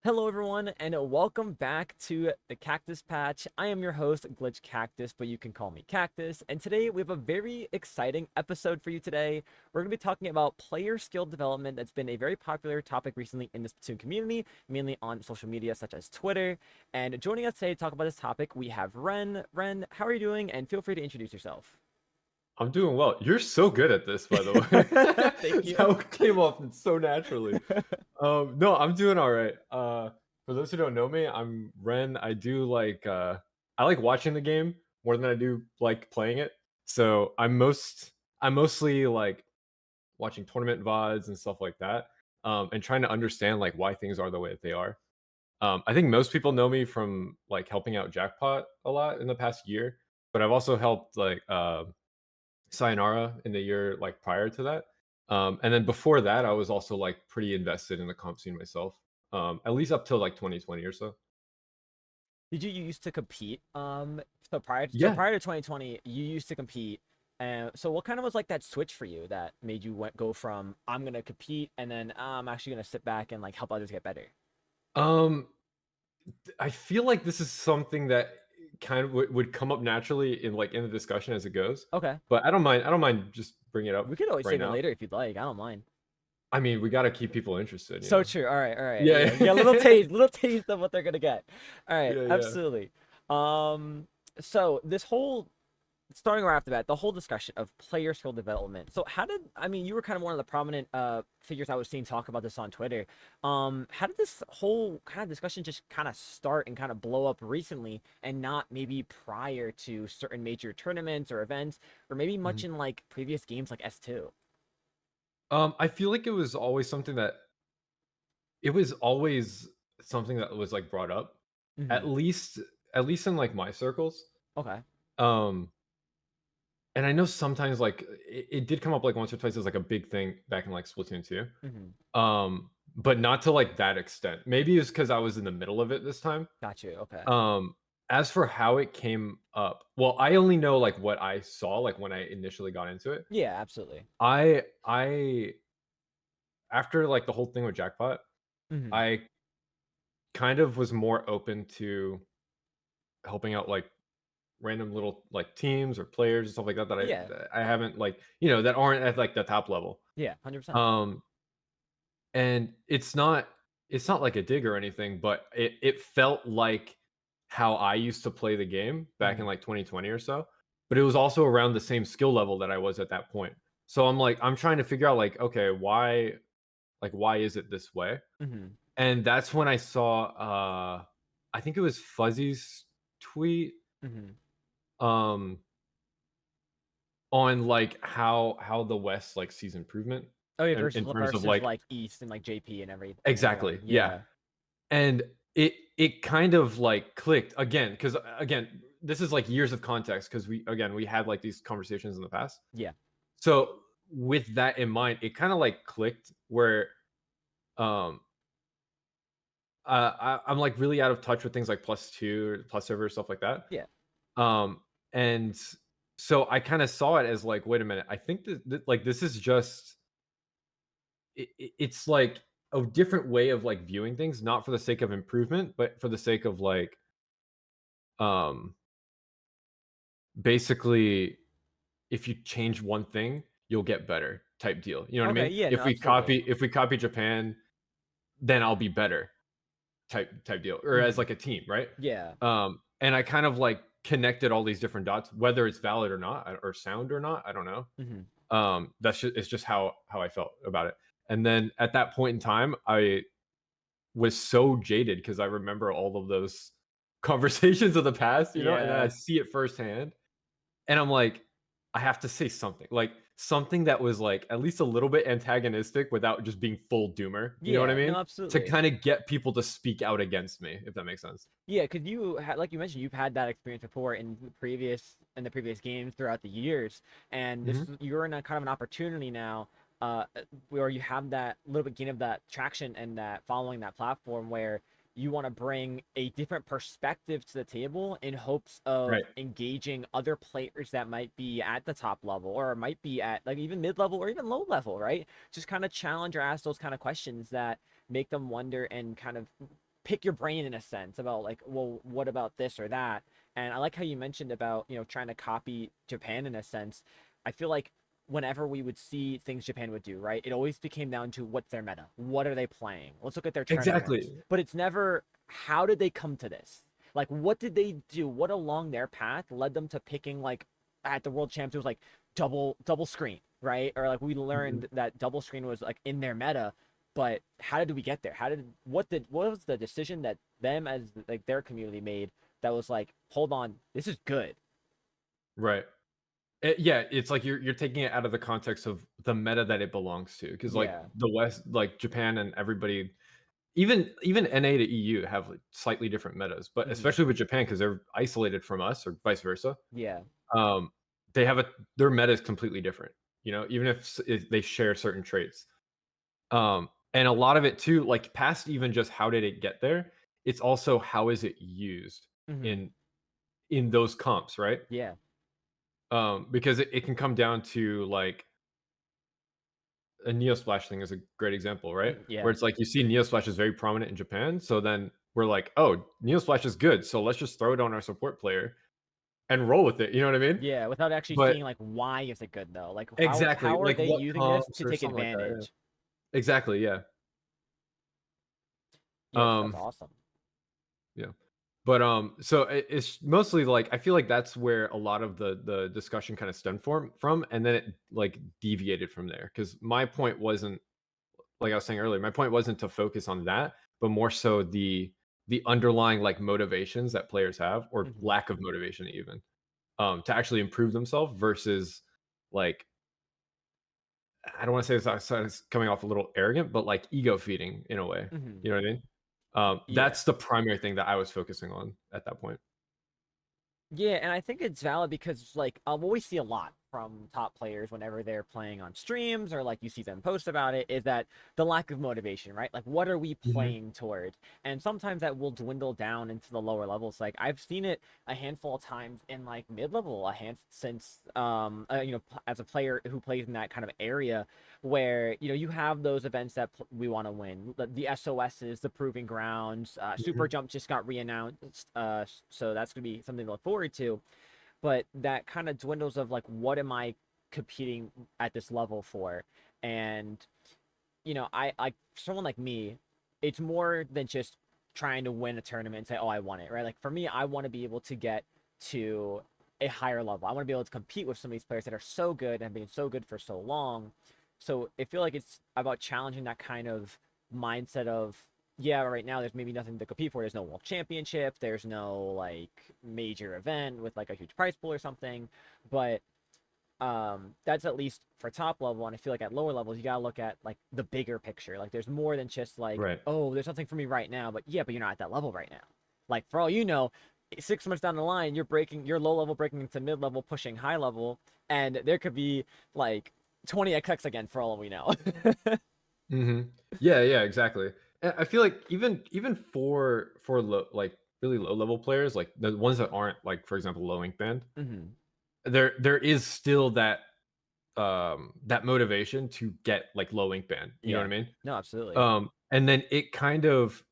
Hello, everyone, and welcome back to the Cactus Patch. I am your host, Glitch Cactus, but you can call me Cactus. And today we have a very exciting episode for you today. We're going to be talking about player skill development that's been a very popular topic recently in the Splatoon community, mainly on social media such as Twitter. And joining us today to talk about this topic, we have Ren. Ren, how are you doing? And feel free to introduce yourself. I'm doing well. You're so good at this, by the way. Thank you. That came off so naturally. No, I'm doing all right. For those who don't know me, I'm Ren. I like watching the game more than I do like playing it. So I'm mostly like watching tournament VODs and stuff like that. And trying to understand like why things are the way that they are. I think most people know me from like helping out Jackpot a lot in the past year, but I've also helped Sayonara in the year like prior to that. And then before that, I was also like pretty invested in the comp scene myself. At least up till like 2020 or so. Did you used to compete? So prior to, so Yeah. prior to 2020, you used to compete. And so what kind of was like that switch for you that made you go from I'm gonna compete and then I'm actually gonna sit back and like help others get better? Um, I feel like this is something that kind of would come up naturally in the discussion as it goes. Okay. But I don't mind. I don't mind just bringing it up We could always right save it now. later if you'd like. I don't mind. I mean, we got to keep people interested, you So know. true. All right, all right. Yeah. Yeah, get a little taste of what they're gonna get. All right, Yeah. Yeah. absolutely. Um, so this whole starting right off the bat, the whole discussion of player skill development. So how did I mean you were kind of one of the prominent figures I was seeing talk about this on Twitter. How did this whole kind of discussion just kind of start and kind of blow up recently and not maybe prior to certain major tournaments or events or maybe much Mhm. in like previous games like S2? I feel like it was always something that was like brought up, at Hmm. least at least in like my circles. Okay. Um, and I know sometimes like it did come up like once or twice as like a big thing back in like Splatoon 2. Hmm. But not to like that extent. Maybe it's because I was in the middle of it this time. Got you. Okay. Um, as for how it came up, well, I only know like what I saw like when I initially got into it. Yeah, absolutely. I after like the whole thing with Jackpot, Hmm. I kind of was more open to helping out like random little like teams or players and stuff like that Yeah. that I haven't like that aren't at like the top level. Yeah. 100%. Um, and it's not like a dig or anything, but it felt like how I used to play the game back in Hmm. like 2020 or so. But it was also around the same skill level that I was at that point. So I'm trying to figure out like, okay, why is it this way? Hmm. And that's when I saw I think it was Fuzzy's tweet Hmm. um on like how the West like sees improvement Oh yeah, in terms of versus like like East and like JP and everyone. exactly, yeah. Yeah. And it kind of like clicked again because again this is like years of context because we had like these conversations in the past. Yeah. So with that in mind, it kind of like clicked where um I'm like really out of touch with things like plus two, plus server, stuff like that. Yeah. Um, and so I kind of saw it as like, wait a minute, I think that like this is just it's like a different way of like viewing things, not for the sake of improvement, but for the sake of like um basically if you change one thing, you'll get better type deal. You know what I Okay. mean? Yeah. No. Absolutely. If we copy Japan, then I'll be better type deal, or as Hmm. like a team, right? Yeah. And I kind of like connected all these different dots, whether it's valid or not, or sound or not, I don't know. Hmm. It's just how I felt about it. And then at that point in time, I was so jaded because I remember all of those conversations of the past, and then I Yeah. see it firsthand, and I'm like, I have to say something, like something that was like at least a little bit antagonistic without just being full doomer. You know what I Yeah. No. mean? To Absolutely. kind of get people to speak out against me, if that makes sense. Yeah. Because you had, like you mentioned, you've had that experience before in the previous games throughout the years, and Hmm. you're in a kind of an opportunity now, where you have that little bit gain of that traction and that following that platform where you want to bring a different perspective to the table in hopes of Right. engaging other players that might be at the top level or might be at like even mid level or even low level, right? Just kind of challenge or ask those kind of questions that make them wonder and kind of pick your brain in a sense about like, well, what about this or that? And I like how you mentioned about, trying to copy Japan in a sense. I feel like whenever we would see things Japan would do, right? It always became down to what's their meta? What are they playing? Let's look at their tournaments. Exactly. But it's never how did they come to this? Like what did they do? What along their path led them to picking like at the World Champs it was like double screen, right? Or like we Mhm. learned that double screen was like in their meta, but how did we get there? What was the decision that them as like their community made that was like, hold on, this is good. Right. Yeah, it's like you're taking it out of the context of the meta that it belongs to, because like Yeah. the West, like Japan and everybody, even NA to EU have like slightly different metas, but Hmm. especially with Japan because they're isolated from us or vice versa. Yeah. Um, they have their meta is completely different. Even if they share certain traits. And a lot of it too, like past even just how did it get there, it's also how is it used Hmm. in those comps, right? Yeah. Because it can come down to like a Neo Splash thing is a great example, right? Where Yeah. it's like you see Neo Splash is very prominent in Japan, so then we're like, oh, Neo Splash is good, so let's just throw it on our support player and roll with it. You know what I mean? Yeah. Without actually But seeing like why is it good though? Like exactly, how are like they what using this comps to or take something like that. Yeah. advantage? Exactly. Yeah. Yeah, that's Um. awesome. Yeah. But so it's mostly like I feel like that's where a lot of the discussion kind of stemmed from, and then it like deviated from there because my point wasn't like I was saying earlier, my point wasn't to focus on that, but more so the underlying like motivations that players have or Hmm. lack of motivation even to actually improve themselves versus like I don't want to say it's coming off a little arrogant, but like ego feeding in a way. Hmm. You know what I mean? Yeah. That's the primary thing that I was focusing on at that point. Yeah, and I think it's valid because like what we see a lot from top players whenever they're playing on streams or like you see them post about it is that the lack of motivation, right? Like what are we Mhm. playing towards? And sometimes that will dwindle down into the lower levels. Like I've seen it a handful of times in like mid-level, a hand since as a player who plays in that kind of area where you have those events that we want to win, the SOSs, the proving grounds. Super Mhm. Jump just got reannounced, so that's gonna be something to look forward to. But that kind of dwindles of like, what am I competing at this level for? And I like someone like me, it's more than just trying to win a tournament and say, oh, I won it, right? Like for me, I want to be able to get to a higher level. I want to be able to compete with some of these players that are so good and have been so good for so long. So I feel like it's about challenging that kind of mindset of, yeah, right now there's maybe nothing to compete for. There's no world championship. There's no like major event with like a huge prize pool or something. But that's at least for top level, and I feel like at lower levels you gotta look at like the bigger picture. Like there's more than just like, Right. oh, there's something for me right now, but yeah, but you're not at that level right now. Like for all you know, 6 months down the line you're low level breaking into mid level, pushing high level, and there could be like 20xx again for all we know. Mhm. Yeah, yeah, exactly. And I feel like even for like really low level players, like the ones that aren't like for example low ink band, Hmm. there is still that motivation to get like low ink band. You know what Yeah, I mean? no, absolutely. And then it kind of,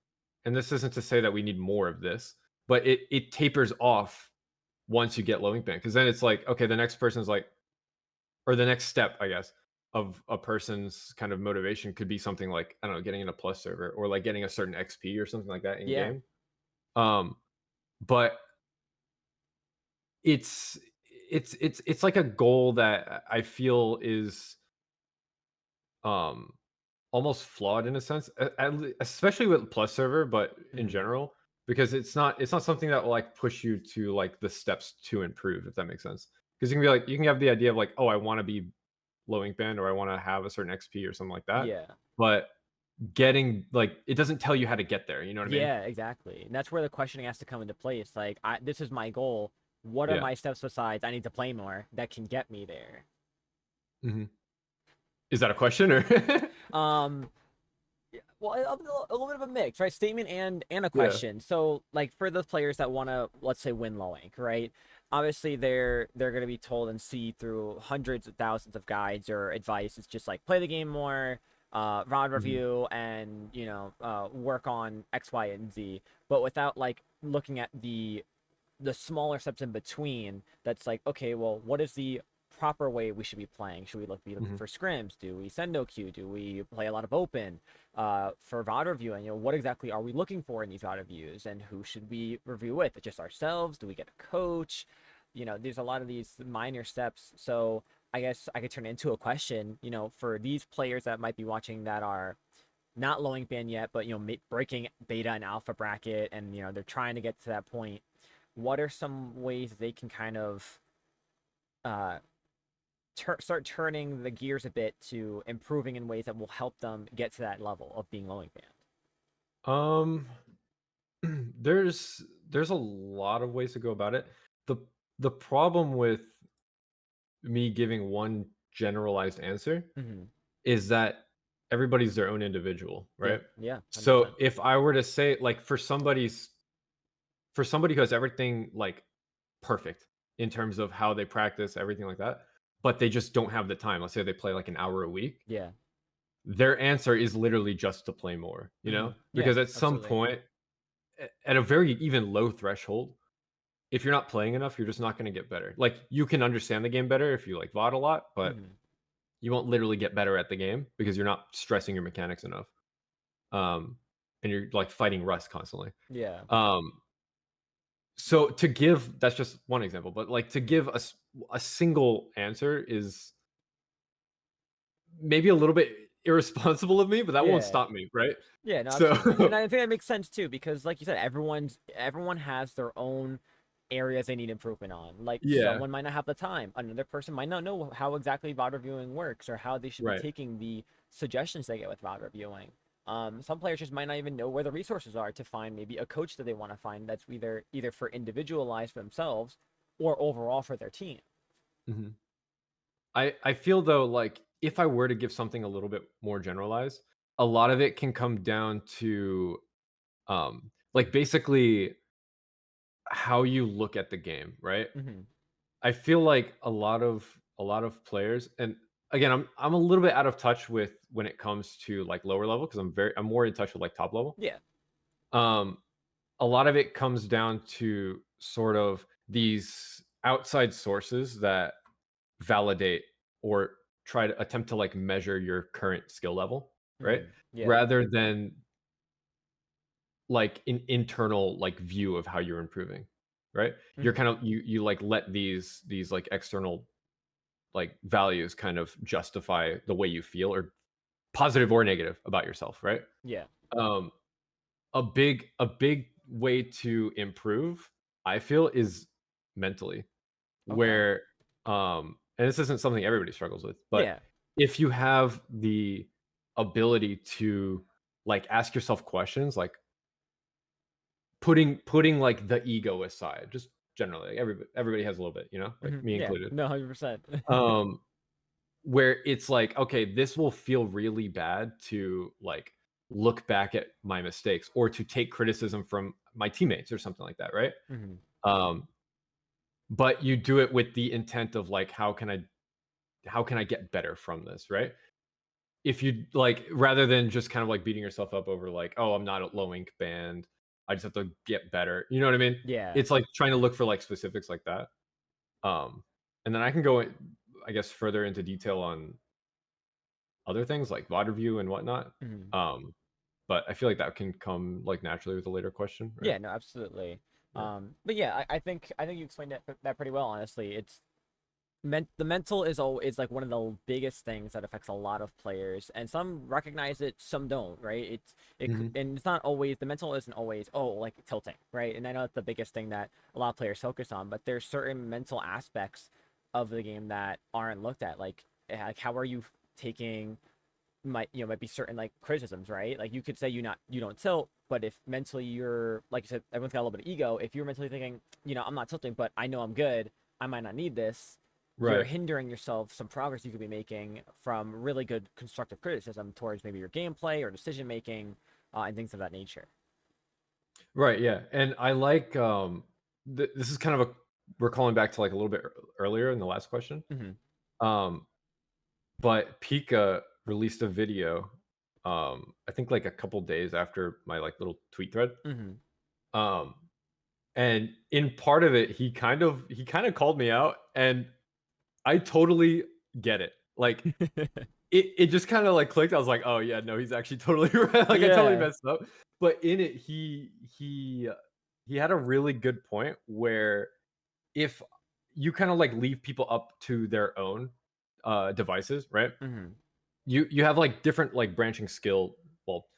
and this isn't to say that we need more of this, but it tapers off once you get low ink band because then it's like okay, the next person's like, or the next step, I guess, of a person's kind of motivation could be something like, I don't know, getting in a plus server or like getting a certain XP or something like that in Yeah. game. Um, but it's it's like a goal that I feel is um almost flawed in a sense, especially with plus server, but in Hmm. general, because it's not something that will like push you to like the steps to improve, if that makes sense. Because you can be like you can have the idea of like, oh, I want to be low ink band or I want to have a certain XP or something like that. Yeah. But getting like it doesn't tell you how to get there. You know what I mean? Yeah, exactly. And that's where the questioning has to come into place. Like, this is my goal. What are Yeah. my steps besides I need to play more that can get me there? Hmm. Is that a question or? Um, yeah, well, a little bit of a mix, right? Statement and a Yeah. question. So, like for those players that want to, let's say, win low ink, right? Obviously, they're going to be told and see through hundreds of thousands of guides or advice. It's just like play the game more, VOD Mhm. review and work on X, Y, and Z, but without like looking at the smaller steps in between. That's like, okay, well, what is the proper way we should be playing? Should we be looking Mhm. for scrims? Do we send no queue? Do we play a lot of open? For VOD reviewing, what exactly are we looking for in these VOD reviews, and who should we review with? Just ourselves? Do we get a coach? There's a lot of these minor steps. So I guess I could turn it into a question. For these players that might be watching that are not low ink band yet, but breaking beta and alpha bracket, and they're trying to get to that point. What are some ways they can kind of uh, start turning the gears a bit to improving in ways that will help them get to that level of being low ink band? Um, there's a lot of ways to go about it. The the problem with me giving one generalized answer Mm-hmm. is that everybody's their own individual, Yeah, right? yeah, 100%. So if I were to say like for somebody who has everything like perfect in terms of how they practice, everything like that, but they just don't have the time. Let's say they play like an hour a week. Yeah. Their answer is literally just to play more, Mm-hmm. Yeah, Because at some absolutely. point, at a very even low threshold, if you're not playing enough, you're just not going to get better. Like you can understand the game better if you like VOD a lot, but Mm-hmm. you won't literally get better at the game because you're not stressing your mechanics enough. Um, and you're like fighting rust constantly. Yeah. Um, so to give that's just one example, but like to Mm-hmm. give a single answer is maybe a little bit irresponsible of me, but that won't Yeah. stop me, right? Yeah, no, absolutely. And So I think that makes sense too, because like you said, everyone has their own areas they need improvement on. Like yeah, someone might not have the time, another person might not know how exactly VOD reviewing works or how they should be right. taking the suggestions they get with VOD reviewing. Some players just might not even know where the resources are to find maybe a coach that they want to find that's either for individualized for themselves or overall for their team. Mhm. I feel though like if I were to give something a little bit more generalized, a lot of it can come down to like basically how you look at the game, right? Hmm. I feel like a lot of players, and again, I'm a little bit out of touch with when it comes to like lower level because I'm more in touch with like top level. Yeah. Um, a lot of it comes down to sort of these outside sources that validate or try to attempt to like measure your current skill level, right? Hmm. Yeah. Rather than like an internal like view of how you're improving, right? You're Hmm. kind of you like let these like external like values kind of justify the way you feel or positive or negative about yourself, right? Yeah. Um a big way to improve, I feel, is mentally, Okay. where and this isn't something everybody struggles with, but Yeah. if you have the ability to like ask yourself questions like putting like the ego aside, just generally like, everybody has a little bit, like Hmm. me Yeah. included. No, 100%. um where it's like, okay, this will feel really bad to like look back at my mistakes or to take criticism from my teammates or something like that, right? Hmm. um but you do it with the intent of like how can I get better from this, right? If you like, rather than just kind of like beating yourself up over like, oh, I'm not a low ink band, I just have to get better, you know what I mean? Yeah. It's like trying to look for like specifics like that. And then I can go I guess further into detail on other things like VOD review and whatnot. Mhm. Um, but I feel like that can come like naturally with a later question, right? Yeah, no, absolutely. Yeah. But yeah, I think you explained that pretty well. Honestly, the mental is like one of the biggest things that affects a lot of players, and some recognize it, some don't. Right? Mhm. And it's not always the mental isn't always like tilting, right? And I know that's the biggest thing that a lot of players focus on, but there's certain mental aspects of the game that aren't looked at, like how are you taking might be certain like criticisms, right? Like you could say you don't tilt, but if mentally you're like you said, everyone's got a little bit of ego. If you're mentally thinking, I'm not tilting, but I know I'm good, I might not need this, you're Right. hindering yourself some progress you could be making from really good constructive criticism towards maybe your gameplay or decision making, and things of that nature. Right, yeah. And I like this is kind of a we're calling back to like a little bit earlier in the last question. Hmm. Um but Pika released a video I think like a couple days after my like little tweet thread. Mhm. Um, and in part of it, he kind of called me out, and I totally get it. Like it just kind of like clicked. I was like, oh yeah, no, he's actually totally right. Like I totally Yeah. messed up. But in it, he had a really good point where if you kind of like leave people up to their own devices, right? Mhm. You have like different like branching skill. Well,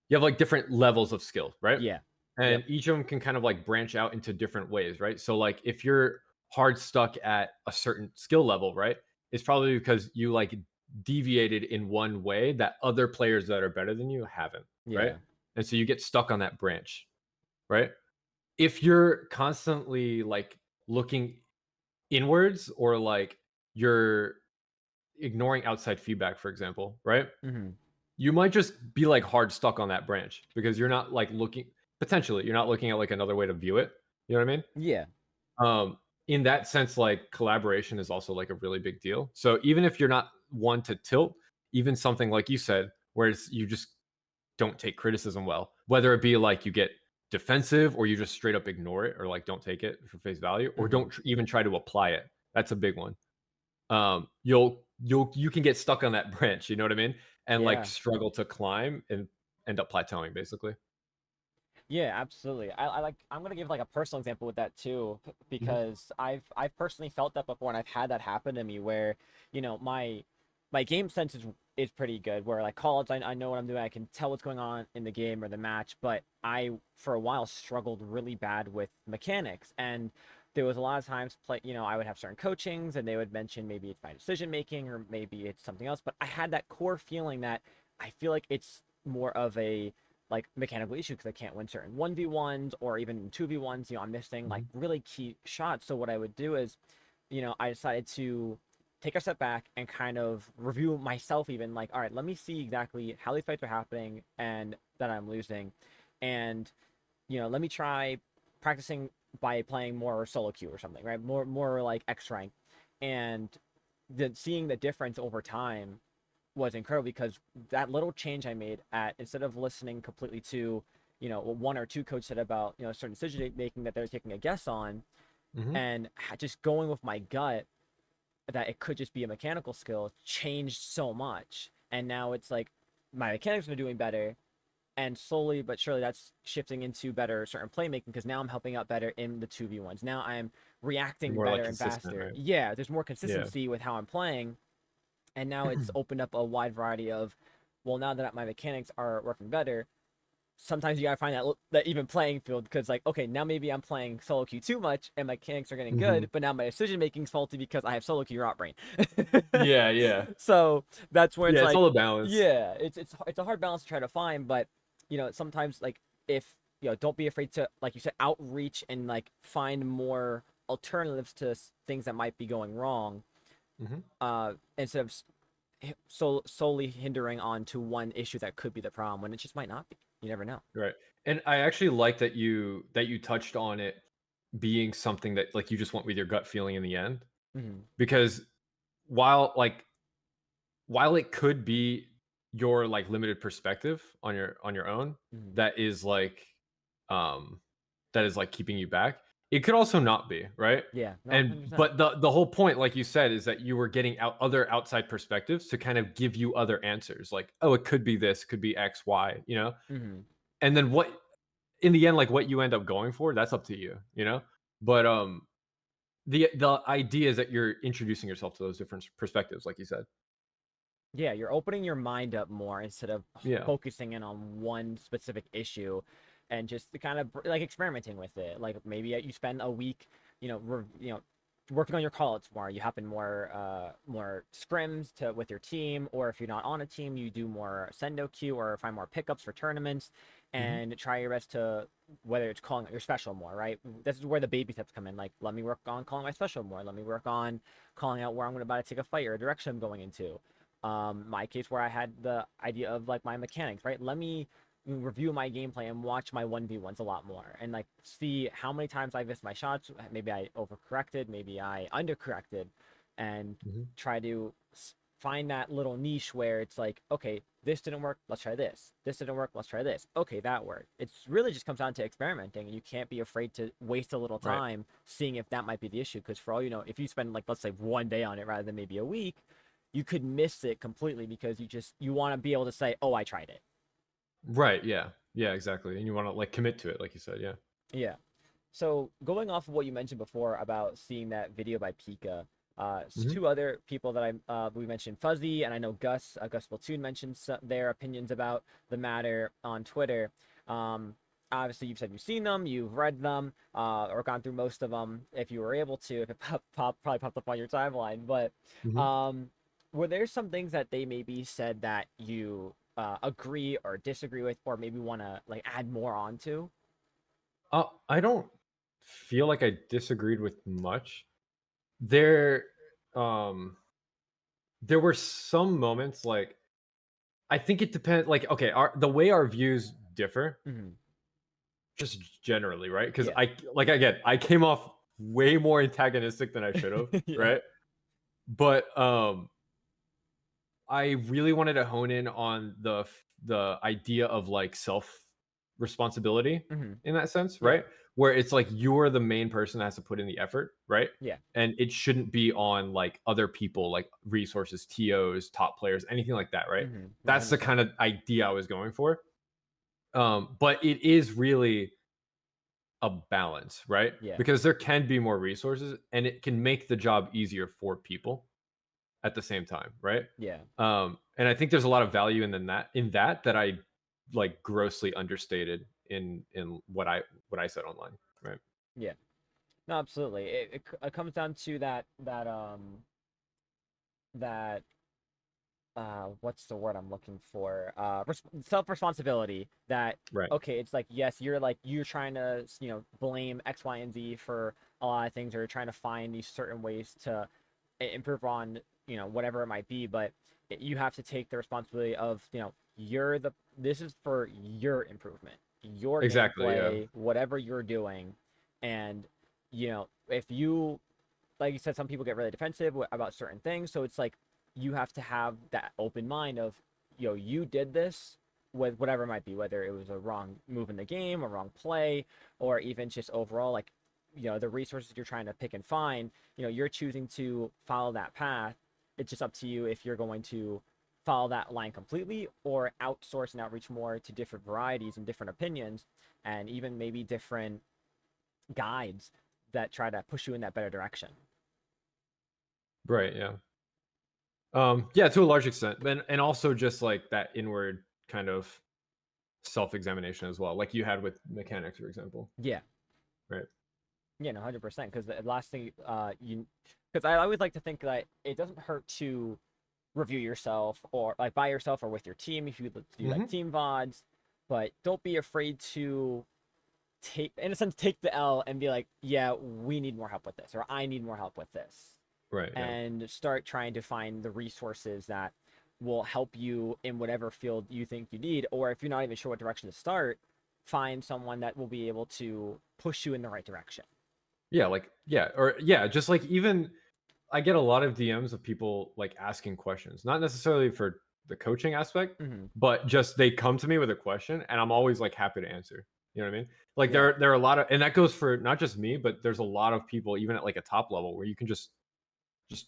you have like different levels of skill, right? Yeah. And Yep. each of them can kind of like branch out into different ways, right? So like if you're hard stuck at a certain skill level, right? It's probably because you like deviated in one way that other players that are better than you haven't, right? Yeah. And so you get stuck on that branch, right? If you're constantly like looking inwards or like you're ignoring outside feedback, for example, right? Mhm. You might just be like hard stuck on that branch because you're not like looking potentially you're not looking at like another way to view it. You know what I mean? Yeah. In that sense, like collaboration is also like a really big deal. So even if you're not one to tilt, even something like you said, where you just don't take criticism well, whether it be like you get defensive or you just straight up ignore it or like don't take it for face value or Mhm. don't even try to apply it. That's a big one. You can get stuck on that branch, you know what I mean? And like Yeah. struggle to climb and end up plateauing basically. Yeah, absolutely. I like I'm gonna give like a personal example with that too, Mhm, because I've personally felt that before, and I've had that happen to me where, my game sense is pretty good. Where like calls, I know what I'm doing. I can tell what's going on in the game or the match. But I for a while struggled really bad with mechanics, and there was a lot of times I would have certain coachings, and they would mention maybe it's my decision making or maybe it's something else. But I had that core feeling that I feel like it's more of a like mechanical issue because I can't win certain 1v1s or even 2v1s. I'm missing like mhm, really key shots. So what I would do is, I decided to take a step back and kind of review myself, even like, all right, let me see exactly how these fights are happening and that I'm losing. And, let me try practicing by playing more solo queue or something, right? More like X rank. And seeing the difference over time was incredible because that little change I made at instead of listening completely to, what one or two coach said about, certain decision making that they're taking a guess on, mhm. and just going with my gut that it could just be a mechanical skill changed so much. And now it's like my mechanics are doing better, and slowly but surely that's shifting into better certain playmaking because now I'm helping out better in the 2v1s. Now I'm You're reacting more like better and consistent, faster. right? Yeah, there's more Yeah. consistency with how I'm playing, and now it's opened up a wide variety of, well, now that my mechanics are working better, sometimes you gotta find that even playing field because like, okay, now maybe I'm playing solo queue too much and my mechanics are getting Mhm. good, but now my decision making's faulty because I have solo queue rot brain. Yeah, yeah. So that's where it's Yeah, it's like, all a balance. yeah, it's a hard balance to try to find, but sometimes like if don't be afraid to, like you said, outreach and like find more alternatives to things that might be going wrong, Mhm. instead of solely hindering on to one issue that could be the problem when it just might not be. You never know. Right. And I actually like that you touched on it being something that like you just went with your gut feeling in the end Hmm. because while like while it could be your like limited perspective on your own Hmm. that is like um that is like keeping you back, it could also not be, right? Yeah, no, And 100%. but the whole point, like you said, is that you were getting out other outside perspectives to kind of give you other answers, like, oh, it could be this, could be X, Y, you know? Hmm. And then what in the end, like what you end up going for, that's up to you, you know? But the idea is that you're introducing yourself to those different perspectives, like you said. Yeah, you're opening your mind up more instead of Yeah. focusing in on one specific issue, and just to kind of like experimenting with it. Like maybe you spend a week, working on your call-outs more. You happen more scrims to with your team, or if you're not on a team, you do more sendo queue or find more pickups for tournaments, Mhm. and try your best to, whether it's calling out your special more. Right, this is where the baby steps come in. Like, let me work on calling my special more. Let me work on calling out where I'm about to take a fight or a direction I'm going into. My case where I had the idea of like my mechanics, right? Let me review my gameplay and watch my 1v1s a lot more and like see how many times I missed my shots. Maybe I overcorrected, maybe I undercorrected, and Mhm. try to find that little niche where it's like, okay, this didn't work, let's try this. This didn't work, let's try this. Okay, that worked. It's really just comes down to experimenting, and you can't be afraid to waste a little Right. time seeing if that might be the issue. Because for all you know, if you spend like let's say 1 day on it rather than maybe a week, you could miss it completely because you want to be able to say, oh, I tried it. Right. Yeah. Yeah. Exactly. And you want to like commit to it, like you said. Yeah. Yeah. So going off of what you mentioned before about seeing that video by Pika, Hmm. two other people that we mentioned, Fuzzy, and I know Gus Platoon mentioned their opinions about the matter on Twitter. Um, Obviously, you've said you've seen them, you've read them, or gone through most of them if you were able to, if it probably popped up on your timeline. But Hmm. um, were there some things that they maybe said that you agree or disagree with, or maybe want to like add more on to? I don't feel like I disagreed with much. There, um, there were some moments like I think it depends. Like, okay, the way our views differ, Hmm. just generally, right? Because Yeah. I came off way more antagonistic than I should have, Yeah. right? But I really wanted to hone in on the idea of like self responsibility Hmm. in that sense, Yeah. right? Where it's like you're the main person that has to put in the effort, right? Yeah. And it shouldn't be on like other people, like resources, TOs, top players, anything like that, right? Mm-hmm. That's the 100%. kind of idea I was going for. But it is really a balance, right? Yeah. Because there can be more resources and it can make the job easier for people at the same time, right? Yeah. And I think there's a lot of value in that I like grossly understated in what I said online, right? Yeah. No, absolutely. It comes down to that what's the word I'm looking for? Self responsibility. That Right. okay, it's like yes, you're trying to blame X, Y, and Z for a lot of things, or you're trying to find these certain ways to improve on whatever it might be, but you have to take the responsibility of this is for your improvement, your Exactly. Yeah. gameplay, whatever you're doing, and if you like you said, some people get really defensive about certain things. So it's like you have to have that open mind of, you did this with whatever it might be, whether it was a wrong move in the game, a wrong play, or even just overall, like, the resources you're trying to pick and find, you're choosing to follow that path. It's just up to you if you're going to follow that line completely or outsource and outreach more to different varieties and different opinions and even maybe different guides that try to push you in that better direction. Right. Yeah. Yeah, to a large extent, and also just like that inward kind of self-examination as well, like you had with mechanics, for example. Yeah. Right. Yeah, no, 100%. Because the last thing because I always like to think that it doesn't hurt to review yourself or like by yourself or with your team if you do like Hmm. team VODs, but don't be afraid to in a sense, take the L and be like, yeah, we need more help with this, or I need more help with this, Right. Yeah. and start trying to find the resources that will help you in whatever field you think you need, or if you're not even sure what direction to start, find someone that will be able to push you in the right direction. Yeah. Like yeah, or yeah, just like even I get a lot of DMs of people like asking questions, not necessarily for the coaching aspect, Hmm. but just they come to me with a question and I'm always like happy to answer. You know what I mean? Like Yeah. there are a lot of, and that goes for not just me, but there's a lot of people even at like a top level where you can just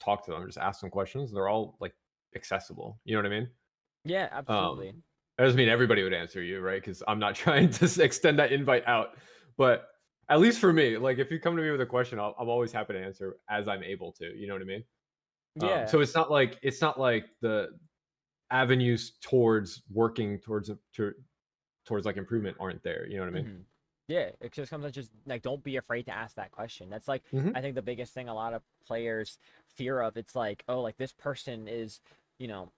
talk to them, just ask them questions. They're all like accessible. You know what I mean? Yeah, Um, absolutely. that doesn't mean everybody would answer you, right? Because I'm not trying to extend that invite out, but at least for me, like if you come to me with a question, I'm always happy to answer as I'm able to. You know what I mean? Yeah. So it's not like the avenues towards working towards like improvement aren't there. You know what I mean? Hmm. Yeah, it just comes to just like don't be afraid to ask that question. That's like Hmm. I think the biggest thing a lot of players fear of. It's like, oh, like this person is, you know,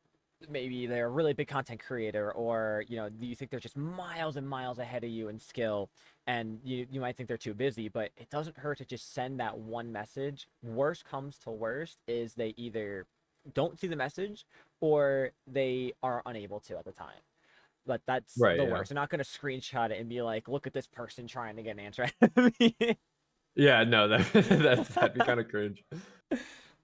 maybe they're a really big content creator, or you think they're just miles and miles ahead of you in skill, and you might think they're too busy, but it doesn't hurt to just send that one message. Worst comes to worst is they either don't see the message or they are unable to at the time. But that's Right. the Yeah. worst. They're not gonna screenshot it and be like, "Look at this person trying to get an answer out of me." Yeah. No, that'd be kind of cringe.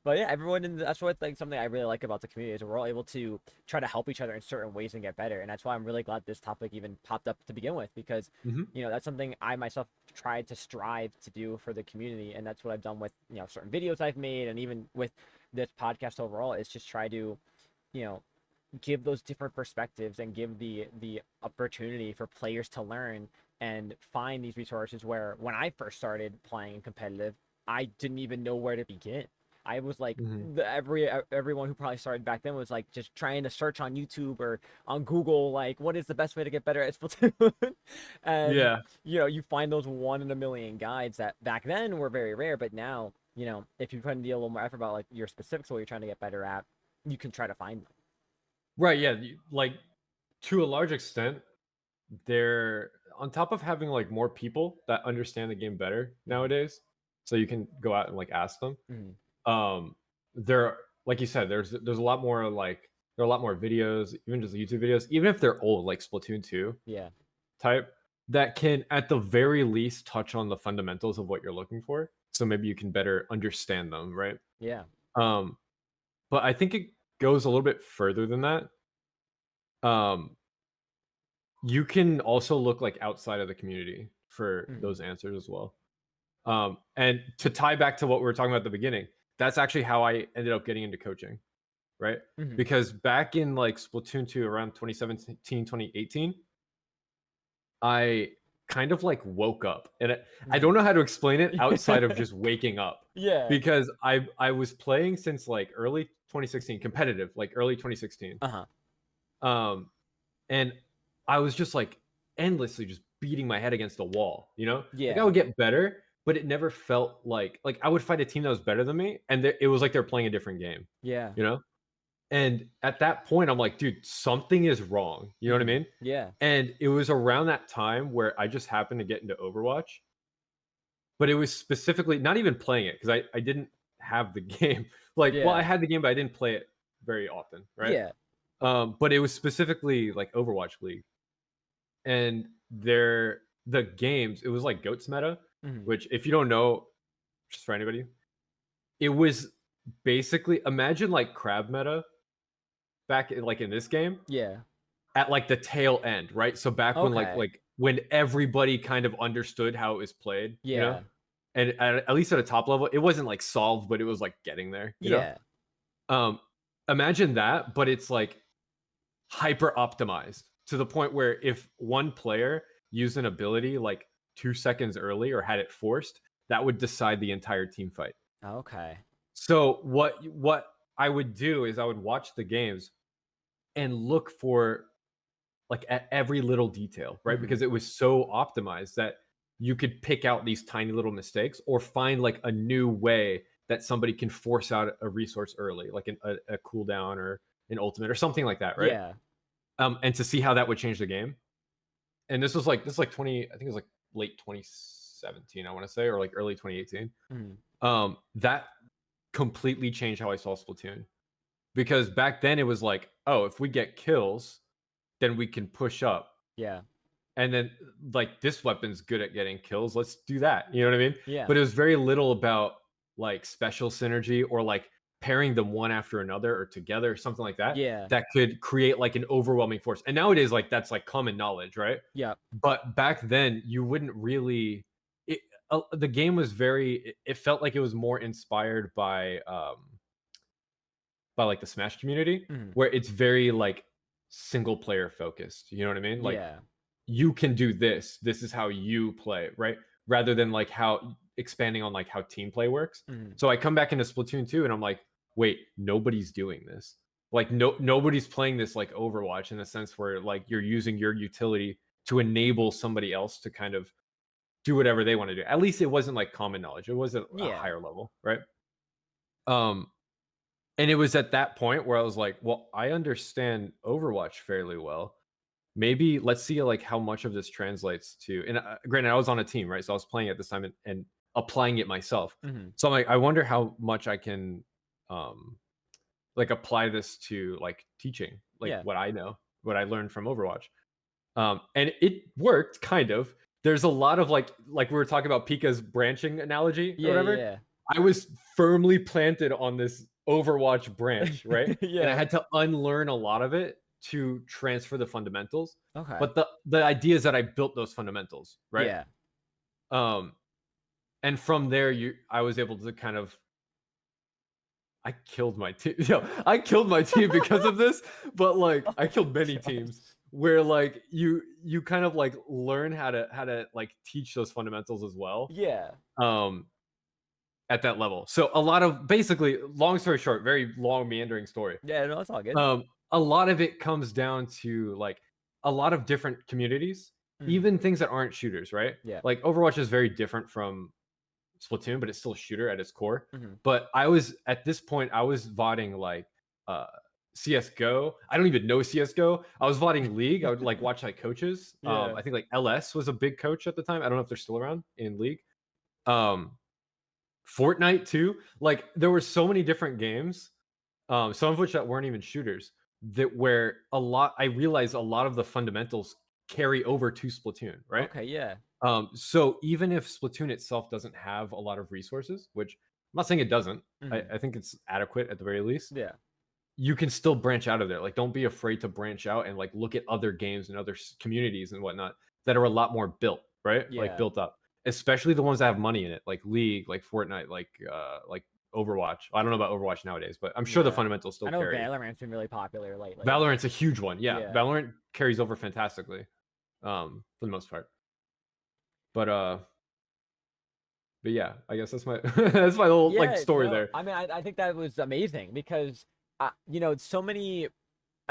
But yeah, everyone that's what like something I really like about the community is we're all able to try to help each other in certain ways and get better. And that's why I'm really glad this topic even popped up to begin with because Hmm. that's something I myself tried to strive to do for the community, and that's what I've done with certain videos I've made, and even with this podcast overall is just try to you know give those different perspectives and give the opportunity for players to learn and find these resources where when I first started playing competitive, I didn't even know where to begin. I was like Hmm. everyone who probably started back then was like just trying to search on YouTube or on Google like what is the best way to get better at Splatoon, and Yeah. you find those one in a million guides that back then were very rare, but now if you put in a little more effort about like your specifics, what you're trying to get better at, you can try to find them. Right. Yeah. Like to a large extent, they're on top of having like more people that understand the game better Hmm. nowadays, so you can go out and like ask them. Hmm. Um, there, like you said, there's a lot more like there are a lot more videos, even just YouTube videos, even if they're old, like Splatoon 2 Yeah. type, that can at the very least touch on the fundamentals of what you're looking for. So maybe you can better understand them, right? Yeah. Um, but I think it goes a little bit further than that. Um, you can also look like outside of the community for Hmm. those answers as well. And to tie back to what we were talking about at the beginning, that's actually how I ended up getting into coaching, right? Hmm. Because back in like Splatoon 2 around 2017, 2018, I kind of like woke up and I don't Hmm. know how to explain it outside of just waking up Yeah. because I was playing since like early 2016 competitive, like early 2016. Uh-huh. Um, and I was just like endlessly just beating my head against a wall, you know? Like I Yeah. would get better, but it never felt like I would fight a team that was better than me, and it was like they're playing a different game, Yeah. you know? And at that point, I'm like, dude, something is wrong. You know what I Hmm. mean? Yeah. And it was around that time where I just happened to get into Overwatch, but it was specifically not even playing it because I didn't have the game. Like, well, I Yeah. had the game, but I didn't play it very often, right? Yeah. But it was specifically like Overwatch League, and the games, it was like goats meta, Hmm. which if you don't know, just for anybody, it was basically imagine like crab meta back in, like in this game Yeah. at like the tail end, right? So back when Okay. when everybody kind of understood how it was played, you know, Yeah. and at least at a top level, it wasn't like solved, but it was like getting there, you know. Yeah. Um, Imagine that, but it's like hyper optimized to the point where if one player used an ability like 2 seconds early or had it forced, that would decide the entire team fight. Okay. So what I would do is I would watch the games and look for like at every little detail, right? Hmm. Because it was so optimized that you could pick out these tiny little mistakes or find like a new way that somebody can force out a resource early, like a cooldown or an ultimate or something like that, right? Yeah. And to see how that would change the game. And this is like 20, I think it was like late 2017, I want to say, or like early 2018. Hmm. That completely changed how I saw Splatoon because back then it was like, oh, if we get kills, then we can push up. Yeah. And then like this weapon's good at getting kills. Let's do that. You know what I mean? Yeah. But it was very little about like special synergy or like pairing them one after another or together or something like that Yeah. that could create like an overwhelming force. And nowadays, like that's like common knowledge, right? Yeah. But back then, you wouldn't really. It, the game was very. It felt like it was more inspired by like the Smash community, Hmm. where it's very like single player focused. You know what I mean? Like Yeah. you can do this. This is how you play, right? Rather than like how expanding on like how team play works. Hmm. So I come back into Splatoon 2 and I'm like, wait, nobody's doing this. Like nobody's playing this like Overwatch in a sense where like you're using your utility to enable somebody else to kind of do whatever they want to do. At least it wasn't like common knowledge. It was at a Yeah. higher level, right? Um and it was at that point where I was like, well, I understand Overwatch fairly well. Maybe let's see like how much of this translates to. And granted, I was on a team, right? So I was playing at this time and applying it myself. Hmm. So I'm like, I wonder how much I can um like apply this to like teaching, like Yeah. what I know, what I learned from Overwatch. And it worked kind of. There's a lot of like we were talking about Pika's branching analogy or Yeah. whatever. Yeah. I was firmly planted on this Overwatch branch, right? And I Yeah. had to unlearn a lot of it to transfer the fundamentals. Okay. But the idea is that I built those fundamentals, right? Yeah. Um, and from there, I was able to kind of I killed my team. Yo, I killed my team because of this, but like I Oh killed my many god. teams where like you kind of like learn how to like teach those fundamentals as well. Yeah. Um at that level. So a lot of basically, long story short, very long meandering story. Yeah, no, it's all good. A lot of it comes down to like a lot of different communities, Mhm. even things that aren't shooters, right? Yeah. Like Overwatch is very different from Splatoon, but it's still a shooter at its core. Mhm. But I was at this point, I was vodding like uh CS:GO. I don't even know CS:GO. I was vodding League. I would like watch like coaches. Yeah. I think like LS was a big coach at the time. I don't know if they're still around in League. Um, Fortnite too. Like there were so many different games, some of which that weren't even shooters, that where I realized a lot of the fundamentals carry over to Splatoon, right? Okay, yeah. So even if Splatoon itself doesn't have a lot of resources, which I'm not saying it doesn't, Mhm. I think it's adequate at the very least. Yeah. You can still branch out of there. Like, don't be afraid to branch out and like look at other games and other communities and whatnot that are a lot more built, right? Like Yeah. built up, especially the ones that have money in it, like League, like Fortnite, like Overwatch. I don't know about Overwatch nowadays, but I'm sure the Yeah. fundamentals I still know carry. Valorant's been really popular lately. Valorant's a huge one. Yeah, Yeah. Valorant carries over fantastically, for the most part. But yeah, I guess that's my that's my little like Yeah, story no, there. I mean, I think that was amazing because, you know, so many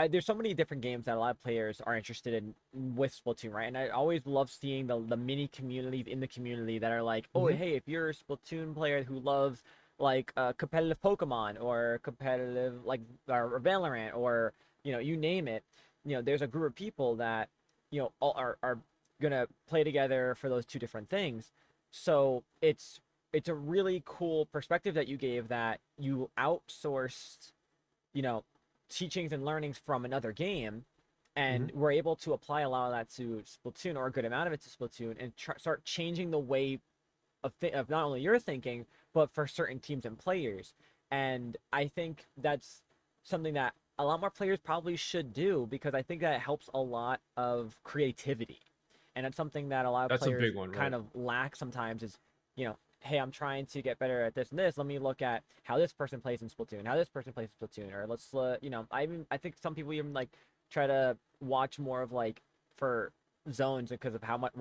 there's so many different games that a lot of players are interested in with Splatoon, right? And I always love seeing the mini communities in the community that are like, oh, Hmm. hey, if you're a Splatoon player who loves like competitive Pokemon or competitive like or Valorant or you name it, there's a group of people that all are gonna play together for those two different things. So it's a really cool perspective that you gave that you outsourced you know teachings and learnings from another game, and Hmm. we're able to apply a lot of that to Splatoon, or a good amount of it to Splatoon, and start changing the way of not only your thinking, but for certain teams and players. And I think that's something that a lot more players probably should do, because I think that helps a lot of creativity. And it's something that a lot of That's a players big one, kind right? of lack sometimes is, hey, I'm trying to get better at this and this. Let me look at how this person plays in Splatoon, how this person plays in Splatoon, or I think some people even like try to watch more of like for zones because of how much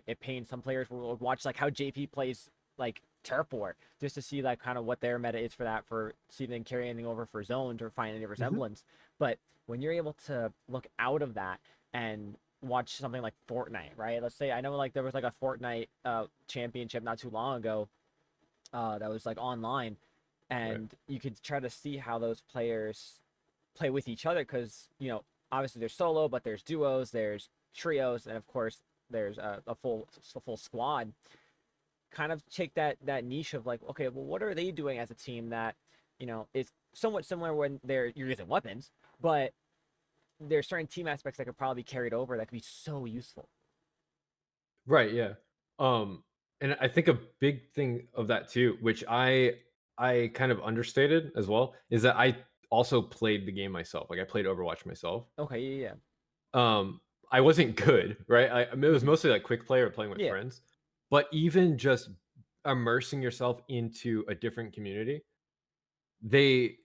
it pains. Some players will watch like how JP plays like Turf War just to see like kind of what their meta is for that, for see if they can carry anything over for zones or find any Hmm. resemblance. But when you're able to look out of that and watch something like Fortnite, right? Let's say I know like there was like a Fortnite championship not too long ago that was like online, Right. and you could try to see how those players play with each other, because obviously there's solo, but there's duos, there's trios, and of course there's a full squad. Kind of take that niche of like, okay, well, what are they doing as a team that is somewhat similar when you're using weapons, but there's certain team aspects that could probably be carried over that could be so useful. Right, yeah. Um, and I think a big thing of that too, which I kind of understated as well, is that I also played the game myself. Like I played Overwatch myself. Okay, yeah, Um, I wasn't good, right? It yeah. was mostly like quick play or playing with Yeah. friends. But even just immersing yourself into a different community, they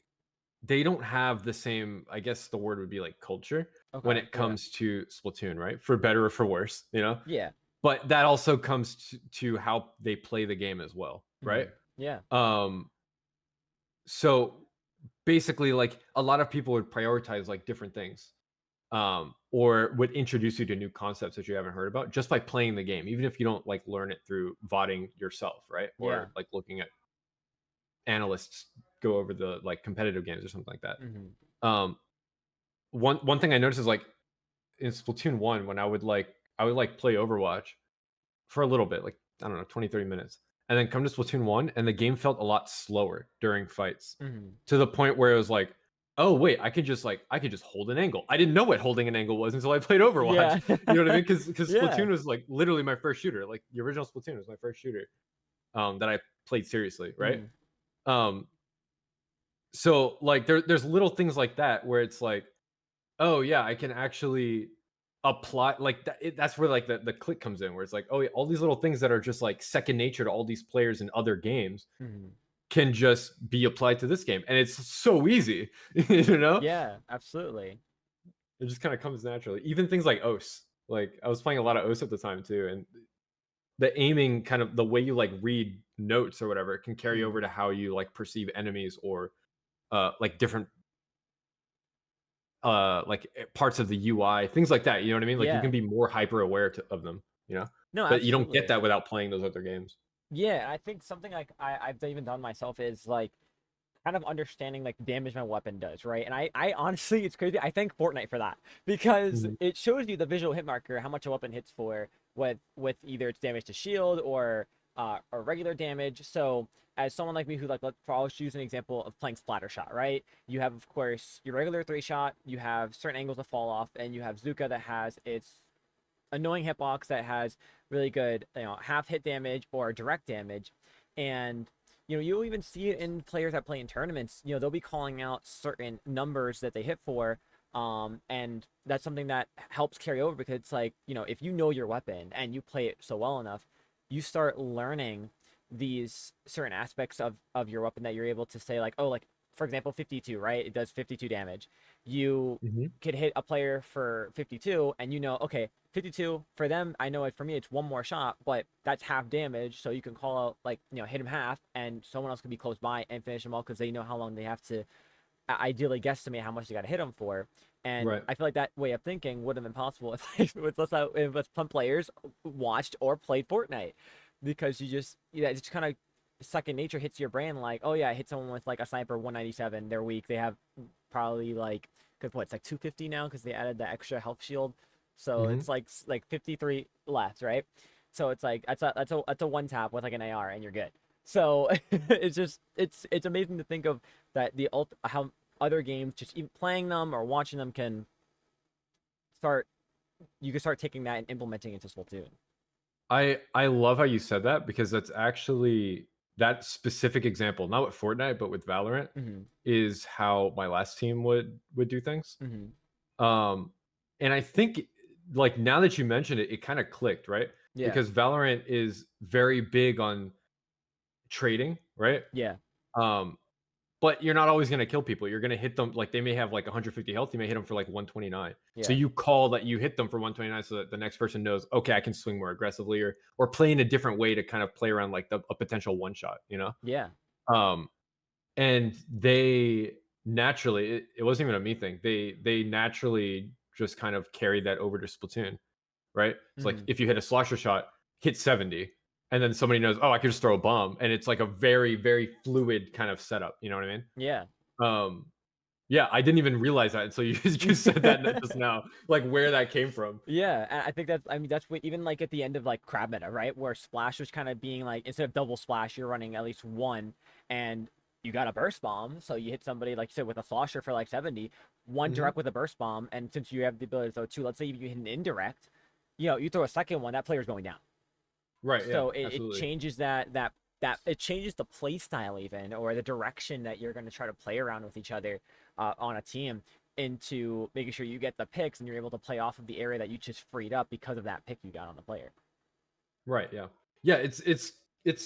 they don't have the same, I guess the word would be like culture when Okay, it yeah, comes to Splatoon, right? For better or for worse, you know? yeah. But that also comes to how they play the game as well, right? Yeah. Um, so basically, like a lot of people would prioritize like different things, or would introduce you to new concepts that you haven't heard about just by playing the game, even if you don't like learn it through vodding yourself, right? Yeah. Or like looking at analysts go over the like competitive games or something like that. Hmm. Um, one thing I noticed is like in Splatoon 1, when I would like play Overwatch for a little bit, like I don't know, 20, 30 minutes. And then come to Splatoon 1 and the game felt a lot slower during fights, Hmm. to the point where it was like, "Oh, wait, I could just hold an angle." I didn't know what holding an angle was until I played Overwatch. Yeah. You know what I mean? Cuz Yeah. Splatoon was like literally my first shooter. Like the original Splatoon was my first shooter that I played seriously, right? Hmm. Um, so like there's little things like that where it's like, oh yeah, I can actually apply like that's where like the click comes in where it's like, oh yeah, all these little things that are just like second nature to all these players in other games Mhm. can just be applied to this game. And it's so easy, you know? Yeah, absolutely. It just kind of comes naturally. Even things like OS. Like I was playing a lot of OS at the time too, and the aiming kind of the way you like read notes or whatever can carry over Mhm. to how you like perceive enemies or like different parts of the UI, things like that. You know what I mean? Like you Yeah. can be more hyper aware of them, No, but you don't get absolutely. that without playing those other games. Yeah, I think something like I've even done myself is like kind of understanding like damage my weapon does, right? And I honestly, it's crazy. I thank Fortnite for that because Mhm. it shows you the visual hit marker, how much a weapon hits for with either its damage to shield or regular damage. So as someone like me who like for I'll use an example of playing splatter shot, right? You have of course your regular three shot, you have certain angles of fall off, and you have Zuka that has its annoying hitbox that has really good, half hit damage or direct damage. And you'll even see it in players that play in tournaments. They'll be calling out certain numbers that they hit for. And that's something that helps carry over because it's like, if you know your weapon and you play it so well enough, you start learning these certain aspects of your weapon that you're able to say like, oh, like for example, 52, right? It does 52 damage. You Mhm. could hit a player for 52 and okay, 52 for them, I know it for me it's one more shot, but that's half damage, so you can call out like, hit him half and someone else can be close by and finish him off because they know how long they have to ideally guesstimate how much they got to hit him for. And Right. I feel like that way of thinking would have been possible if some players watched or played Fortnite, because it's just kind of second nature hits your brain like, oh yeah, I hit someone with like a sniper 197, they're weak, they have probably like, because what, it's like 250 now because they added the extra health shield, so Mhm. it's like 53 left, right? So it's like that's a one tap with like an AR and you're good. So it's amazing to think of that how other games, just even playing them or watching them, start you can start taking that and implementing into Splatoon. I love how you said that because that's actually that specific example, not with Fortnite, but with Valorant, Hmm. is how my last team would do things. Hmm. Um, and I think like now that you mentioned it, it kind of clicked, right? Yeah. Because Valorant is very big on trading, right? Yeah. Um, but you're not always gonna kill people. You're gonna hit them like they may have like 150 health. You may hit them for like 129. So Yeah. you call that you hit them for 129 so that the next person knows, okay, I can swing more aggressively or play in a different way to kind of play around like a potential one shot, you know? Yeah. Um, and they naturally it wasn't even a me thing. They naturally just kind of carried that over to Splatoon, right? It's like Hmm. if you hit a slasher shot, hit 70, and then somebody knows, oh, I could just throw a bomb, and it's like a very, very fluid kind of setup. You know what I mean? Yeah. Um, yeah, I didn't even realize that until you just said that just now, like where that came from. Yeah, and I think I mean, that's what, even like at the end of like crab meta, right? Where splash was kind of being like, instead of double splash, you're running at least one, and you got a burst bomb. So you hit somebody, like you said, with a slosher for like 70, one Hmm. direct with a burst bomb. And since you have the ability to throw two, let's say you hit an indirect, you throw a second one, that player's going down. Right. Yeah. So it Absolutely. changes that it changes the play style even, or the direction that you're going to try to play around with each other on a team, into making sure you get the picks and you're able to play off of the area that you just freed up because of that pick you got on the player. Right. Yeah. Yeah. It's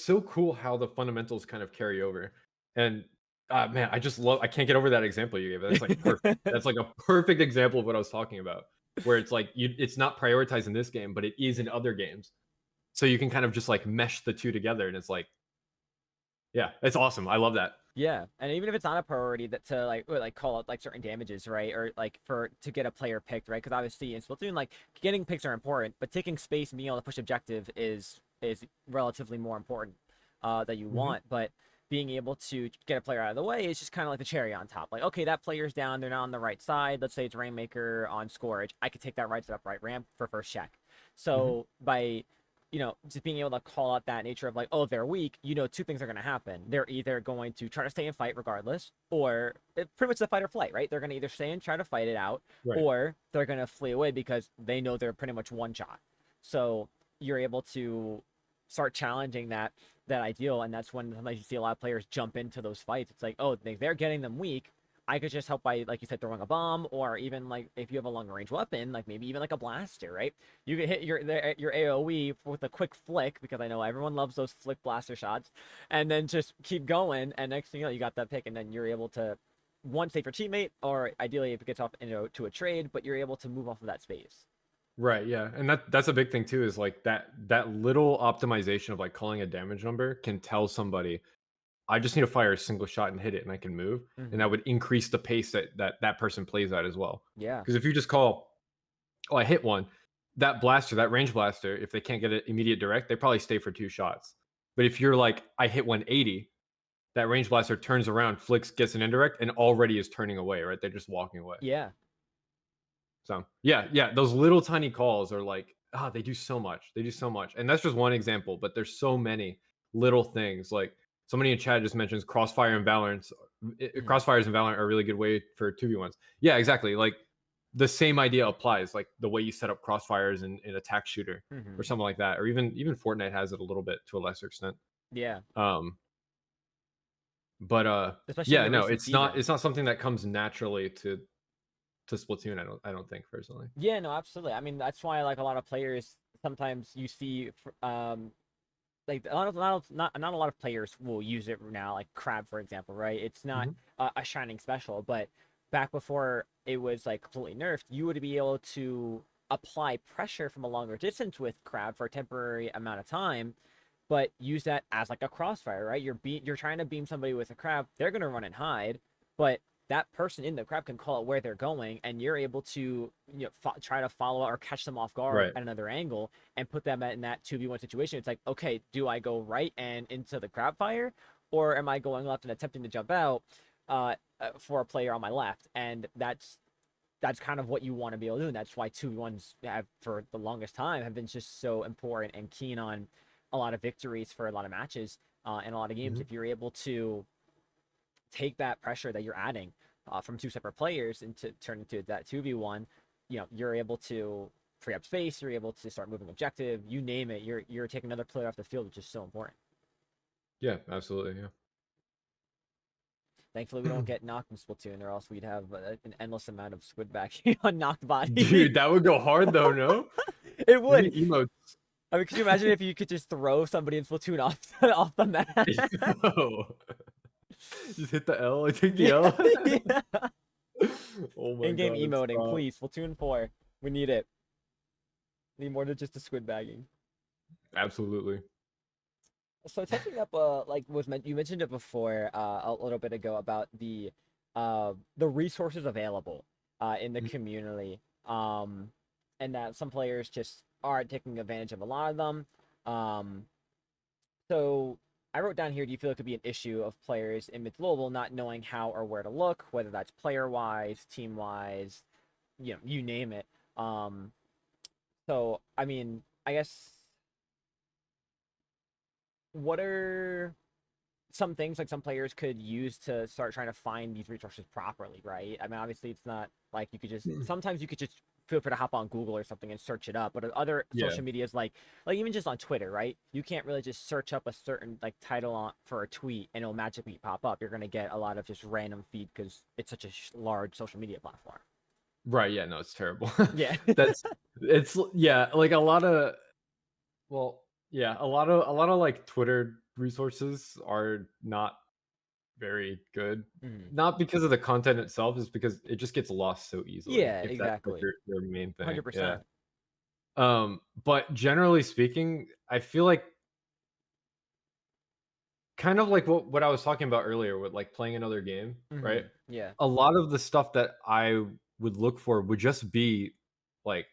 so cool how the fundamentals kind of carry over, and man, I just love. I can't get over that example you gave. That's like perfect. That's like a perfect example of what I was talking about, where it's like it's not prioritized in this game, but it is in other games. So you can kind of just like mesh the two together, and it's like, yeah, it's awesome. I love that. Yeah, and even if it's not a priority, that to like call out like certain damages, right? Or like for to get a player picked, right? Because obviously in Splatoon, like getting picks are important, but taking space and being able to push objective is relatively more important that you Hmm. want. But being able to get a player out of the way is just kind of like the cherry on top. Like, okay, that player's down, they're not on the right side. Let's say it's Rainmaker on Scourge. I could take that right side up right ramp for first check. Hmm. So by just being able to call out that nature of like, oh, they're weak, two things are going to happen. They're either going to try to stay and fight regardless, or pretty much the fight or flight, right? They're going to either stay and try to fight it out, Right. or they're going to flee away because they know they're pretty much one shot. So you're able to start challenging that. that ideal, and that's when sometimes you see a lot of players jump into those fights. It's like, oh, they're getting them weak. I could just help by, like you said, throwing a bomb, or even like if you have a long range weapon, like maybe even like a blaster, right? You could hit your AOE with a quick flick, because I know everyone loves those flick blaster shots, and then just keep going. And next thing you know, you got that pick, and then you're able to one save your teammate, or ideally if it gets off to a trade, but you're able to move off of that space. Right, yeah, and that's a big thing too, is like that little optimization of like calling a damage number can tell somebody, I just need to fire a single shot and hit it, and I can move, and that Mm-hmm. would increase the pace that person plays at as well. Yeah. Because if you just call, oh, I hit one, that blaster, that range blaster, if they can't get it immediate direct, they probably stay for 2 shots. But if you're like, I hit 180, that range blaster turns around, flicks, gets an indirect, and already is turning away. Right, they're just walking away. Yeah. So yeah, those little tiny calls are like, they do so much. They do so much, and that's just one example. But there's so many little things. Like somebody in chat just mentions crossfire and Valorant. Mm-hmm. Crossfires and Valorant are a really good way for 2v1s. Yeah, exactly. Like the same idea applies. Like the way you set up crossfires in attack shooter or Mm-hmm. something like that, or even Fortnite has it a little bit to a lesser extent. Yeah. Um, but Especially in yeah, the no, recent it's not season. it's not something that comes naturally to Splatoon. I don't think personally. Yeah, no, absolutely. I mean, that's why like a lot of players sometimes you see like a lot of not a lot of players will use it now, like Crab for example, right? It's not Mhm. a shining special, but back before it was like completely nerfed, you would be able to apply pressure from a longer distance with Crab for a temporary amount of time, but use that as like a crossfire, right? You're trying to beam somebody with a Crab, they're gonna run and hide, but that person in the Crab can call out where they're going, and you're able to try to follow or catch them off guard Right. at another angle and put them in that 2v1 situation. It's like, okay, do I go right and into the crab fire, or am I going left and attempting to jump out for a player on my left? And that's kind of what you want to be able to do. And that's why 2v1s have, for the longest time, have been just so important and keen on a lot of victories for a lot of matches and a lot of games. Mhm. If you're able to take that pressure that you're adding from two separate players and to turn into that 2v1, you're able to free up space, you're able to start moving objective, you name it, you're taking another player off the field, which is so important. Yeah, absolutely. Thankfully we Yeah. don't get knocked in Splatoon, or else we'd have an endless amount of squid back on knocked bodies. Dude, that would go hard though, no? It We need would. emotes. I mean, could you imagine if you could just throw somebody in Splatoon off off the map? Yo. Just hit the L. I take the Yeah, L. yeah. Oh my In-game god, emoting, stop. please. Splatoon 4, we need it. Need more than just a squid bagging. Absolutely. So touching up, like you mentioned it before, a little bit ago about the resources available, in the Mhm. community, and that some players just aren't taking advantage of a lot of them. Um, so I wrote down here, do you feel it could be an issue of players in mid global not knowing how or where to look, whether that's player wise, team wise, you name it. Um, so I mean, I guess what are some things like some players could use to start trying to find these resources properly, right? I mean, obviously, it's not like you could just Mm. sometimes you could just feel free to hop on Google or something and search it up. But other Yeah. social medias, like even just on Twitter, right? You can't really just search up a certain like title for a tweet and it'll magically pop up. You're gonna get a lot of just random feed because it's such a large social media platform. Right, yeah, no, it's terrible. Yeah. That's yeah, like a lot of, well, yeah, a lot of like Twitter resources are not very good. Mhm. Not because of the content itself, is because it just gets lost so easily Yeah, if that's like exactly. your main thing. Yeah. 100%. But generally speaking, I feel like kind of like what I was talking about earlier with like playing another game, right? Yeah. A lot of the stuff that I would look for would just be like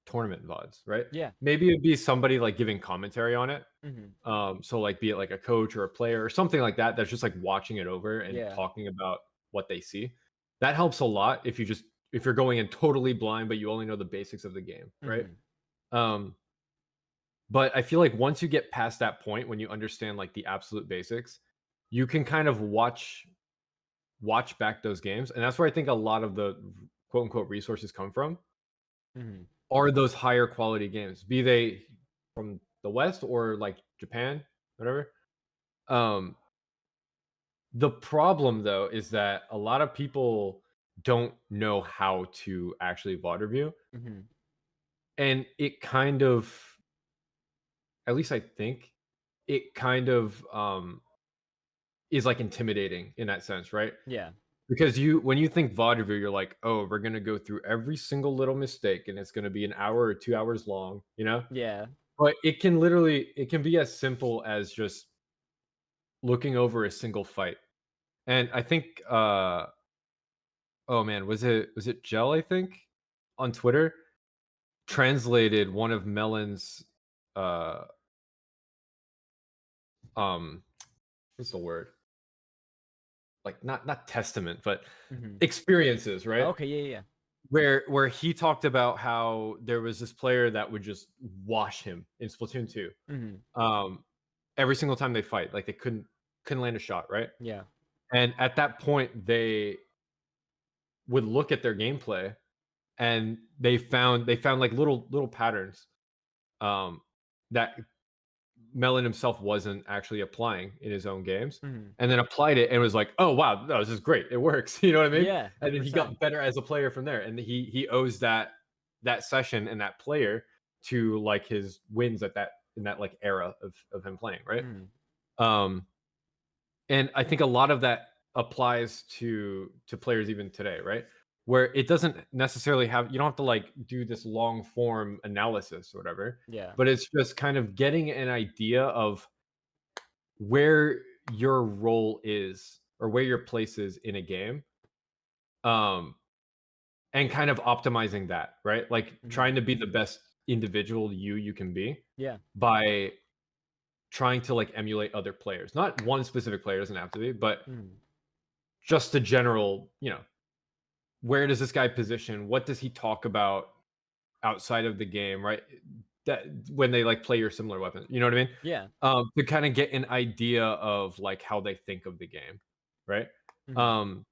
tournament VODs, right? Yeah. Maybe it'd be somebody like giving commentary on it. hmm So like be it like a coach or a player or something like that that's just like watching it over and Yeah. talking about what they see. That helps a lot if you're going in totally blind but you only know the basics of the game, right? hmm Um But I feel like once you get past that point when you understand like the absolute basics, you can kind of watch back those games, and that's where I think a lot of the quote unquote resources come from, hmm are those higher quality games, be they from the West or like Japan. whatever. Um, the problem though is that a lot of people don't know how to actually VOD review, Mhm. and it kind of, at least I think, it kind of is like intimidating in that sense, right? Yeah. Because when you think VOD review, you're like, oh, we're gonna go through every single little mistake, and it's gonna be an hour or 2 hours long, you know? Yeah. But it can be as simple as just looking over a single fight. And I think oh man, was it Gel, I think, on Twitter translated one of Melon's uh um what's the word? Like not testament, but Mhm. experiences, right? Okay, yeah, yeah, yeah. Where he talked about how there was this player that would just wash him in Splatoon 2. Mhm. Um, every single time they fight, like they couldn't land a shot, right? Yeah. And at that point, they would look at their gameplay and they found like little patterns um, that Mellon himself wasn't actually applying in his own games, Mhm. and then applied it and was like, "Oh wow, no, this is great. It works." You know what I mean? Yeah, And then he got 100%. better as a player from there, and he owes that session and that player to like his wins at that in that like era of him playing, right? Mhm. Um, and I think a lot of that applies to players even today, right? Where it doesn't necessarily have, you don't have to like do this long form analysis or whatever, Yeah. but it's just kind of getting an idea of where your role is or where your place is in a game, um and kind of optimizing that, right? Like Mhm. trying to be the best individual you can be Yeah. by trying to like emulate other players, not one specific player, doesn't have to be, but Mhm. just a general, where does this guy position, what does he talk about outside of the game, right? That when they like play your similar weapons, you know what I mean? Yeah. To kind of get an idea of like how they think of the game, right? Mhm. Um,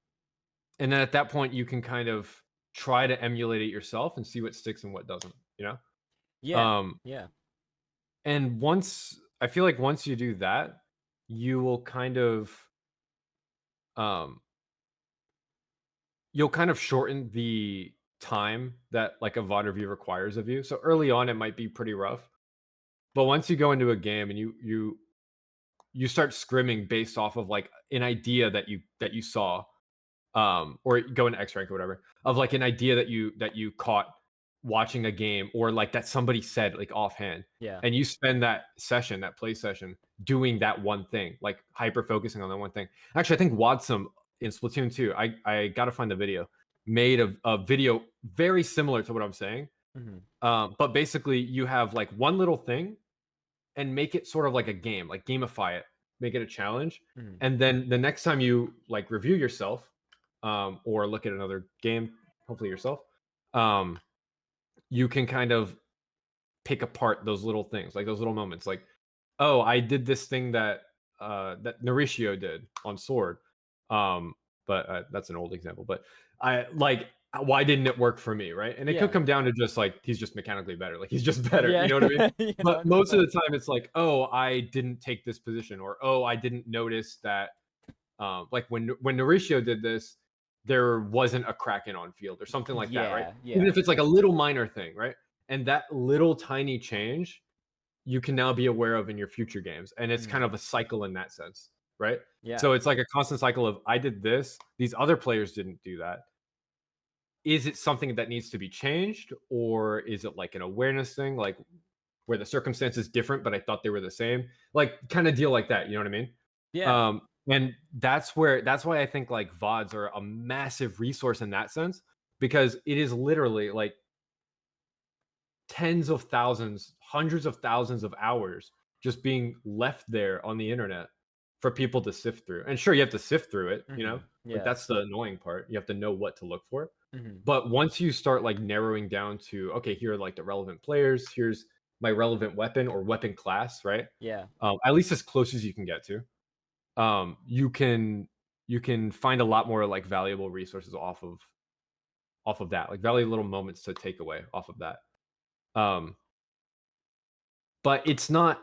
and then at that point, you can kind of try to emulate it yourself and see what sticks and what doesn't, you know? Yeah. Um, Yeah. and once I feel like once you do that, you will kind of um you'll kind of shorten the time that like a VOD review requires of you. So early on, it might be pretty rough, but once you go into a game and you start scrimming based off of like an idea that you saw, or go into X rank or whatever, of like an idea that you caught watching a game, or like that somebody said like offhand, Yeah. and you spend that play session doing that one thing, like hyper focusing on that one thing. Actually, I think Watsum in Splatoon 2, I gotta find the video, made a video very similar to what I'm saying. Mhm. But basically you have like one little thing and make it sort of like a game, like gamify it, make it a challenge. Mhm. And then the next time you like review yourself, or look at another game, hopefully yourself, um, you can kind of pick apart those little things, like those little moments, like, oh, I did this thing that Nouricio did on Sword. Um, but that's an old example. But I like, why didn't it work for me, right? And it could Yeah. come down to just like he's just mechanically better, like he's just better. You Yeah. know what I mean? Yeah, But most of 100%. the time, it's like, oh, I didn't take this position, or oh, I didn't notice that. Like when Nouricio did this, there wasn't a Kraken on field or something like that, right? Yeah. Even Yeah. if it's like a little minor thing, right? And that little tiny change you can now be aware of in your future games. And it's kind Mhm. of a cycle in that sense, right? Yeah. So it's like a constant cycle of I did this, these other players didn't do that. Is it something that needs to be changed, or is it like an awareness thing, like where the circumstance is different, but I thought they were the same? Like kind of deal like that, you know what I mean? Yeah. And that's why I think like VODs are a massive resource in that sense, because it is literally like tens of thousands, hundreds of thousands of hours just being left there on the internet for people to sift through. And sure, you have to sift through it, Mhm. like Yeah. that's the annoying part. You have to know what to look for. Mhm. But once you start like narrowing down to, okay, here are like the relevant players, here's my relevant weapon or weapon class, right? Yeah. At least as close as you can get to, you can find a lot more like valuable resources off of that, like valuable little moments to take away off of that. Um, but it's not.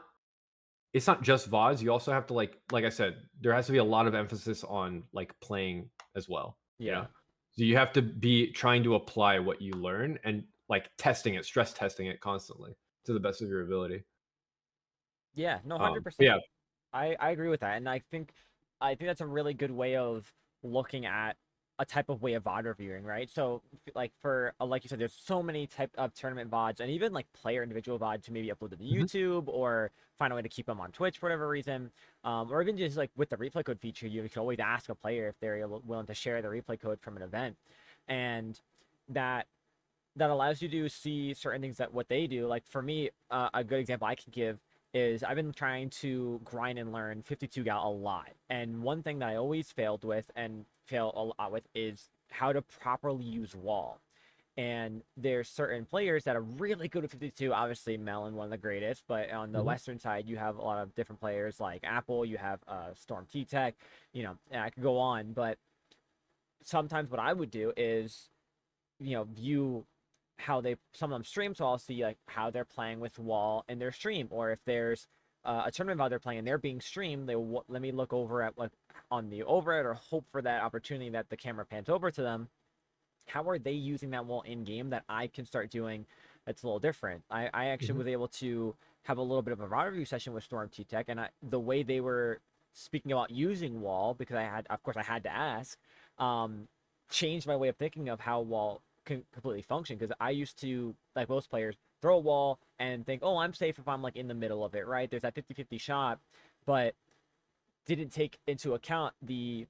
it's not just VODs. You also have to like I said, there has to be a lot of emphasis on like playing as well. You know, Yeah. so you have to be trying to apply what you learn and like testing it, stress testing it constantly to the best of your ability. Yeah, no, But 100%. yeah. I agree with that, and I think that's a really good way of looking at a type of way of VOD reviewing, right? So like for like you said, there's so many type of tournament VODs and even like player individual VODs to maybe upload to the Mhm. YouTube or find a way to keep them on Twitch for whatever reason, or even just like with the replay code feature, you can always ask a player if they're willing to share the replay code from an event, and that that allows you to see certain things that what they do. Like for me, a good example I can give is I've been trying to grind and learn 52 gal a lot. And one thing that I always failed with and fail a lot with is how to properly use wall. And there's certain players that are really good at 52. Obviously, Melon, one of the greatest. But on the Mhm. Western side, you have a lot of different players like Apple. You have Storm T Tech. And I could go on. But sometimes what I would do is view how they some of them stream, so I'll see like how they're playing with wall in their stream, or if there's a tournament while they're playing and they're being streamed, let me look over at like on the overhead or hope for that opportunity that the camera pans over to them. How are they using that wall in game that I can start doing that's a little different? I actually Mhm. was able to have a little bit of a rod review session with Storm T Tech, and the way they were speaking about using wall, because of course I had to ask, um, changed my way of thinking of how wall can completely function. Because I used to, like most players, throw a wall and think, oh, I'm safe if I'm like in the middle of it, right? There's that 50-50 shot, but didn't take into account the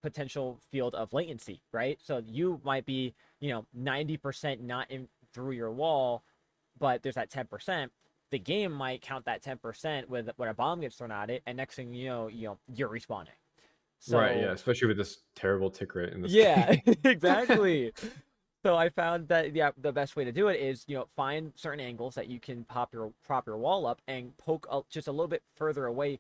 potential field of latency, right? So you might be, 90% not in through your wall, but there's that 10%. The game might count that 10% with when a bomb gets thrown at it, and next thing you're respawning. Right. Yeah. So Especially with this terrible tick rate in this yeah, game. exactly. So I found that the best way to do it is find certain angles that you can prop your wall up and poke just a little bit further away,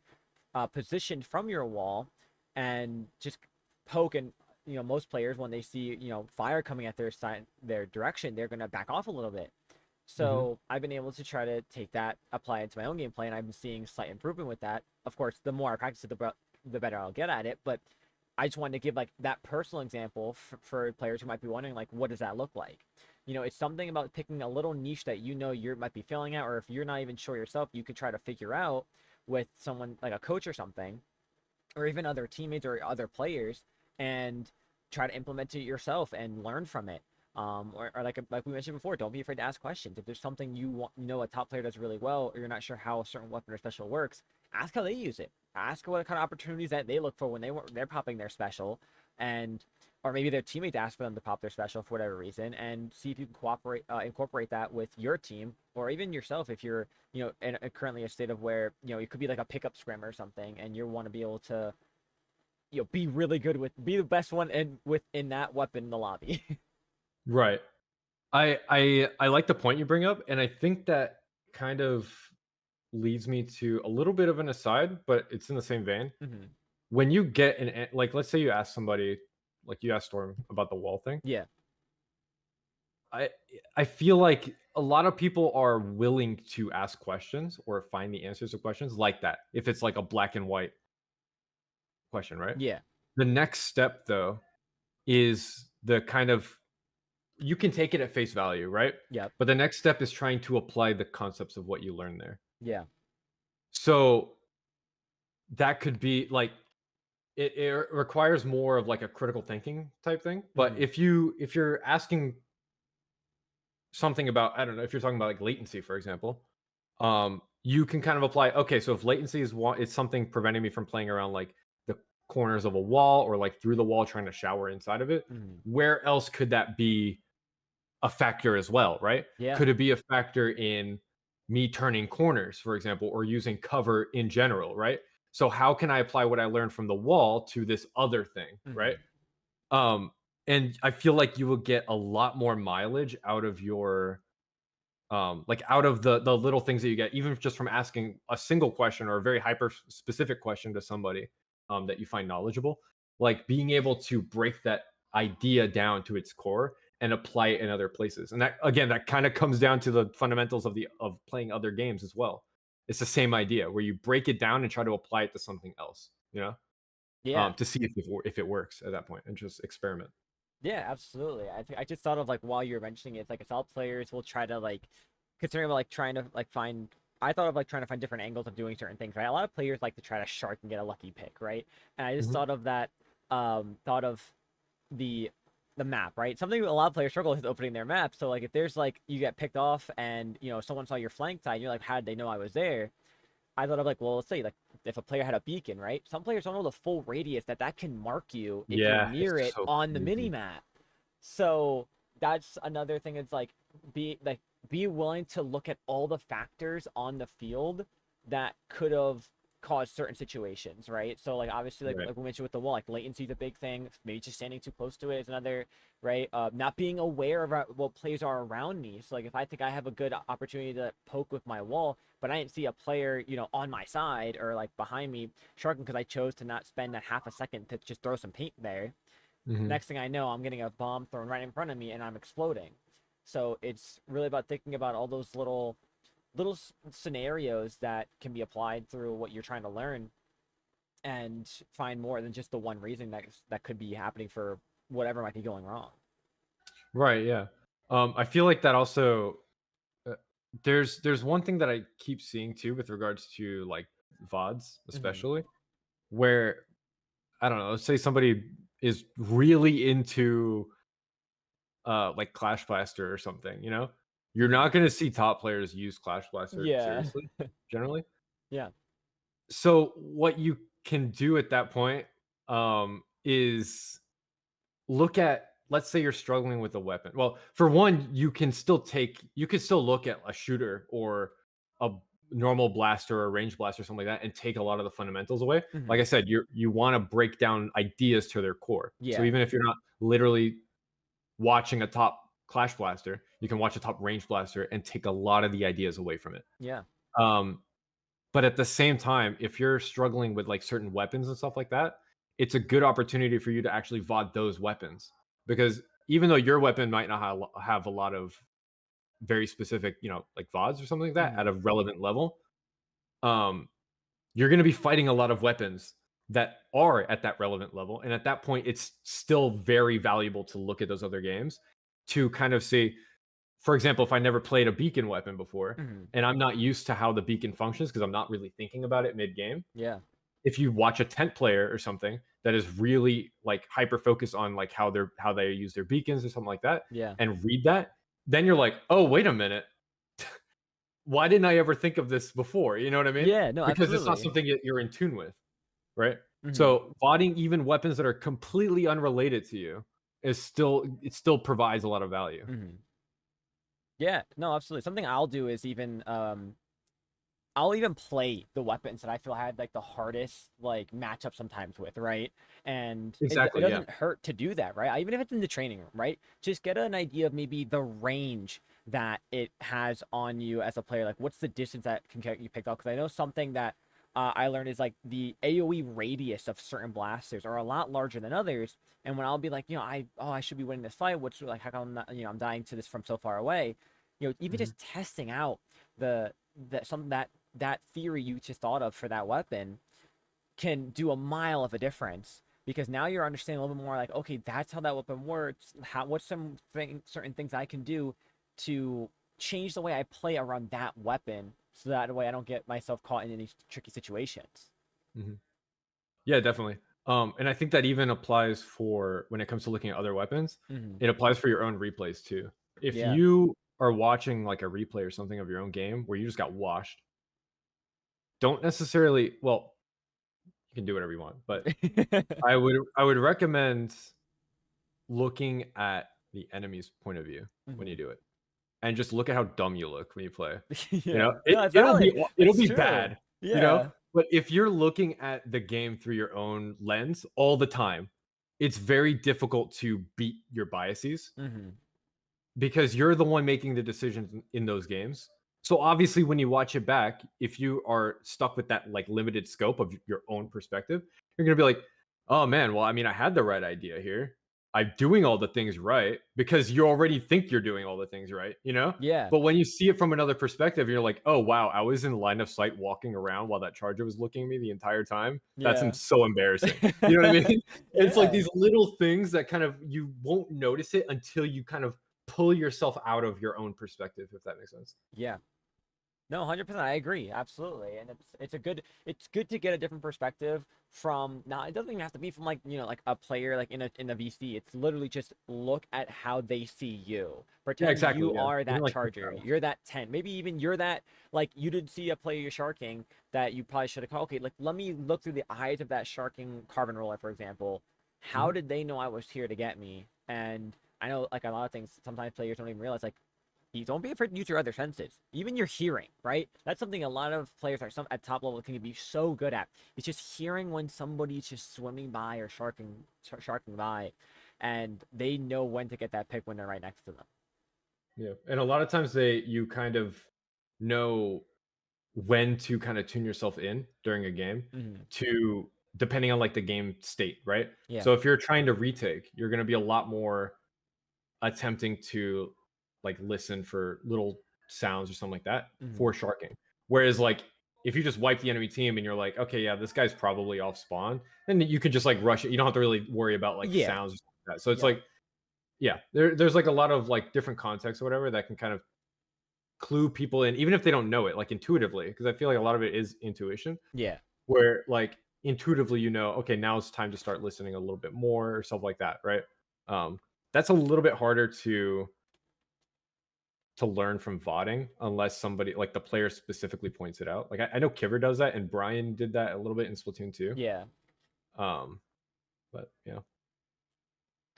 positioned from your wall, and just poke. And most players, when they see fire coming at their side, their direction, they're gonna back off a little bit. Mhm. So I've been able to try to take that, apply it to my own gameplay, and I've been seeing slight improvement with that. Of course, the more I practice it, the better I'll get at it. But I just wanted to give like that personal example for players who might be wondering, like, what does that look like? It's something about picking a little niche that you might be failing at, or if you're not even sure yourself, you could try to figure out with someone like a coach or something, or even other teammates or other players, and try to implement it yourself and learn from it. Or like we mentioned before, don't be afraid to ask questions. If there's something a top player does really well, or you're not sure how a certain weapon or special works, ask how they use it. Ask what kind of opportunities that they look for when they're popping their special, and or maybe their teammates ask for them to pop their special for whatever reason, and see if you can incorporate that with your team or even yourself if you're in currently a state of where it could be like a pickup scrim or something, and you want to be able to be really good be the best one within that weapon in the lobby. Right. I like the point you bring up, and I think that kind of leads me to a little bit of an aside, but it's in the same vein. Hmm. When you get like, let's say you ask somebody, like you asked Storm about the wall thing. Yeah. I I feel like a lot of people are willing to ask questions or find the answers to questions like that. If it's like a black and white question, right? Yeah. The next step though is the kind of you can take it at face value, right? Yep. But the next step is trying to apply the concepts of what you learned there. Yeah. So that could be like it requires more of like a critical thinking type thing. But Hmm. if you're asking something about, I don't know, if you're talking about like latency, for example, you can kind of apply. Okay, so if latency is something preventing me from playing around like the corners of a wall or like through the wall trying to shower inside of it, Hmm. where else could that be a factor as well, right? Yeah. Could it be a factor in me turning corners, for example, or using cover in general, right? So how can I apply what I learned from the wall to this other thing, right? Hmm. Um, and I feel like you will get a lot more mileage out of your like out of the little things that you get, even just from asking a single question or a very hyper specific question to somebody that you find knowledgeable, like being able to break that idea down to its core and apply it in other places. And that again, that kind of comes down to the fundamentals of the of playing other games as well. it's the same idea where you break it down and try to apply it to something else, Yeah. to see if it works at that point and just experiment. Yeah, absolutely. I just thought of like while you were mentioning it, it's like it's all players will try to like considering like trying to like find I thought of like trying to find different angles of doing certain things, right? A lot of players like to try to shark and get a lucky pick, right? And I just Mhm. thought of that thought of the map, right? Something a lot of players struggle with is opening their map. So like if there's like you get picked off and someone saw your flank side, you're like, how did they know I was there? I thought of like, well, let's say like if a player had a beacon, right? Some players don't know the full radius that can mark you if you're Yeah, near it's it so on the mini crazy. map. So that's another thing. It's like be willing to look at all the factors on the field that could have caused certain situations, right? So like obviously Right. like we mentioned with the wall, like latency is a big thing. Maybe just standing too close to it is another, right? Not being aware of what plays are around me. So like if I think I have a good opportunity to poke with my wall, but I didn't see a player, on my side or like behind me sharking because I chose to not spend that half a second to just throw some paint there. Mhm. Next thing I know, I'm getting a bomb thrown right in front of me and I'm exploding. So it's really about thinking about all those little scenarios that can be applied through what you're trying to learn and find more than just the one reason that could be happening for whatever might be going wrong. Right, yeah. I feel like that also uh, there's one thing that I keep seeing too with regards to like VODs, Hmm. especially where I don't know, let's say somebody is really into like Clash Blaster or something, you're Hmm. not going to see top players use Clash Blaster Yeah. seriously, generally. Yeah. So what you can do at that point is look at, let's say you're struggling with a weapon. Well, for one, you can still look at a shooter or a normal blaster or a range blaster or something like that and take a lot of the fundamentals away. Like Hmm. I said, you want to break down ideas to their core. So Yeah. even if you're not literally watching a top Clash Blaster, you can watch a top range blaster and take a lot of the ideas away from it. Yeah. Um, but at the same time, if you're struggling with like certain weapons and stuff like that, it's a good opportunity for you to actually VOD those weapons. Because even though your weapon might not have a lot of very specific, like VODs or something like that at Hmm. a relevant level, um, you're going to be fighting a lot of weapons that are at that relevant level. And at that point, it's still very valuable to look at those other games to kind of see, for example, if I never played a beacon weapon before Hmm. and I'm not used to how the beacon functions because I'm not really thinking about it mid game, Yeah. if you watch a tent player or something that is really like hyper focused on like how they use their beacons or something like that Yeah. and read that, then you're like, oh, wait a minute, why didn't I ever think of this before? You know what I mean? Yeah. No, Because it's not absolutely. something that you're in tune with, right? Hmm. So vodding even weapons that are completely unrelated to you it still provides a lot of value. Hmm. Yeah. No, absolutely. Something I'll do is I'll even play the weapons that I feel I had like the hardest like matchup sometimes with, right? And it Exactly. Yeah. doesn't hurt to do that, right? Even if it's in the training room, right? Just get an idea of maybe the range that it has on you as a player. Like, what's the distance that can get you picked off? Because I know something that I learned is like the AOE radius of certain blasters are a lot larger than others. And when I'll be like, I should be winning this fight. What's like, how come I'm not, I'm dying to this from so far away? Even Mhm. just testing out the that some that theory you just thought of for that weapon can do a mile of a difference because now you're understanding a little bit more like, okay, that's how that weapon works. What's certain things I can do to change the way I play around that weapon so that way I don't get myself caught in any tricky situations. Mhm. Yeah, definitely. And I think that even applies for when it comes to looking at other weapons. Hmm. It applies for your own replays too. If Yeah. you are watching like a replay or something of your own game where you just got washed, don't necessarily. Well, you can do whatever you want, but I would recommend looking at the enemy's point of view when you Hmm. do it, and just look at how dumb you look when you play. Yeah. It No, it's it'll valid. be it'll It's be true. bad, you know. Yeah. But if you're looking at the game through your own lens all the time, it's very difficult to beat your biases Hmm. because you're the one making the decisions in those games. So obviously, when you watch it back, if you are stuck with that like limited scope of your own perspective, you're gonna be like, "Oh man, well, I mean, I had the right idea here. I'm doing all the things right because you already think you're doing all the things right, you know? Yeah. But when you see it from another perspective, you're like, oh wow, I was in line of sight walking around while that charger was looking at me the entire time. That's Yeah. so embarrassing. You know what I mean? It's like Yeah. these little things that kind of you won't notice it until you kind of pull yourself out of your own perspective, if that makes sense. Yeah. No, 100%. I agree. Absolutely. And it's good to get a different perspective from, now it doesn't even have to be from, like, like a player like in a VC. It's literally just look at how they see you. Yeah, Pretend exactly. you Yeah. are Even that like charger. You're that 10. Maybe even you're that, like, you did see a player you're sharking that you probably should have called. Okay, like, let me look through the eyes of that sharking carbon roller, for example. How Mhm. did they know I was here to get me? And I know, like, a lot of things sometimes players don't even realize, like, you don't be afraid to use your other senses, even your hearing, right? That's something a lot of players are some at top level can be so good at. It's just hearing when somebody's just swimming by or sharking by, and they know when to get that pick when they're right next to them. Yeah. And a lot of times you kind of know when to kind of tune yourself in during a game Hmm. to depending on like the game state, right? Yeah. So if you're trying to retake, you're going to be a lot more attempting to like listen for little sounds or something like that Hmm. for sharking. Whereas like if you just wipe the enemy team and you're like, okay, yeah, this guy's probably off spawn, then you can just like rush it. You don't have to really worry about like Yeah. sounds or something like that. So it's Yep. like, yeah, there's like a lot of like different contexts or whatever that can kind of clue people in, even if they don't know it, like intuitively, because I feel like a lot of it is intuition, Yeah. where like intuitively you know, okay, now it's time to start listening a little bit more or stuff like that, right? Um, that's a little bit harder to learn from vodding unless somebody like the player specifically points it out. Like I know Kiver does that, and Brian did that a little bit in Splatoon 2. Yeah. Um, but yeah,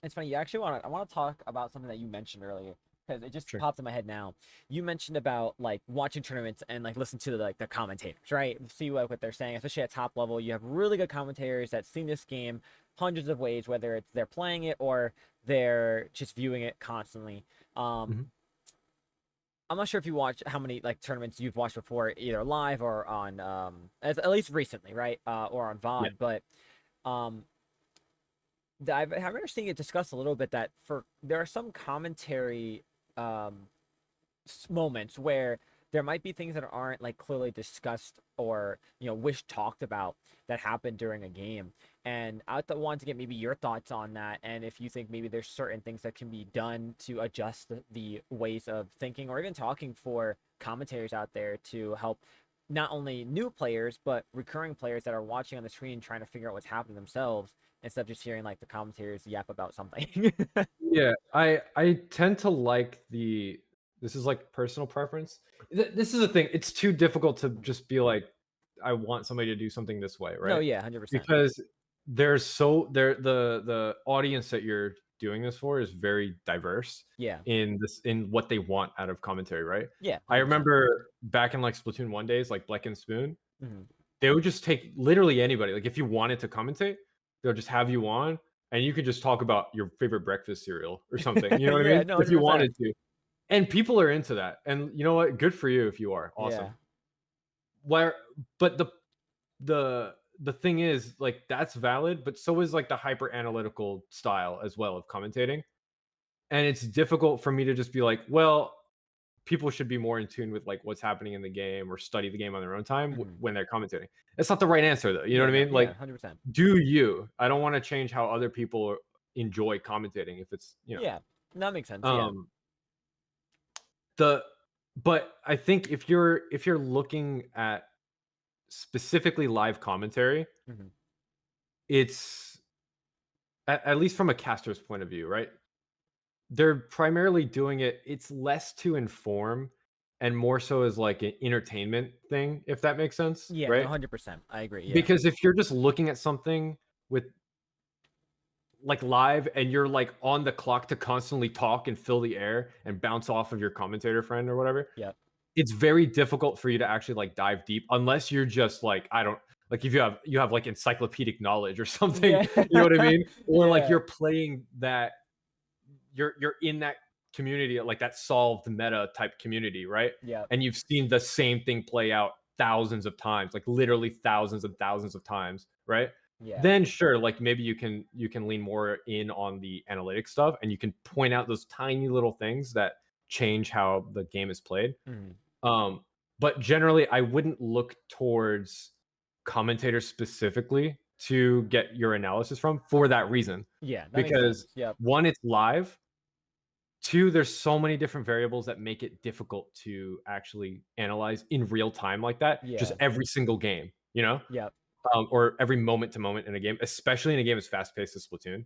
It's funny. You actually I want to talk about something that you mentioned earlier because it just sure. popped in my head now. You mentioned about, like, watching tournaments and, like, listen to the commentators, right? See what they're saying, especially at top level. You have really good commentators that seen this game hundreds of ways, whether it's they're playing it or they're just viewing it constantly. Um, Mhm. I'm not sure if you watch how many, like, tournaments you've watched before, either live or on at least recently, right? Or on Yeah. VOD, but um I remember seeing it discussed a little bit that for there are some commentary um, moments where there might be things that aren't, like, clearly discussed or wish talked about that happened during a game, and want to get maybe your thoughts on that, and if you think maybe there's certain things that can be done to adjust the ways of thinking or even talking for commentators out there to help not only new players but recurring players that are watching on the screen trying to figure out what's happening themselves instead of just hearing, like, the commentators yap about something. Yeah, I tend to like the this is like personal preference. This is the thing. It's too difficult to Mhm. just be like, I want somebody to do something this way, No, right? yeah, 100%. Because there's so there the audience that you're doing this for is very diverse Yeah. in what they want out of commentary, right? Yeah, I 100%. remember back in like Splatoon 1 days, like Black and Spoon, Mhm. they would just take literally anybody. Like if you wanted to commentate, they'll just have you on and you could just talk about your favorite breakfast cereal or something. You know what I Yeah, mean? no, If you 100%. wanted to. And people are into that. And you know what? Good for you if you are. Awesome. Yeah. Where but the thing is like that's valid, but so is like the hyper analytical style as well of commentating. And it's difficult for me to just be like, well, people should be more in tune with like what's happening in the game or study the game on their own time Mhm. when they're commentating. That's not the right answer though. You know Yeah, what I no, mean? yeah, Like, 100%. do you? I don't want to change how other people enjoy commentating if it's Yeah, that makes sense, yeah. um the but I think if you're looking at specifically live commentary, Mhm. it's at least from a caster's point of view, right? They're primarily doing it, it's less to inform and more so as like an entertainment thing, if that makes sense, Yeah, no, right? 100%. I agree, yeah. Because if you're just looking at something with like live and you're like on the clock to constantly talk and fill the air and bounce off of your commentator friend or whatever, Yep. it's very difficult for you to actually like dive deep unless you're just like, I don't like if you have like encyclopedic knowledge or something, Yeah. you know what I mean? Or like Yeah. you're playing that you're in that community, like that solved meta type community, right? Yep. And you've seen the same thing play out thousands of times, like literally thousands and thousands of times, right? Yeah. then sure, like maybe you can lean more in on the analytic stuff, and you can point out those tiny little things that change how the game is played. Mhm. Um, but generally, I wouldn't look towards commentators specifically to get your analysis from for that reason, Yeah, that makes because sense. Yep. one, it's live. Two, there's so many different variables that make it difficult to actually analyze in real time like that. Just Yeah. every single game, you know, Yep. or every moment to moment in a game, especially in a game as fast paced as Splatoon.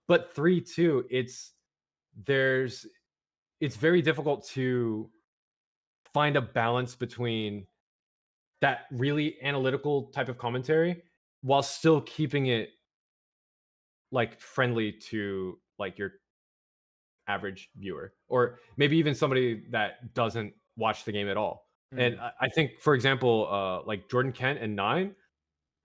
But three, too, there's it's very difficult to find a balance between that really analytical type of commentary while still keeping it like friendly to like your average viewer, or maybe even somebody that doesn't watch the game at all. And Mhm. I think, for example, like Jordan Kent and Nine,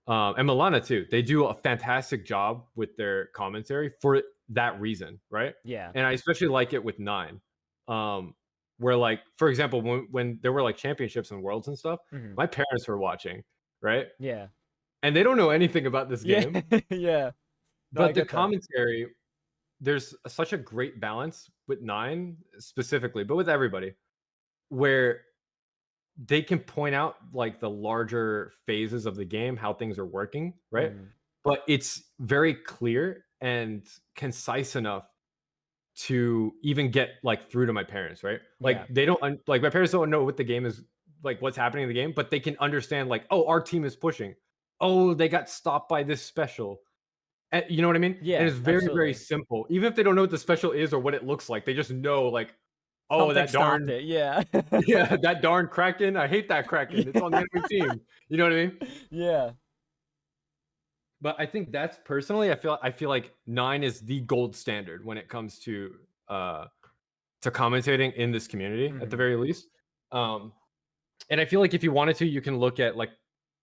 and Milana too, they do a fantastic job with their commentary for that reason, right? Yeah. And I especially like it with Nine, um, where like, for example, when there were like championships and worlds and stuff, Mhm. my parents were watching, right? Yeah. And they don't know anything about this Yeah. game, Yeah. No, I but the get that. commentary, there's such a great balance with Nine specifically, but with everybody, where they can point out like the larger phases of the game, how things are working, right? Mhm. But it's very clear and concise enough to even get like through to my parents, right? Yeah. Like they don't like my parents don't know what the game is, like what's happening in the game, but they can understand like, oh, our team is pushing. Oh, they got stopped by this special. And you know what I mean? And Yeah, it's very, very absolutely. simple. Even if they don't know what the special is or what it looks like, they just know like, oh, Something that stopped darn it. Yeah. yeah, that darn Kraken. I hate that Kraken. It's on the Yeah. enemy team. You know what I mean? Yeah. But I think that's personally, I feel like Nine is the gold standard when it comes uh to commentating in this community at the Mhm. very least. Um and I feel like if you wanted to, you can look at like,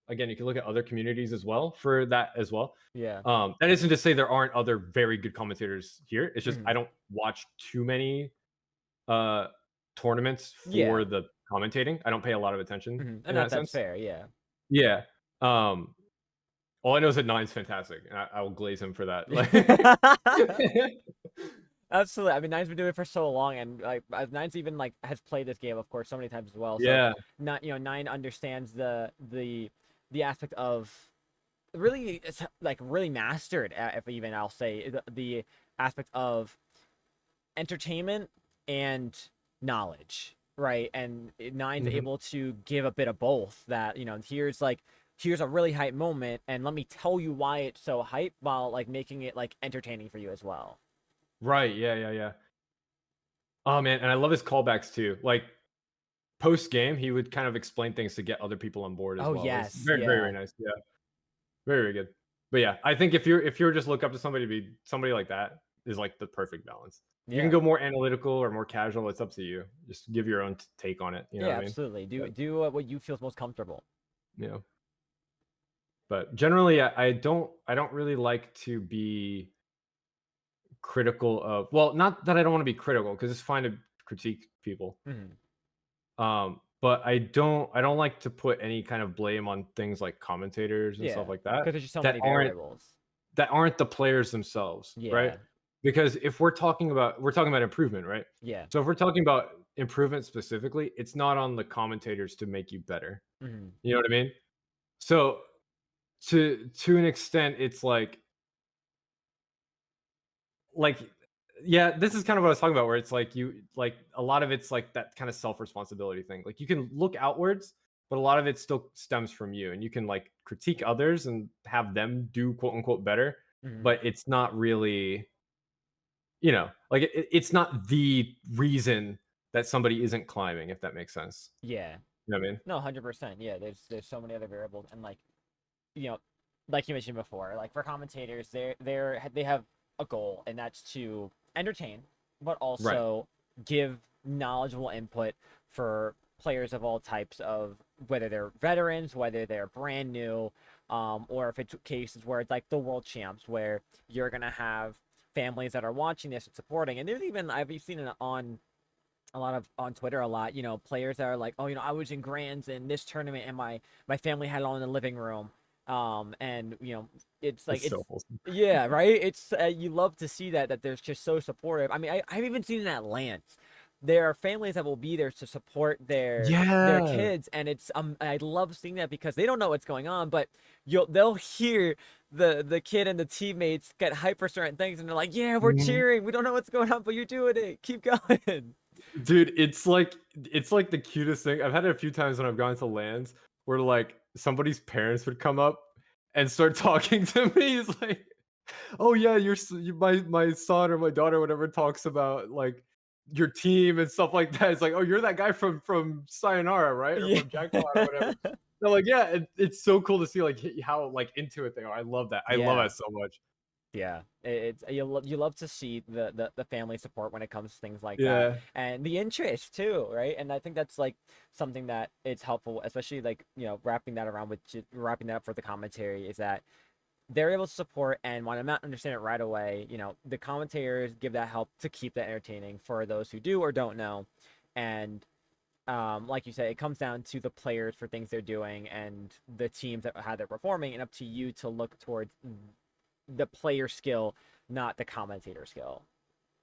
again, you can look at other communities as well for that as well. Yeah. That isn't to say there aren't other very good commentators here. It's just I Mhm. don't watch too many uh tournaments for Yeah. the commentating. I don't pay a lot of attention Mhm. in And that that's sense. fair, yeah. Yeah. Um, all I know is that Nine's fantastic, and I will glaze him for that. Like, Absolutely. I mean, Nine's been doing it for so long, and like Nine's even like has played this game, of course, so many times as well. So, yeah, not Nine understands the aspect of really it's like really mastered, if even I'll say the aspect of entertainment and knowledge, right? And Nine's mhm, able to give a bit of both. That here's a really hype moment, and let me tell you why it's so hype, while like making it like entertaining for you as well. right, yeah, yeah, yeah. Oh man, and I love his callbacks too. Like post game, he would kind of explain things to get other people on board as Oh well. It's yes, very, very, very yeah, nice. Yeah, very, very good. But yeah, I think if you're just look up to somebody to be somebody like that is like the perfect balance. You can yeah, go more analytical or more casual. It's up to you. Just give your own take on it. You know what yeah. I mean? Absolutely. Do But do what you feel most comfortable. you know, but generally, I don't really like to be critical of, well, not that I don't want to be critical because it's fine to critique people. Hmm. But I don't like to put any kind of blame on things like commentators and stuff Yeah, like that because there's just so that many aren't variables. that aren't the players themselves, right? Yeah, Because if we're talking about improvement, right? yeah. So if we're talking about improvement specifically, it's not on the commentators to make you better. Hmm. You know what I mean? So to an extent, it's like yeah, this is kind of what I was talking about, where it's like you like a lot of it's like that kind of self-responsibility thing. Like you can look outwards, but a lot of it still stems from you, and you can like critique others and have them do quote unquote better, Hmm. but it's not really, like it's not the reason that somebody isn't climbing, if that makes sense. Yeah. You know what I mean? No, 100%. Yeah, there's so many other variables, and like you know, like you mentioned before, like for commentators, they have a goal, and that's to entertain, but Right. also give knowledgeable input for players of all types, of whether they're veterans, whether they're brand new, or if it's cases where it's like the world champs, where you're gonna have families that are watching this and supporting. And there's even I've seen it on a lot of on Twitter a lot, players that are like, oh, I was in grands in this tournament, and my family had it on in the living room. And it's like It's it's so wholesome. yeah, right. It's you love to see that there's just so supportive. I mean, I've even seen it at Lance. There are families that will be there to support their Yeah. kids, and it's I love seeing that because they don't know what's going on, but they'll hear the kid and the teammates get hyped for certain things, and they're like, "Yeah, we're Mhm. cheering. We don't know what's going on, but you're doing it. Keep going." Dude, it's like the cutest thing. I've had it a few times when I've gone to lands where like somebody's parents would come up and start talking to me. It's like, oh yeah, my son or my daughter, whatever, talks about like your team and stuff like that. It's like, oh, you're that guy from Sayonara, right, or Yeah. from Jackpot or whatever. They're like, yeah, it's so cool to see like how like into it they are. I love that. I love Yeah. that so much. Yeah, it's you love to see the family support when it comes to things like that, Yeah, and the interest too, right? And I think that's like something that it's helpful, especially like wrapping that around with wrapping that up for the commentary is that they're able to support, and when I'm not understand it right away, the commentators give that help to keep that entertaining for those who do or don't know, and like you said, it comes down to the players for things they're doing and the teams that how they're performing, and up to you to look towards the player skill, not the commentator skill.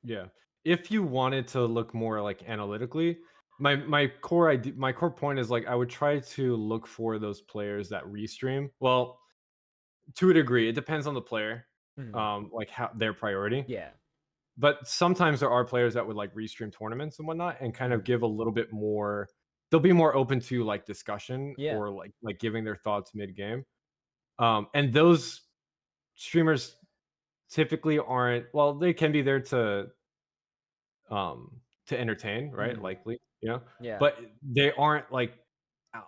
yeah. If you wanted to look more like analytically, my core point is like I would try to look for those players that restream. Well, to a degree, it depends on the player, Mhm. like how their priority. Yeah. But sometimes there are players that would like restream tournaments and whatnot, and kind of Mhm. give a little bit more. They'll be more open to like discussion Yeah. or like giving their thoughts mid game. And those streamers typically aren't. Well, they can be there to entertain, right? Mhm. Likely, Yeah. but they aren't like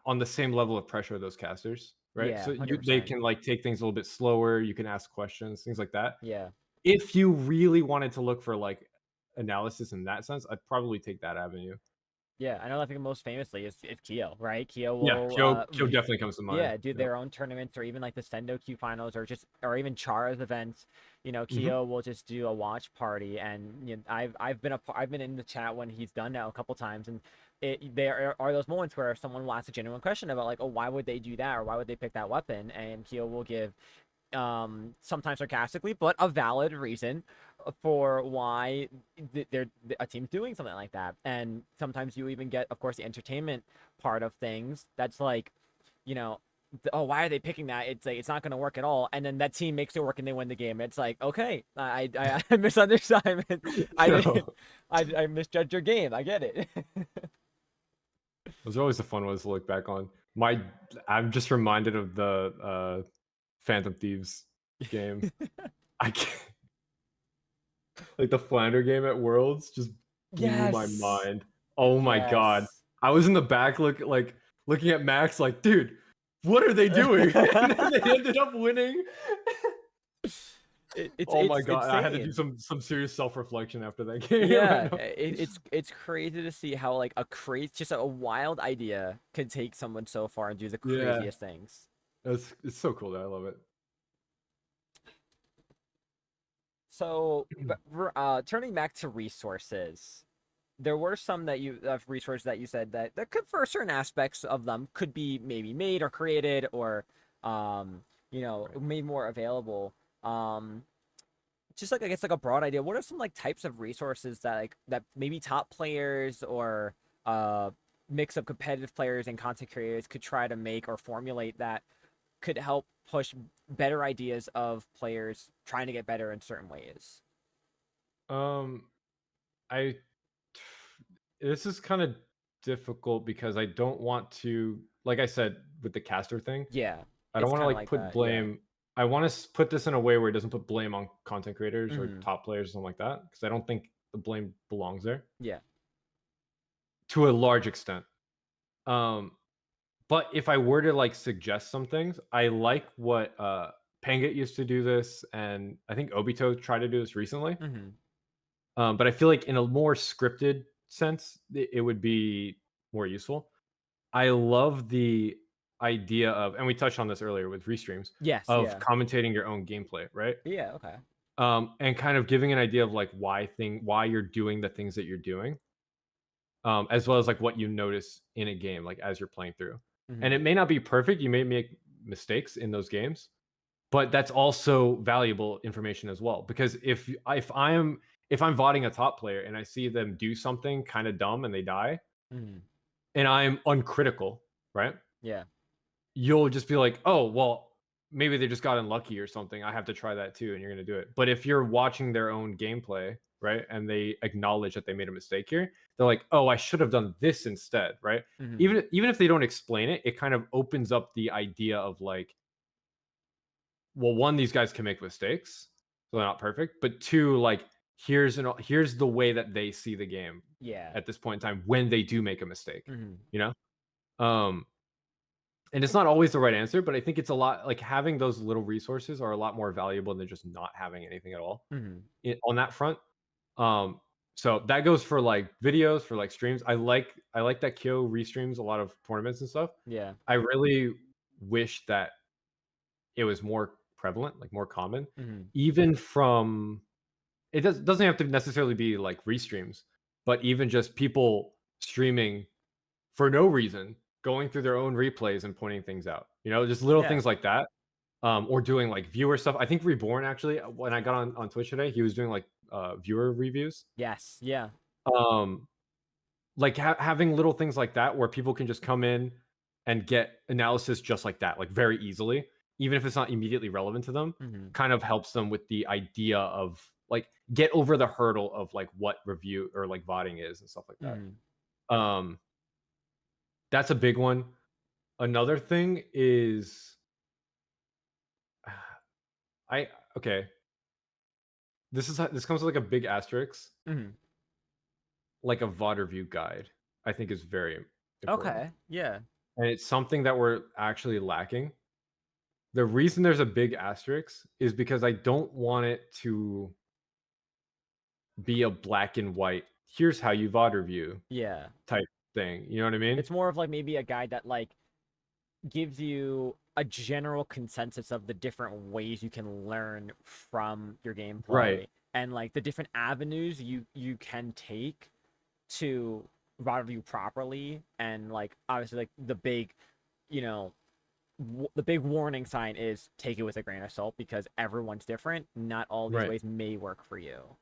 on the same level of pressure of those casters, right? Yeah. So they 100%. can like take things a little bit slower. You can ask questions, things like that. Yeah. If you really wanted to look for like analysis in that sense, I'd probably take that avenue. Yeah. I know. I think most famously is Keo, right? Keo Yeah, will Kyo definitely comes to mind. yeah, do Yep. their own tournaments or even like the Sendo Q finals or even Chara's events. Mhm. Keo will just do a watch party, and I've been in the chat when he's done now a couple times, and there are those moments where someone will ask a genuine question about like, oh, why would they do that or why would they pick that weapon, and Keo will give sometimes sarcastically, but a valid reason for why a team's doing something like that. And sometimes you even get, of course, the entertainment part of things. That's like, you know, oh, why are they picking that? It's like it's not going to work at all. And then that team makes it work and they win the game. It's like, okay, I misunderstood. I didn't, Yo, I misjudged your game. I get it. those are always the fun ones to look back on. I'm just reminded of the Phantom Thieves game. I can't, like the Flounder game at Worlds just blew my Yes. mind. Oh my god. Yes. I was in the back looking at Max like, dude, what are they doing? And then they ended up winning. It's Oh my it's god. I had to do insane. some serious self-reflection after that game. I Yeah, know. it's crazy to see how like just a wild idea could take someone so far and do the Yeah. craziest things. It's so cool that I love it. So, but turning back to resources, there were some that you of resources that you said that could for certain aspects of them could be maybe made or created or Right. made more available. Um, just like I guess like a broad idea, what are some like types of resources that maybe top players or uh mix of competitive players and content creators could try to make or formulate that could help push better ideas of players trying to get better in certain ways? Um I this is kind of difficult because I don't want to, like I said with the caster thing, Yeah, I don't it's want to kind of like like put that. Yeah. blame. I want to put this in a way where it doesn't put blame on content creators or Hmm. top players or something like that because I don't think the blame belongs there Yeah. to a large extent. Um, but if I were to like suggest some things, I like what Pangit used to do this, and I think Obito tried to do this recently. Hmm. But I feel like in a more scripted sense, it would be more useful. I love the idea of, and we touched on this earlier with restreams, Yes. of Yeah. commentating your own gameplay, right? Yeah. Okay. And kind of giving an idea of like why you're doing the things that you're doing, as well as like what you notice in a game, like as you're playing through. And Hmm. it may not be perfect. You may mistakes in those games, but that's also valuable information as well. Because if I'm voting a top player and I see them do something kind of dumb and they die, Mhm. and I'm uncritical, right? Yeah. You'll just be like, "Oh, well, maybe they just got unlucky or something. I have to try that too," and you're gonna do it. But if you're watching their own gameplay, right, and they acknowledge that they made a mistake here, they're like, "Oh, I should have done this instead," right? Mhm. Even if they don't explain it, it kind of opens up the idea of like, well, one, these guys can make mistakes, so they're not perfect. But two, like, here's the way that they see the game Yeah. at this point in time when they do make a mistake, Mhm. you know? Um, and it's not always the right answer, but I think it's a lot like having those little resources are a lot more valuable than just not having anything at all Mhm. on that front. Um, so that goes for like videos, for like streams. I like that Kyo restreams a lot of tournaments and stuff. Yeah. I really wish that it was more prevalent, like more common, Mhm. even from doesn't have to necessarily be like restreams, but even just people streaming for no reason, going through their own replays and pointing things out. Just little Yeah. things like that. Or doing like viewer stuff. I think Reborn actually, when I got on Twitch today, he was doing like viewer reviews. Yes. Yeah. Um, like having little things like that where people can just come in and get analysis just like that, like very easily, even if it's not immediately relevant to them, Mhm. kind of helps them with the idea of like get over the hurdle of like what review or like voting is and stuff like Mhm. that. That's a big one. Another thing is I okay. This comes with like a big asterisk. Mhm. Like a VOD review guide, I think is very important. Okay. Yeah. And it's something that we're actually lacking. The reason there's a big asterisk is because I don't want it to be a black and white, here's how you VOD review Yeah. type thing. You know what I mean? It's more of like maybe a guide that like gives you a general consensus of the different ways you can learn from your Right. gameplay and like the different avenues you can take to route review properly and like obviously like you know the big warning sign is take it with a grain of salt because everyone's different. Not all these Right. ways may work for you.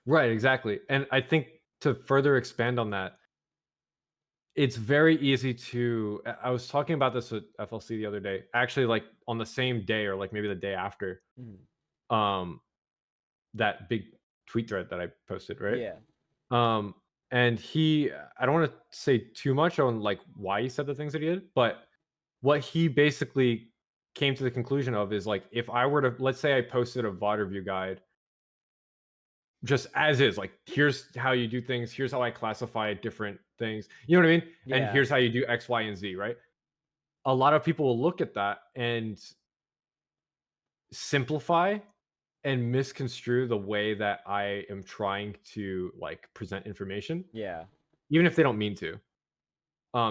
Right, exactly. And I think to further expand on that, it's very easy to I was talking about this with FLC the other day, actually like on the same day or like maybe the day after. Mhm. Um that big tweet thread that I posted, right? Yeah. Um, and I don't want to say too much on like why he said the things that he did, but what he basically came to the conclusion of is like if I were to let's say I posted a VOD review guide just as is, like here's how you do things, here's how I classify different things, you know what I mean? And Yeah. here's how you do X, Y, and Z, right? A lot of people will look at that and simplify and misconstrue the way that I am trying to like present information, Yeah. even if they don't mean to.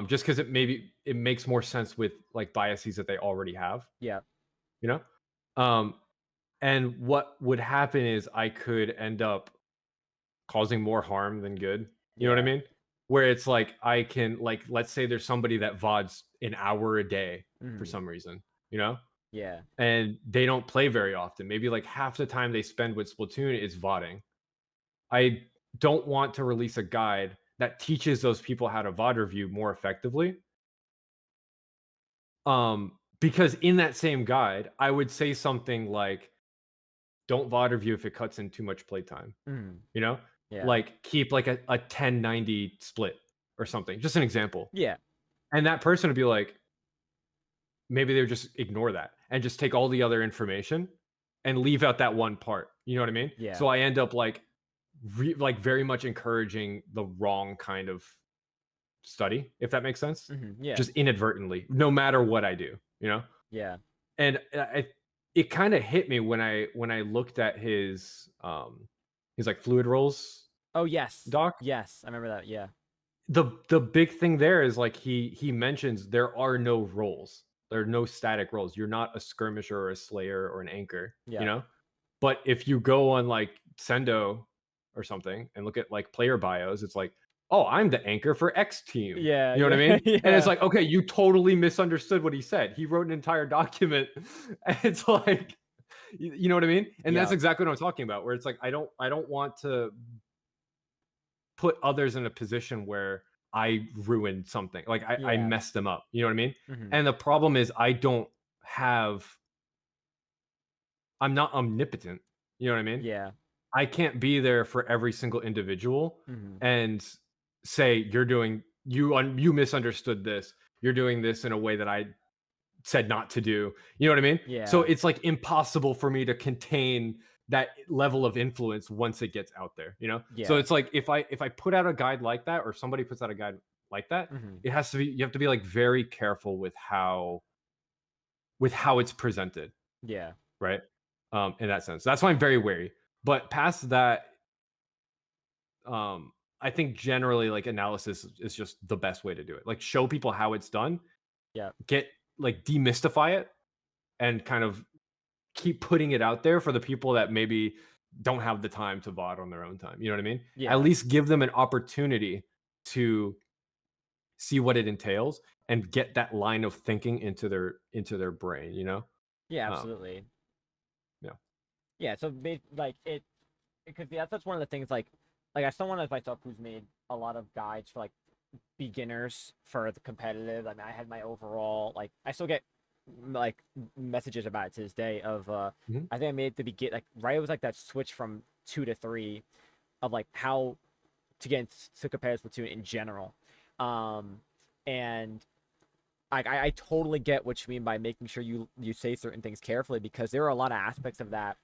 Just because it makes more sense with like biases that they already have, Yeah. you know. Um, and what would happen is I could end up causing more harm than good. You know what I Yeah. mean? Where it's like I can like let's say there's somebody that vods an hour a day for Mhm. some reason, you know, Yeah. and they don't play very often. Maybe like half the time they spend with Splatoon is vodding. I don't want to release a guide that teaches those people how to VOD review more effectively. Because in that same guide, I would say something like, "Don't VOD review if it cuts in too much playtime." Mhm. You know, Yeah. like keep like a 10-90 split or something. Just an example, Yeah. and that person would be like, maybe they would just ignore that and just take all the other information and leave out that one part. You know what I mean? Yeah. So I end up like like very much encouraging the wrong kind of study, if that makes sense, Yeah. just inadvertently, no matter what I do, you know? Yeah. And it kind of hit me when I looked at his like fluid rolls Oh yes. doc. Yes. I remember that. Yeah. The big thing there is like he mentions there are no roles. There are no static roles. You're not a skirmisher or a slayer or an anchor, you Yeah. know? But if you go on like Sendo or something and look at like player bios, it's like oh, I'm the anchor for X team. Yeah, You know what I yeah, mean? And it's yeah, like, okay, you totally misunderstood what he said. He wrote an entire document. And it's like, you know what I mean? And that's yeah, exactly what I'm talking about. Where it's like, I don't want to put others in a position where I ruined something. Like I yeah. messed them up. You know what I mean? Mhm. And the problem is I don't have I'm not omnipotent. You know what I mean? Yeah. I can't be there for every single individual Mhm. and say you misunderstood this. You're doing this in a way that I said not to do. You know what I mean? So Yeah. it's like impossible for me to contain that level of influence once it gets out there, you know? So Yeah. it's like if I put out a guide like that or somebody puts out a guide like that, Mhm. it has to be you have to be like very careful with how it's presented, Yeah. right? In that sense. That's why I'm very wary. But past that, I think generally like analysis is just the best way to do it. Like show people how it's done, Yeah. get like demystify it and kind of keep putting it out there for the people that maybe don't have the time to VOD on their own time. You know what I mean? At Yeah. least give them an opportunity to see what it entails and get that line of thinking into their brain, you know? Yeah, Um, absolutely. yeah. Yeah, so like it because yeah, that's one of the things like as someone as myself who's made a lot of guides for like beginners for the competitive. I mean, I had my overall like I still get like messages about it to this day of Mhm. I think I made the begin like right it was like that switch from 2 to 3 of like how to get into competitive Splatoon in general. Um and I totally get what you mean by making sure you say certain things carefully because there are a lot of aspects of that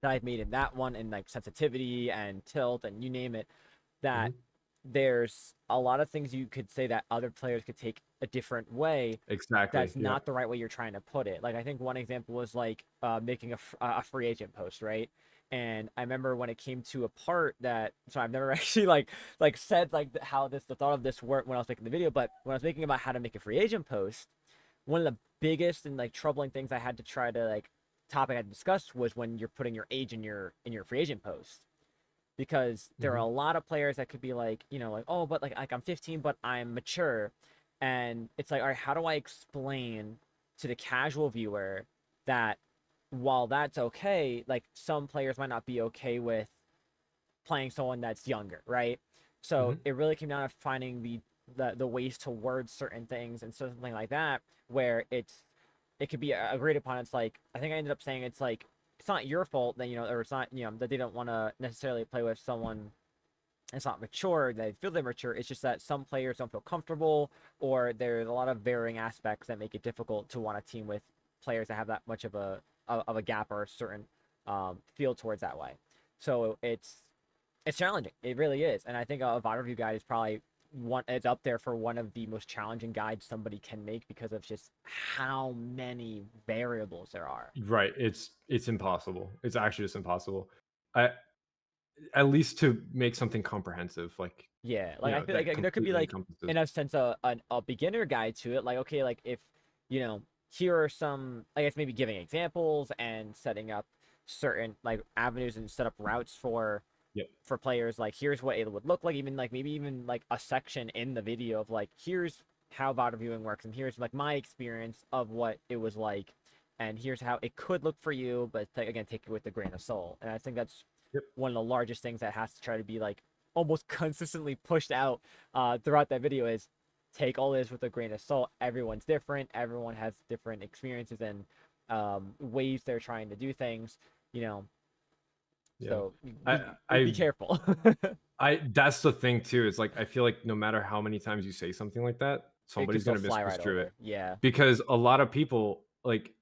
I've made in that one and like sensitivity and tilt and you name it that Mhm. there's a lot of things you could say that other players could take a different way Exactly. that's Yeah. not the right way you're trying to put it. Like I think one example was like making a free agent post, right? And I remember when it came to a part that so I've never actually like said like how the thought of this worked when I was making the video, but when I was making about how to make a free agent post, one of the biggest and like troubling things I had to try to like topic I discussed was when you're putting your age in your free agent post because there are Mhm. a lot of players that could be like, you know, like, oh, but like I'm 15, but I'm mature. And it's like, all right, how do I explain to the casual viewer that while that's okay, like some players might not be okay with playing someone that's younger, right? So Mhm. it really came down to finding the ways to word certain things and something like that where it could be agreed upon. It's like I think I ended up saying it's like it's not your fault that you know or it's not you know that they don't want to necessarily play with someone that's not mature. They feel they're mature. It's just that some players don't feel comfortable or there's a lot of varying aspects that make it difficult to want to team with players that have that much of a gap or a certain feel towards that way. So it's challenging. It really is, and I think a VOD review guide is probably one. It's up there for one of the most challenging guides somebody can make because of just how many variables there are. Right. It's impossible. It's actually just impossible. I At least to make something comprehensive, like, Yeah, like I feel that like there could be completely like encompasses. in a sense a beginner guide to it. Like okay, like if you know here are some I guess maybe giving examples and setting up certain like avenues and set up routes Yep. for players like here's what it would look like even like maybe even like a section in the video of like here's how VOD viewing works and here's like my experience of what it was like and here's how it could look for you but again take it with a grain of salt and I think that's Yep. one of the largest things that has to try to be like almost consistently pushed out throughout that video is take all this with a grain of salt everyone's different everyone has different experiences and ways they're trying to do things you know Yeah. so I be I careful. I that's the thing too. It's like I feel like no matter how many times you say something like that, It could somebody's still gonna fly right misconstrue it. over. Yeah. Because a lot of people, like,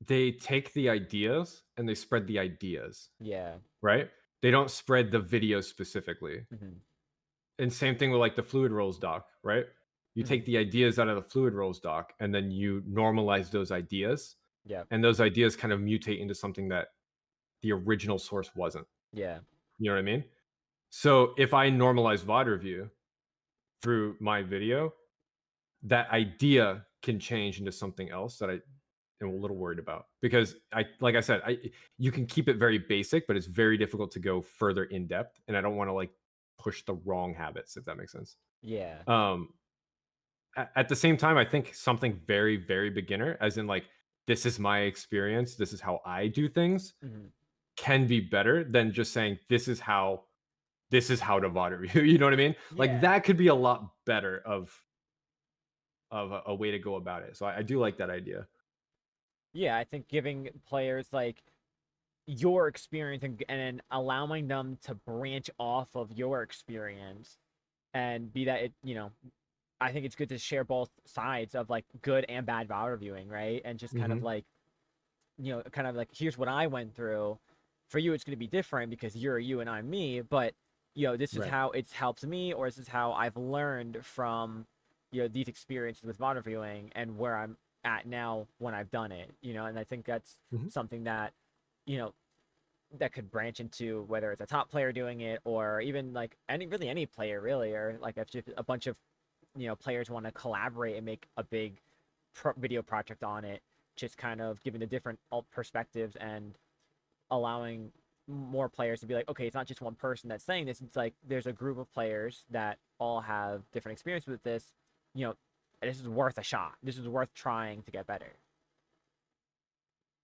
they take the ideas and they spread the ideas, Yeah. right? They don't spread the video specifically. Mhm. And same thing with like the fluid rolls doc, right? You take Mhm. the ideas out of the fluid rolls doc and then you normalize those ideas, Yeah. and those ideas kind of mutate into something that the original source wasn't. Yeah. You know what I mean? So if I normalize VOD review through my video, that idea can change into something else that I am a little worried about because like I said, you can keep it very basic, but it's very difficult to go further in depth, and I don't want to like push the wrong habits, if that makes sense. Yeah. Um, at the same time, I think something very, very beginner, as in like, this is my experience, this is how I do things, Mhm. can be better than just saying this is how to VOD review. You know what I mean? Like Yeah. that could be a lot better of a way to go about it. So I do like that idea. Yeah, I think giving players like your experience and then allowing them to branch off of your experience and be that I think it's good to share both sides of like good and bad VOD reviewing, right? And just kind of Hmm. like, kind of like here's what I went through. For you, it's going to be different because you're you and I'm me, but this is Right. how it's helped me, or this is how I've learned from these experiences with VOD reviewing and where I'm at now when I've done it, and I think that's Hmm. something that you know that could branch into whether it's a top player doing it or even like any player really, or like if just a bunch of players want to collaborate and make a big video project on it, just kind of giving the different perspectives and allowing more players to be like, okay, it's not just one person that's saying this. It's like there's a group of players that all have different experiences with this. You know, this is worth a shot. This is worth trying to get better.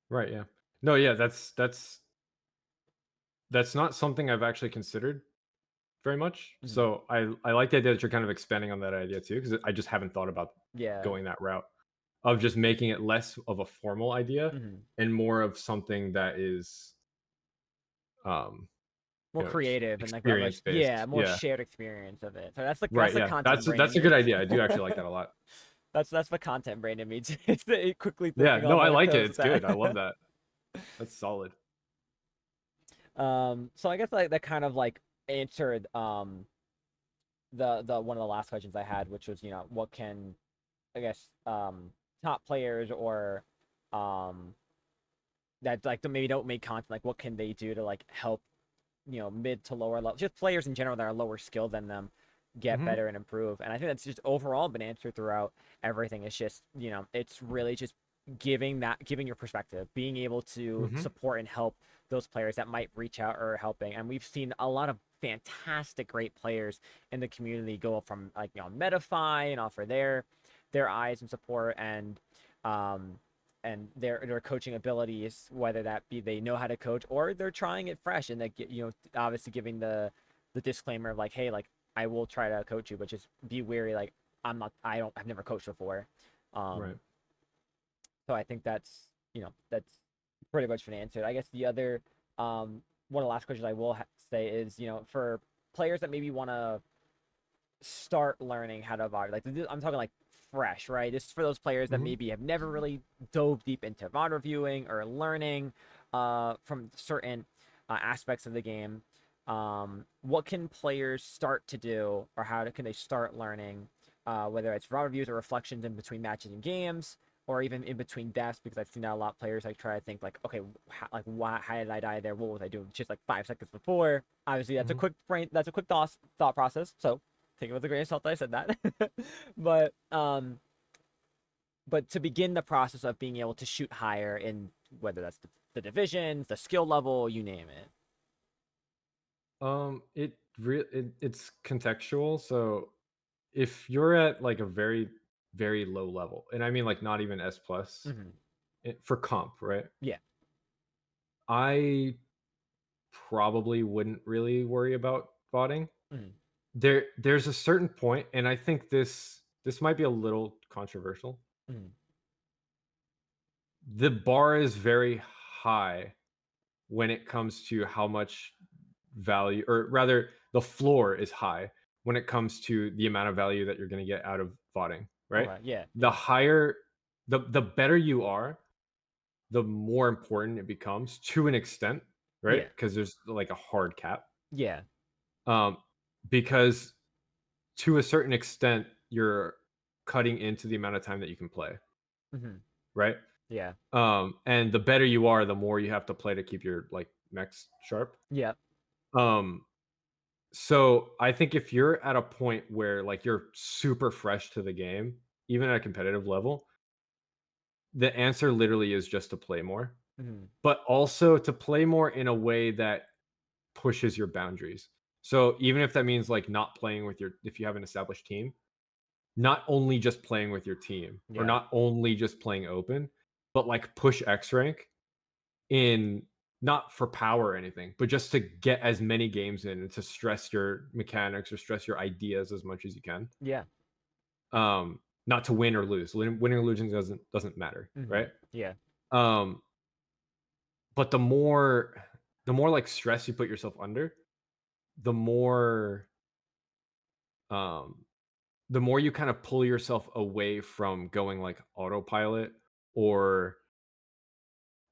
Right. Yeah. No. Yeah. That's not something I've actually considered very much. Mhm. So I like the idea that you're kind of expanding on that idea too, because I just haven't thought about Yeah. going that route of just making it less of a formal idea Hmm. and more of something that is um More creative and like experience yeah, based. more Yeah. shared experience of it. So that's Right. the Yeah. content brain That's in a good me. idea. I do actually like that a lot. That's the content brain in me. It's quickly Yeah. thinking No, on I the like it. toes with It's good. I love that. that. That's solid. So I guess like that kind of like answered the one of the last questions I had, which was what can I guess top players or um that like maybe don't make content, like what can they do to like help mid to lower level, just players in general that are lower skilled than them, get Hmm. better and improve. And I think that's just overall been answered throughout everything. It's just it's really just giving your perspective, being able to Hmm. support and help those players that might reach out or helping. And we've seen a lot of fantastic great players in the community go up from like Metafy and offer their eyes and support um and their coaching abilities, whether that be they know how to coach or they're trying it fresh, and like obviously giving the disclaimer of like, hey, like I will try to coach you, but just be wary, like I've never coached before. Right. um so I think that's pretty much been answered. I guess the other one of the last questions I will say is, for players that maybe want to start learning how to VOD. Like I'm talking like fresh, right? This is for those players that Hmm. maybe have never really dove deep into VOD reviewing or learning from certain aspects of the game. What can players start to do, or can they start learning, whether it's VOD reviews or reflections in between matches and games, or even in between deaths? Because I've seen that a lot of players like try to think like, okay, how did I die there? What was I doing just like 5 seconds before? Obviously, that's a Hmm. quick brain, that's a quick thought process. So take it with a grain of salt that I said that. but but to begin the process of being able to shoot higher in whether that's the divisions, the skill level, you name it. It's contextual. So if you're at like a very, very low level, and I mean like not even S plus Hmm. for comp, right? Yeah. I probably wouldn't really worry about botting. Hmm. There's a certain point, and I think this might be a little controversial. Hmm. The bar is very high when it comes to how much value, or rather the floor is high when it comes to the amount of value that you're going to get out of voting, right? Okay. Yeah. The Yeah. higher, the better you are, the more important it becomes to an extent, right? Yeah. Because there's like a hard cap. Yeah. um because to a certain extent you're cutting into the amount of time that you can play, Hmm. right? Yeah. And the better you are, the more you have to play to keep your like mechs sharp. Yeah. um So I think if you're at a point where like you're super fresh to the game, even at a competitive level, the answer literally is just to play more, Hmm. but also to play more in a way that pushes your boundaries. So even if that means like not playing with your if you have an established team, not only just playing with your team or Yeah. not only just playing open, but like push X rank in not for power or anything, but just to get as many games in and to stress your mechanics or stress your ideas as much as you can. Yeah. Not to win or lose. Winning or losing doesn't matter, Mhm. right? Yeah. Um, but the more like stress you put yourself under, the more um the more you kind of pull yourself away from going like autopilot or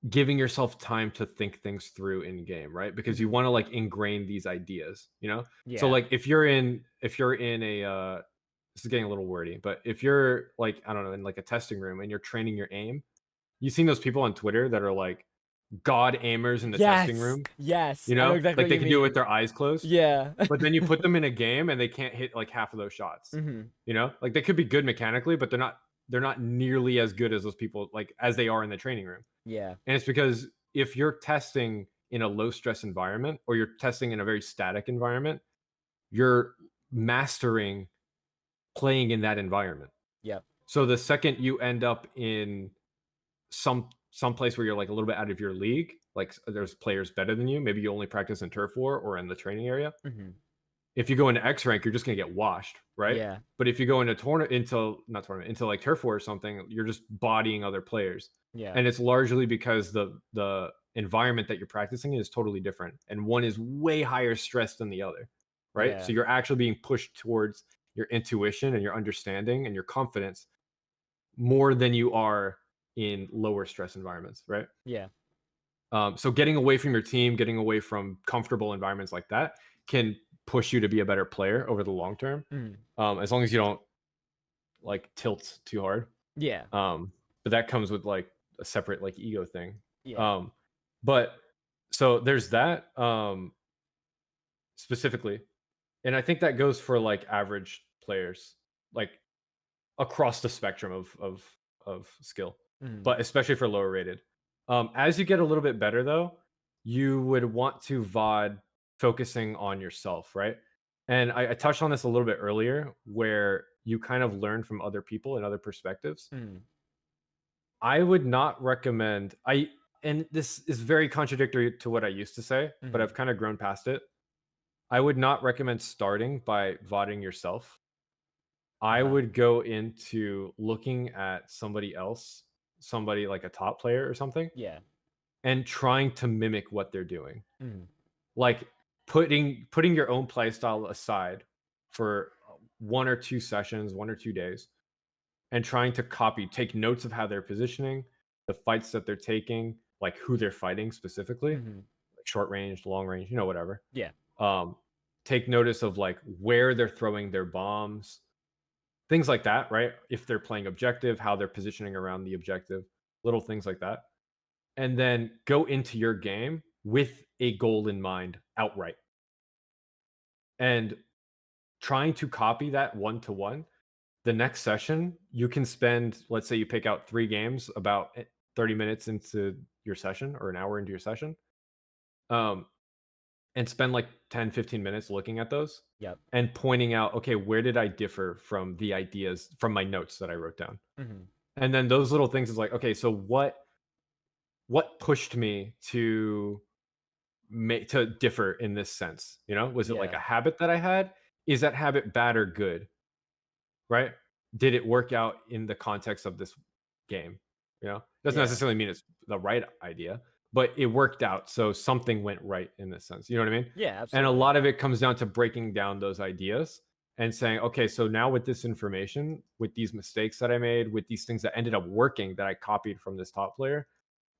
giving yourself time to think things through in game, right? Because you Mhm. want to like ingrain these ideas, you know? So Yeah. like if you're in a this is getting a little wordy, but if you're like, I don't know, in like a testing room and you're training your aim, you've seen those people on Twitter that are like god aimers in the testing Yes. room, Yes. you I know know? exactly Like what they you can do it with mean. their eyes closed. Yeah. But then you put them in a game and they can't hit like half of those shots. Mhm. You know? Like they could be good mechanically, but they're not nearly as good as those people like as they are in the training room. Yeah. And it's because if you're testing in a low stress environment or you're testing in a very static environment, you're mastering playing in that environment. Yep. So the second you end up in some place where you're like a little bit out of your league, like there's players better than you, maybe you only practice in turf war or in the training area. Mhm. If you go into X rank, you're just gonna get washed, right? Yeah. But if you go into tournament into not tournament into like turf war or something, you're just bodying other players, Yeah. and it's largely because the environment that you're practicing is totally different, and one is way higher stress than the other, right? So Yeah. you're actually being pushed towards your intuition and your understanding and your confidence more than you are in lower stress environments, right? Yeah. So getting away from your team, getting away from comfortable environments like that can push you to be a better player over the long term. Mhm. As long as you don't like tilt too hard. Yeah. Um, but that comes with like a separate like ego thing. Yeah. Um, but so there's that specifically, and I think that goes for like average players, like across the spectrum of skill, Mhm. but especially for lower rated. As you get a little bit better though, you would want to VOD focusing on yourself, right? And I touched on this a little bit earlier, where you kind of learn from other people and other perspectives. Mhm. I would not recommend and this is very contradictory to what I used to say, but Mhm. I've kind of grown past it. I would not recommend starting by VODing yourself. I Uh-huh. would go into looking at somebody else, somebody like a top player or something, Yeah. and trying to mimic what they're doing. Mhm. Like putting your own play style aside for 1 or 2 sessions, 1 or 2 days, and trying to take notes of how they're positioning, the fights that they're taking, like who they're fighting specifically, Mhm. like short range, long range, whatever. Yeah. Um, take notice of like where they're throwing their bombs, things like that, right? If they're playing objective, how they're positioning around the objective, little things like that. And then go into your game with a goal in mind outright. And trying to copy that one to one, the next session, you can spend, let's say you pick out 3 games about 30 minutes into your session or an hour into your session, um, and spend like 10, 15 minutes looking at those Yep. and pointing out, okay, where did I differ from the ideas from my notes that I wrote down? Mhm. And then those little things is like, okay, so what pushed me to make to differ in this sense? Was it like Yeah. a habit that I had? Is that habit bad or good? Right? Did it work out in the context of this game? Doesn't Yeah. necessarily mean it's the right idea, but it worked out. So something went right in this sense. You know what I mean? Yeah, And a absolutely. lot of it comes down to breaking down those ideas and saying, okay, so now with this information, with these mistakes that I made, with these things that ended up working that I copied from this top player,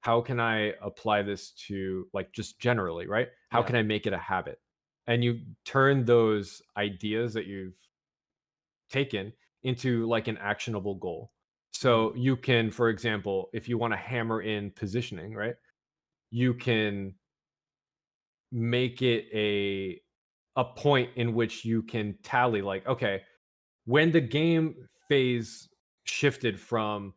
how can I apply this to like just generally, right? How Yeah. can I make it a habit? And you turn those ideas that you've taken into like an actionable goal. Mhm. So you can, for example, if you want to hammer in positioning, right? You can make it a point in which you can tally like, okay, when the game phase shifted from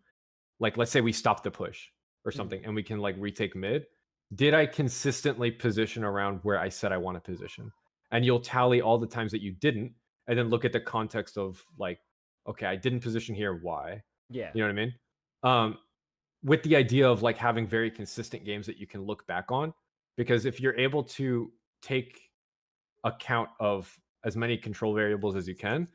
like let's say we stopped the push or Mhm. something and we can like retake mid, did I consistently position around where I said I want to position? and you'll tally all the times that you didn't, and then look at the context of like, okay, I didn't position here, why? Yeah. You know what I mean? Um, with the idea of like having very consistent games that you can look back on, because if you're able to take account of as many control variables as you can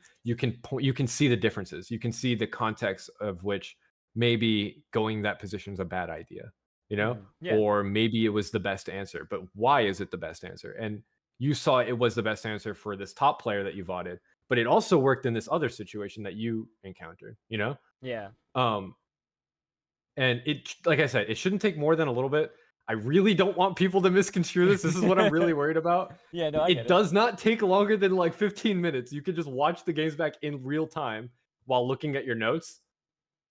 see the differences. You can see the context of which maybe going that position is a bad idea, you know, Yeah. or maybe it was the best answer. But why is it the best answer? And you saw it was the best answer for this top player that you voted, but it also worked in this other situation that you encountered, you know. Yeah. Um, and it, like I said, it shouldn't take more than a little bit. I really don't want people to misconstrue this. This is what I'm really worried about. Yeah, no, I It get it. does not take longer than like 15 minutes. You can just watch the games back in real time while looking at your notes.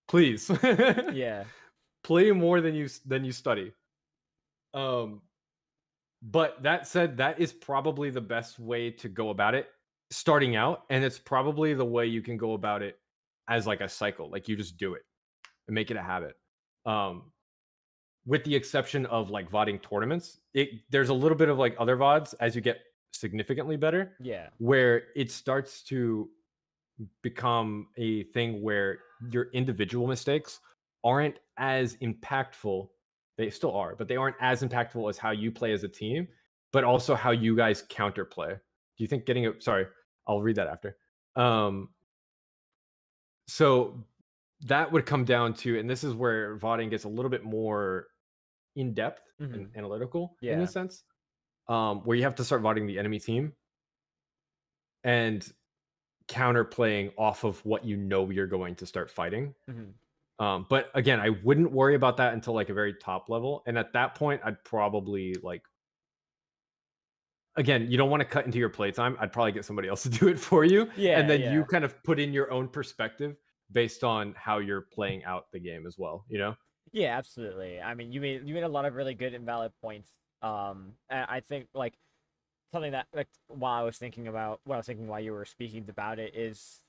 Please. Yeah. Play more than you study. Um, but that said, that is probably the best way to go about it starting out, and it's probably the way you can go about it as like a cycle. Like you just do it and make it a habit. Um, with the exception of like VODing tournaments, there's a little bit of like other VODs as you get significantly better, Yeah. where it starts to become a thing where your individual mistakes aren't as impactful. They still are, but they aren't as impactful as how you play as a team, but also how you guys counterplay. Do you think getting a sorry, I'll read that after. Um, so that would come down to, and this is where VODing gets a little bit more in depth and Mhm. analytical in Yeah. this sense, where you have to start voting the enemy team and counterplaying off of what you know you're going to start fighting. Mhm. But again, I wouldn't worry about that until like a very top level. And at that point, I'd probably like, again, you don't want to cut into your playtime. I'd probably get somebody else to do it for you. And Yeah, then you yeah. kind of put in your own perspective based on how you're playing out the game as well, you know? Yeah, absolutely. I mean, you made a lot of really good and valid points. And I think like something that like while I was thinking about what I was thinking while you were speaking about it is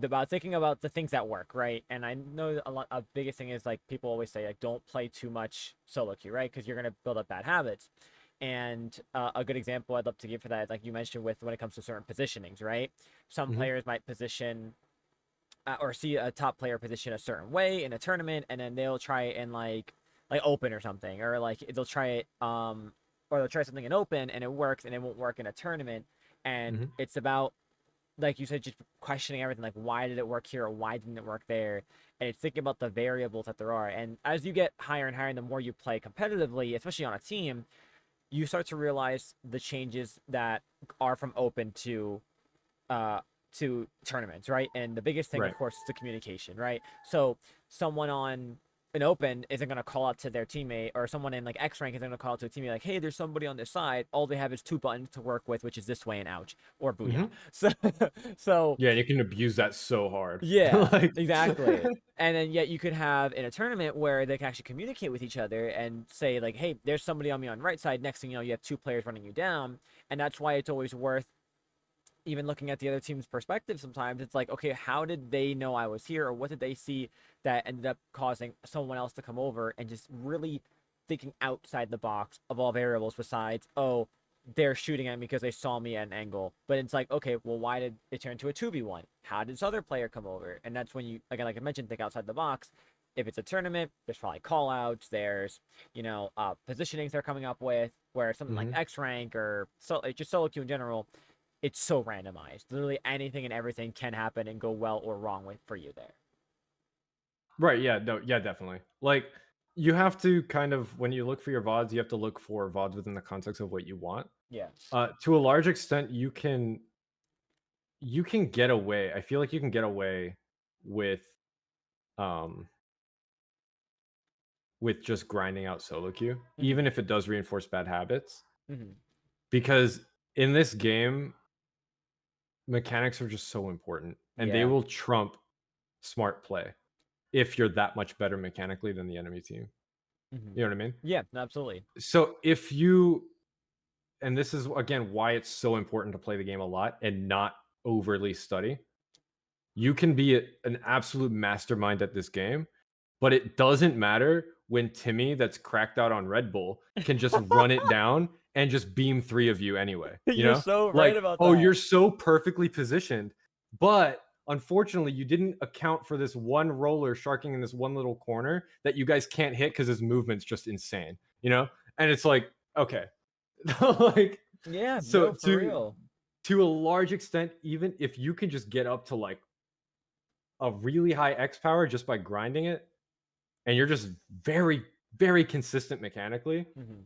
about thinking about the things that work, right? And I know that a biggest thing is like people always say like don't play too much solo queue, right? Because you're gonna build up bad habits. And a good example I'd love to give for that is like you mentioned with when it comes to certain positionings, right? Some Hmm. players might position or see a top player position a certain way in a tournament, and then they'll try it in like open or something, or like they'll try it or they'll try something in open and it works and it won't work in a tournament. And Hmm. it's about like you said, just questioning everything like why did it work here or why didn't it work there, and it's thinking about the variables that there are. And as you get higher and higher and the more you play competitively, especially on a team, you start to realize the changes that are from open uh to tournaments, right? And the biggest thing, of Right. course, is the communication, right? So someone on an open isn't going to call out to their teammate, or someone in like X rank isn't going to call out to a teammate like, "Hey, there's somebody on this side." All they have is two buttons to work with, which is this way and ouch or booyah. Hmm. So, so Yeah, and you can abuse that so hard. yeah, Like, exactly. And then yet you could have in a tournament where they can actually communicate with each other and say like, "Hey, there's somebody on me on right side." Next thing you know, you have two players running you down, and that's why it's always worth even looking at the other team's perspective. Sometimes it's like, okay, how did they know I was here, or what did they see that ended up causing someone else to come over, and just really thinking outside the box of all variables besides, oh, they're shooting at me because they saw me at an angle. But it's like, okay, well, why did it turn to a 2v1? How did this other player come over? And that's when you, again, like I mentioned, think outside the box. If it's a tournament, there's probably call outs, there's, positionings they're coming up with, where something like mhm. X rank or just solo queue in general, it's so randomized. Literally anything and everything can happen and go well or wrong with for you there. Right, yeah, no, yeah, definitely. Like, you have to kind of when you look for your VODs, you have to look for VODs within the context of what you want. Yeah. To a large extent, you can get away. I feel like you can get away with um with just grinding out solo queue, Hmm. even if it does reinforce bad habits. Hmm. Because in this game, mechanics are just so important, and they Yeah. will trump smart play if you're that much better mechanically than the enemy team. Hmm. You know what I mean? Yeah. Absolutely. So if you and this is again why it's so important to play the game a lot and not overly study. You can be an absolute mastermind at this game, but it doesn't matter when Timmy, that's cracked out on Red Bull, can just run it down and just beam 3 of you anyway, you You're know? so right Like, about "Oh, that. you're so perfectly positioned, but unfortunately, you didn't account for this one roller sharking in this one little corner that you guys can't hit because his movement's just insane," you know? And it's like, okay. Like, Yeah, so no, for real. to a large extent, even if you can just get up to, like, a really high X power just by grinding it, and you're just very, very consistent mechanically, Mhm.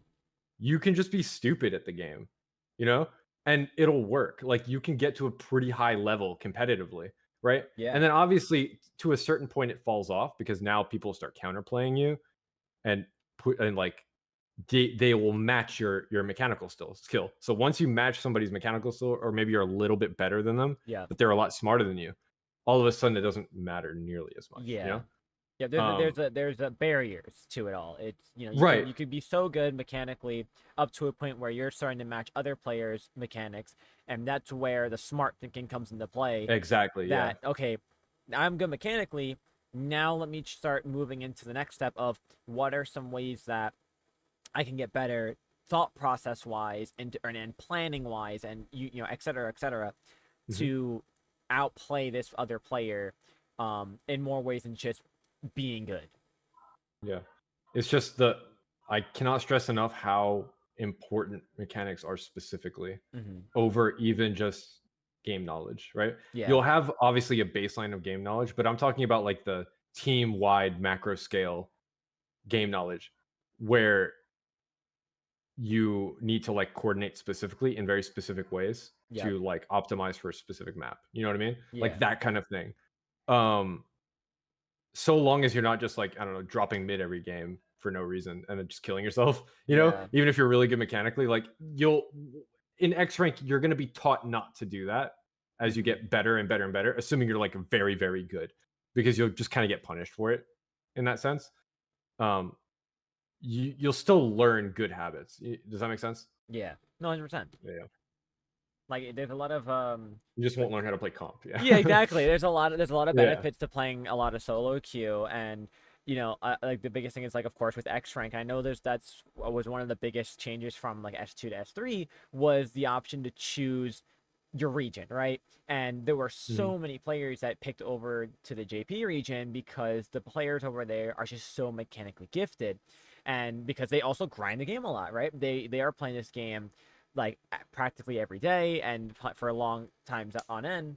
you can just be stupid at the game, you know? And it'll work. Like you can get to a pretty high level competitively, right? Yeah. And then obviously to a certain point it falls off because now people start counterplaying you and put and like they will match your mechanical skill. So once you match somebody's mechanical skill, or maybe you're a little bit better than them, Yeah. but they're a lot smarter than you, all of a sudden it doesn't matter nearly as much, you Yeah. know? Yeah, there's a barriers to it all. It's, Right. you could be so good mechanically up to a point where you're starting to match other players' mechanics, and that's where the smart thinking comes into play. Exactly. Yeah. That, okay, I'm good mechanically. Now let me start moving into the next step of what are some ways that I can get better thought process wise and planning wise, and et cetera, Mhm. to outplay this other player in more ways than just being good. Yeah. It's just the I cannot stress enough how important mechanics are specifically Hmm. over even just game knowledge, right? Yeah. You'll have obviously a baseline of game knowledge, but I'm talking about like the team wide macro scale game knowledge where you need to like coordinate specifically in very specific ways Yep. to like optimize for a specific map. You know what I mean? Like Yeah. that kind of thing. Um So long as you're not just like, I don't know, dropping mid every game for no reason and then just killing yourself, you know? Yeah. Even if you're really good mechanically, like you'll in X rank, you're gonna be taught not to do that as you Hmm. get better and better and better, assuming you're like very, very good. Because you'll just kind of get punished for it in that sense. Um, you'll still learn good habits. Does that make sense? Yeah. No, 100%. Yeah, yeah. Like there's a lot of You just won't like learn how to play comp. Yeah. yeah, exactly. There's a lot of Yeah. benefits to playing a lot of solo queue, and like the biggest thing is, like, of course, with X rank. I know that's was one of the biggest changes from like S2 to S3 was the option to choose your region, right? And there were Mhm. so many players that picked over to the JP region because the players over there are just so mechanically gifted, and because they also grind the game a lot, right? They are playing this game like practically every day and for a long times on end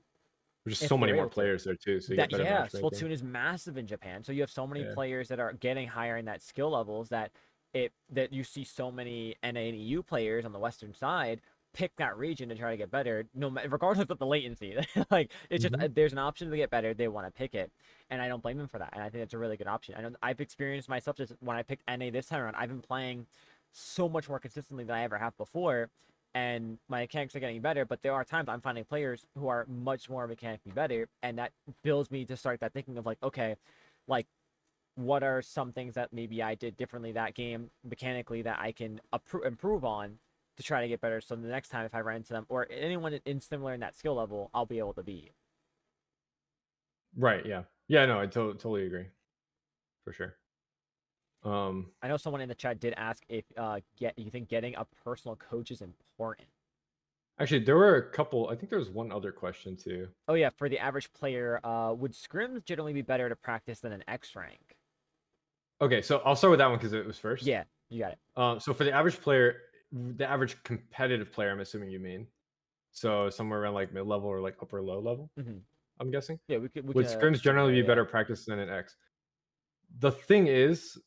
There's just if so many they're more able to. players there too, so you That get better Yeah, matchmaking. Splatoon is massive in Japan, so you have so many Yeah. players that are getting higher in that skill levels that you see so many NA and EU players on the Western side pick that region to try to get better, regardless of the latency. Like it's just Mhm. there's an option to get better, they want to pick it, and I don't blame them for that. And I think it's a really good option. I know I've experienced myself just when I picked NA this time around. I've been playing so much more consistently than I ever have before, and my mechanics are getting better, but there are times I'm finding players who are much more mechanically better, and that builds me to start that thinking of like, okay, like what are some things that maybe I did differently that game mechanically that I can improve on to try to get better, so the next time if I run into them or anyone in similar in that skill level, I'll be able to beat. Right, yeah. Yeah, no, I totally agree, for sure. Um, I know someone in the chat did ask if get you think getting a personal coach is important. actually, there were a couple I think there was one other question too. Oh yeah, for the average player, would scrims generally be better to practice than an X rank? Okay, so I'll start with that one because it was first. Yeah, you got it. So for the average player, the average competitive player, I'm assuming you mean, so somewhere around, like, mid-level or, like, upper low level, Hmm. I'm guessing? Yeah, we can Would scrims assume generally there. be Yeah. better practice than an X? The thing is,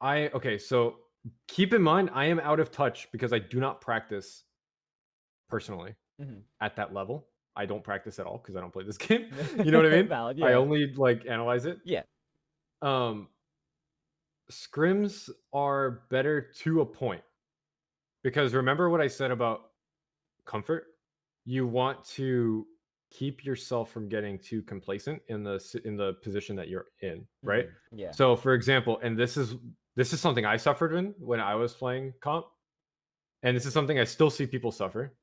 okay, so keep in mind, I am out of touch because I do not practice personally Hmm. at that level. I don't practice at all because I don't play this game. You know what I mean? Valid. I Yeah. only like analyze it. Yeah. Um, scrims are better to a point because remember what I said about comfort? You want to keep yourself from getting too complacent in the position that you're in, right? Yeah. So, for example, and this is something I suffered in when I was playing comp, and this is something I still see people suffer.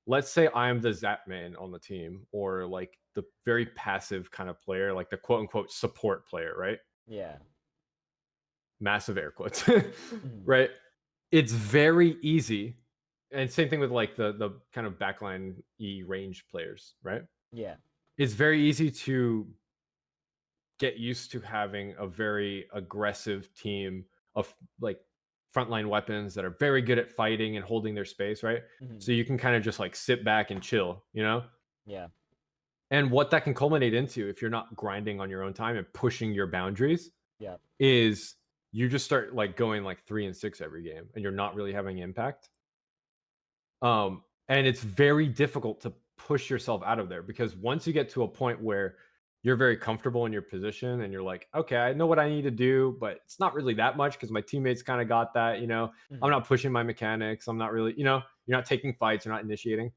Let's say I'm the Zap man on the team, or like the very passive kind of player, like the quote unquote support player, right? Yeah. Massive air quotes, Hmm. right? It's very easy, and same thing with like the kind of backline range players, right? Yeah. It's very easy to get used to having a very aggressive team of like frontline weapons that are very good at fighting and holding their space, right? Hmm. So you can kind of just like sit back and chill, you know? Yeah. And what that can culminate into if you're not grinding on your own time and pushing your boundaries Yeah. is you just start like going like 3 and 6 every game and you're not really having impact. And it's very difficult to push yourself out of there because once you get to a point where you're very comfortable in your position and you're like, okay, I know what I need to do, but it's not really that much because my teammates kind of got that, you know. I'm Hmm. not pushing my mechanics. I'm not really, you know, you're not taking fights, you're not initiating.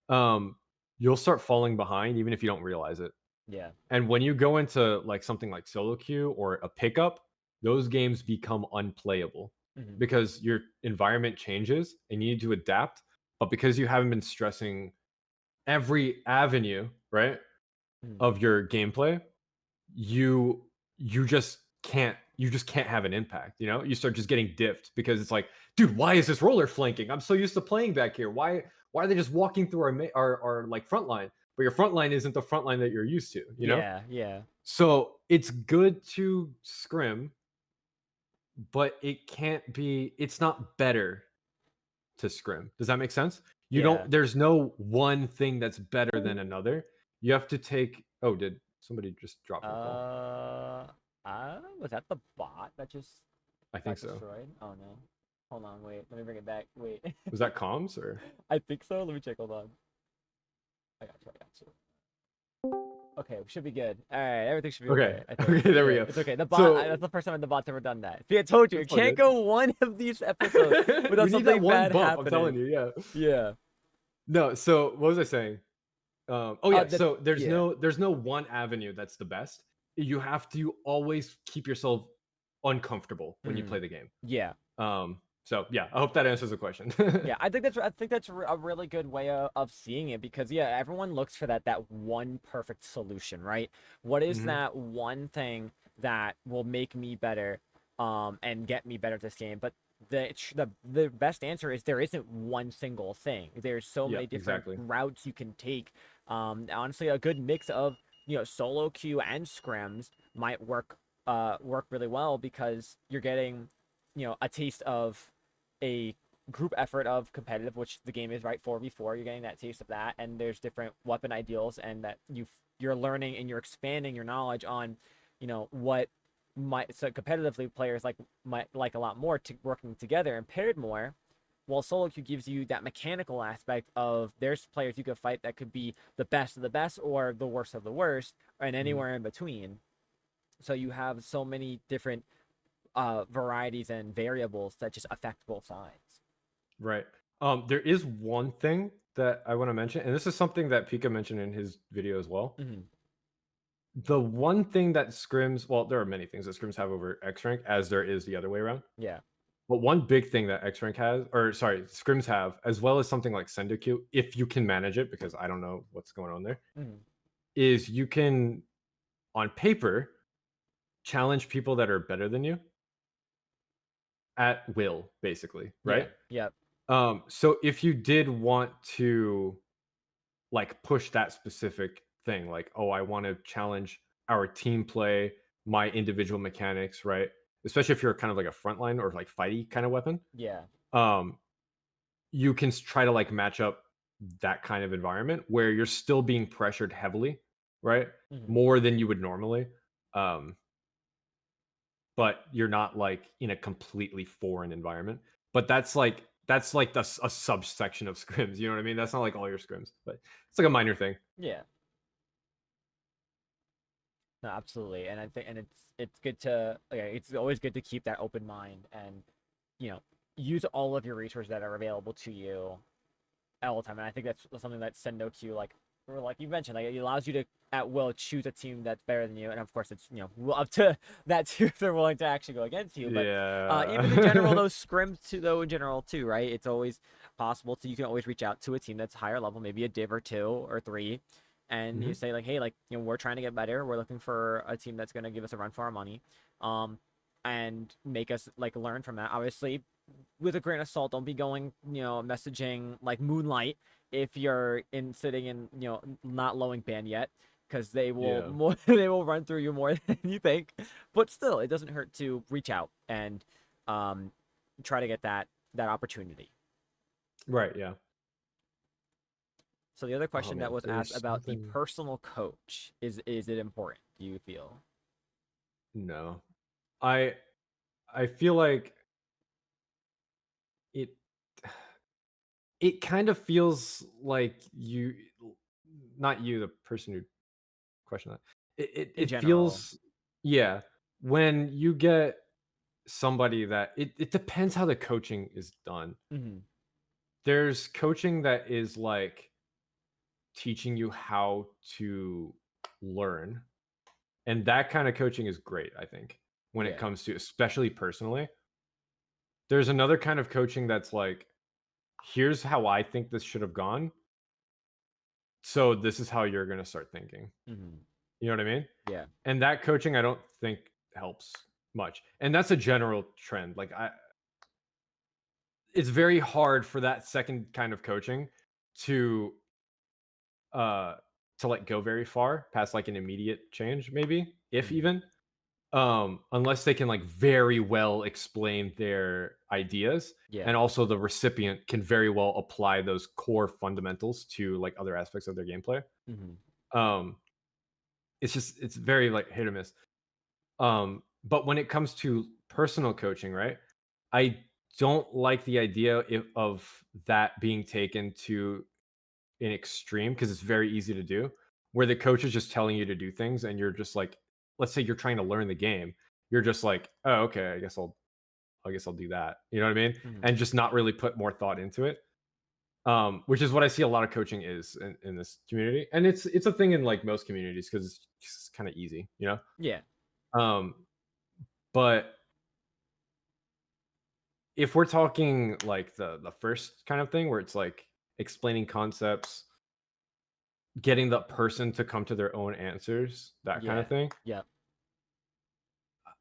Um, you'll start falling behind even if you don't realize it. Yeah. And when you go into like something like solo queue or a pickup, those games become unplayable Hmm. because your environment changes and you need to adapt. But because you haven't been stressing every avenue, right, Hmm. of your gameplay, you you just can't have an impact, you know? You start just getting diffed because it's like, dude, why is this roller flanking? I'm so used to playing back here. Why are they just walking through our like front line? But your front line isn't the front line that you're used to, you know? Yeah. Yeah. So it's good to scrim, but it's not better to scrim. Does that make sense? You Yeah. don't There's no one thing that's better than another. You have to take Oh, did somebody just drop from a call? Uh, was that the bot that just I think got so. destroyed? Oh no. Hold on, wait. Let me bring it back. Wait. Was that comms or I think so. Let me check. Hold on. I got you. I got you. Okay, we should be good. All right, everything should be Okay. okay. I think. Okay, there we Yeah, go. it's okay. That's So the first time the bot's ever done that. See, I told you, it it's all can't good. go one of these episodes without We need that something one bad bump, I'm telling happening. you, yeah. Yeah. No, so what was I saying? Oh yeah, The so yeah. there's no one avenue that's the best. You have to always keep yourself uncomfortable when you Mm, play the game. yeah. So yeah, I hope that answers the question. Yeah, I think that's a really good way of seeing it because yeah, everyone looks for that one perfect solution, right? What is Mhm. that one thing that will make me better, and get me better at this game? But the best answer is there isn't one single thing. There's so Yeah, many different exactly. routes you can take. Honestly, a good mix of solo queue and scrims might work really well because you're getting a taste of a group effort of competitive, which the game is, right, 4v4. You're getting that taste of that, and there's different weapon ideals, and that you're learning and you're expanding your knowledge on, what might so competitively players might like a lot more to working together and paired more. While solo queue gives you that mechanical aspect of there's players you could fight that could be the best of the best or the worst of the worst, and Mhm. anywhere in between. So you have so many different varieties and variables that just affect both sides. Right. There is one thing that I want to mention, and this is something that Pika mentioned in his video as well. Hmm. The one thing that scrims, well, there are many things that scrims have over X rank, as there is the other way around. Yeah. But one big thing that X rank has, or sorry, scrims have, as well as something like sendo queue, if you can manage it, because I don't know what's going on there, Hmm. is you can, on paper, challenge people that are better than you at will, basically, Yeah. right? Yep. So if you did want to like push that specific thing, like, oh, I want to challenge our team play, my individual mechanics, right? Especially if you're kind of like a frontline or like fighty kind of weapon. Yeah. Um, you can try to like match up that kind of environment where you're still being pressured heavily, right? Hmm. More than you would normally. Um, but you're not like in a completely foreign environment. But that's like a subsection of scrims. You know what I mean? That's not like all your scrims, but it's like a minor thing. Yeah. No, absolutely. And I think, and it's good to, it's always good to keep that open mind and you know use all of your resources that are available to you all the time. And I think that's something that Sendo Q, like you mentioned, like it allows you to at will choose a team that's better than you, and of course it's up to that team if they're willing to actually go against you. But even in general, Yeah. those scrims too, though in general too, right? It's always possible to you can always reach out to a team that's higher level, maybe a div or two or three, and you Mhm. say like, hey, like we're trying to get better. We're looking for a team that's going to give us a run for our money, and make us like learn from that. Obviously, with a grain of salt. Don't be going, messaging like Moonlight if you're in sitting in, not lowing ban yet, because they will Yeah. more they will run through you more than you think. But still, it doesn't hurt to reach out and um try to get that opportunity. Right. Yeah. So the other Oh question that man, was asked there's about the something. personal coach is it important, do you feel? No, I I feel like it. It kind of feels like you, not you, the person who questioned that. In It general. feels, yeah, when you get somebody that it depends how the coaching is done. Hmm. There's coaching that is like teaching you how to learn, and that kind of coaching is great, I think, when it Yeah. comes to especially personally. There's another kind of coaching that's like, here's how I think this should have gone. So this is how you're going to start thinking. Hmm. You know what I mean? Yeah. And that coaching I don't think helps much. And that's a general trend. Like I it's very hard for that second kind of coaching to uh to like go very far past like an immediate change maybe, if Hmm. even. Unless they can like very well explain their ideas, Yeah. and also the recipient can very well apply those core fundamentals to like other aspects of their gameplay. Hmm. Um it's very like hit or miss. But when it comes to personal coaching, right? I don't like the idea of that being taken to an extreme because it's very easy to do, where the coach is just telling you to do things, and you're just like, let's say you're trying to learn the game, you're just like, oh, okay, I guess I'll do that. You know what I mean? Hmm. And just not really put more thought into it. Which is what I see a lot of coaching is in this community, and it's a thing in like most communities because it's just kind of easy, you know. Yeah. Um, but if we're talking like the first kind of thing where it's like explaining concepts, getting the person to come to their own answers, that kind of Yeah. thing, Yeah.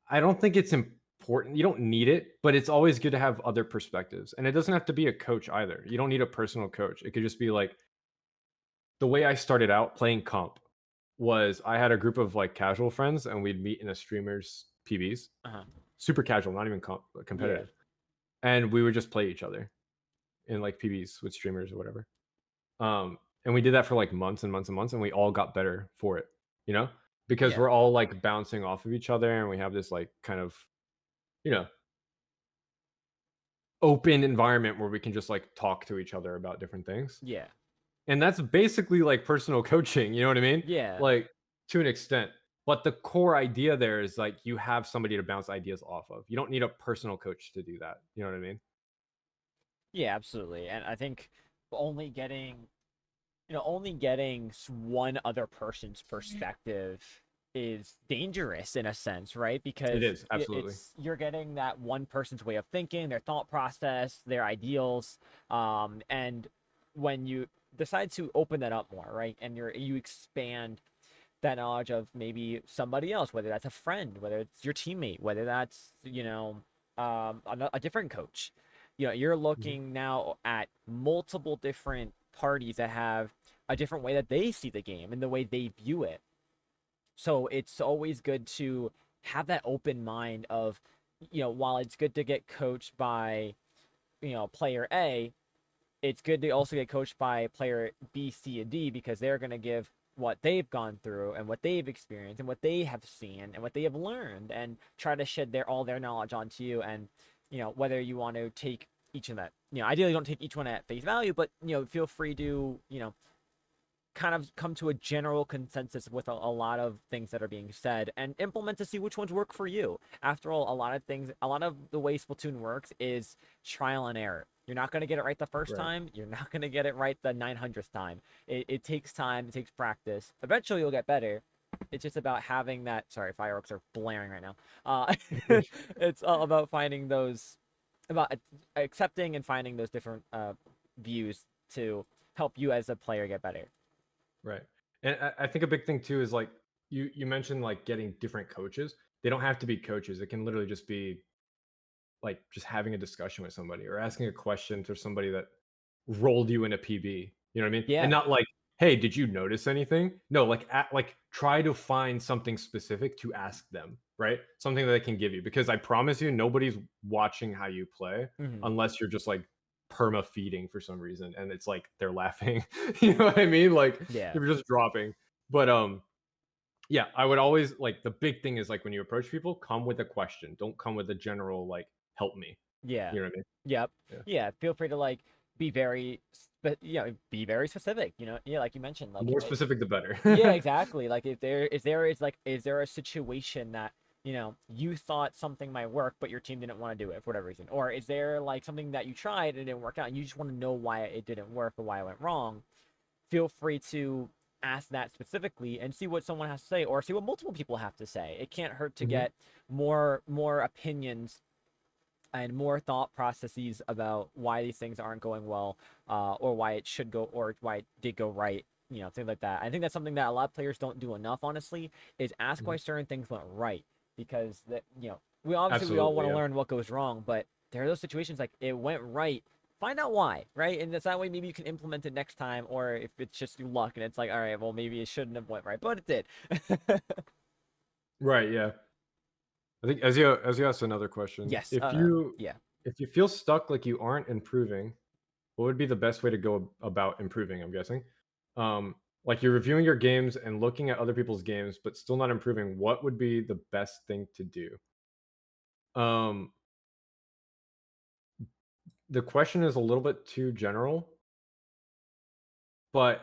I don't think it's important. You don't need it, but it's always good to have other perspectives. And it doesn't have to be a coach either. You don't need a personal coach. It could just be like the way I started out playing comp was I had a group of like casual friends and we'd meet in a streamer's PBs, Uh-huh. super casual, not even Yeah. competitive. And we would just play each other in like PBs with streamers or whatever. And we did that for like months and months and months, and we all got better for it, you know, because Yeah. we're all like bouncing off of each other, and we have this like kind of, you know, open environment where we can just like talk to each other about different things. Yeah. And that's basically like personal coaching, you know what I mean? Yeah. Like to an extent. But the core idea there is like you have somebody to bounce ideas off of. You don't need a personal coach to do that. You know what I mean? Yeah, absolutely. And I think only getting, only getting one other person's perspective is dangerous in a sense, right? It Because is, absolutely. you're getting that one person's way of thinking, their thought process, their ideals, and when you decide to open that up more, right? And you expand that knowledge of maybe somebody else, whether that's a friend, whether it's your teammate, whether that's, a different coach. You're Mhm. looking now at multiple different parties that have a different way that they see the game and the way they view it. So it's always good to have that open mind of, while it's good to get coached by, player A, it's good to also get coached by player B, C, and D because they're going to give what they've gone through and what they've experienced and what they have seen and what they have learned and try to shed all their knowledge onto you. And whether you want to take each of that, ideally don't take each one at face value, but feel free to kind of come to a general consensus with a lot of things that are being said and implement to see which ones work for you. After all, a lot of the way Splatoon works is trial and error. You're not going to get it right the first Right. time. You're not going to get it right the 900th time. It takes time. It takes practice. Eventually, you'll get better. It's just about having that. Sorry, fireworks are blaring right now. It's all about finding those, about accepting and finding those different views to help you as a player get better. Right. And I think a big thing too is like you mentioned like getting different coaches. They don't have to be coaches. It can literally just be like just having a discussion with somebody or asking a question to somebody that rolled you in a PB. You know what I mean? And Yeah. not like, "Hey, did you notice anything?" No, like try to find something specific to ask them, right? Something that they can give you because I promise you nobody's watching how you play Hmm. unless you're just like perma feeding for some reason and it's like they're laughing. You know what I mean? Like if Yeah. you're just dropping. But yeah, I would always like the big thing is like when you approach people, come with a question. Don't come with a general like help me. Yeah. You know what I mean? Yep. Yeah. Yeah. Feel free to like be very, be very specific. Yeah, like you mentioned, The like more specific the better. yeah, exactly. Like if is there a situation that you thought something might work, but your team didn't want to do it for whatever reason, or is there like something that you tried and it didn't work out, and you just want to know why it didn't work or why it went wrong? Feel free to ask that specifically and see what someone has to say, or see what multiple people have to say. It can't hurt to Mhm. get more opinions and more thought processes about why these things aren't going well, or why it should go, or why it did go right. Things like that. I think that's something that a lot of players don't do enough, honestly, is ask Mhm. why certain things went right. Because we all Absolutely, want to yeah. learn what goes wrong, but there are those situations like it went right. Find out why, right? And that's that way maybe you can implement it next time, or if it's just luck and it's like, all right, well maybe it shouldn't have went right, but it did. Right, yeah. I think as you asked another question, Yes. Yeah. if you feel stuck like you aren't improving, what would be the best way to go about improving, I'm guessing? Like you're reviewing your games and looking at other people's games, but still not improving, what would be the best thing to do? Um, the question is a little bit too general, but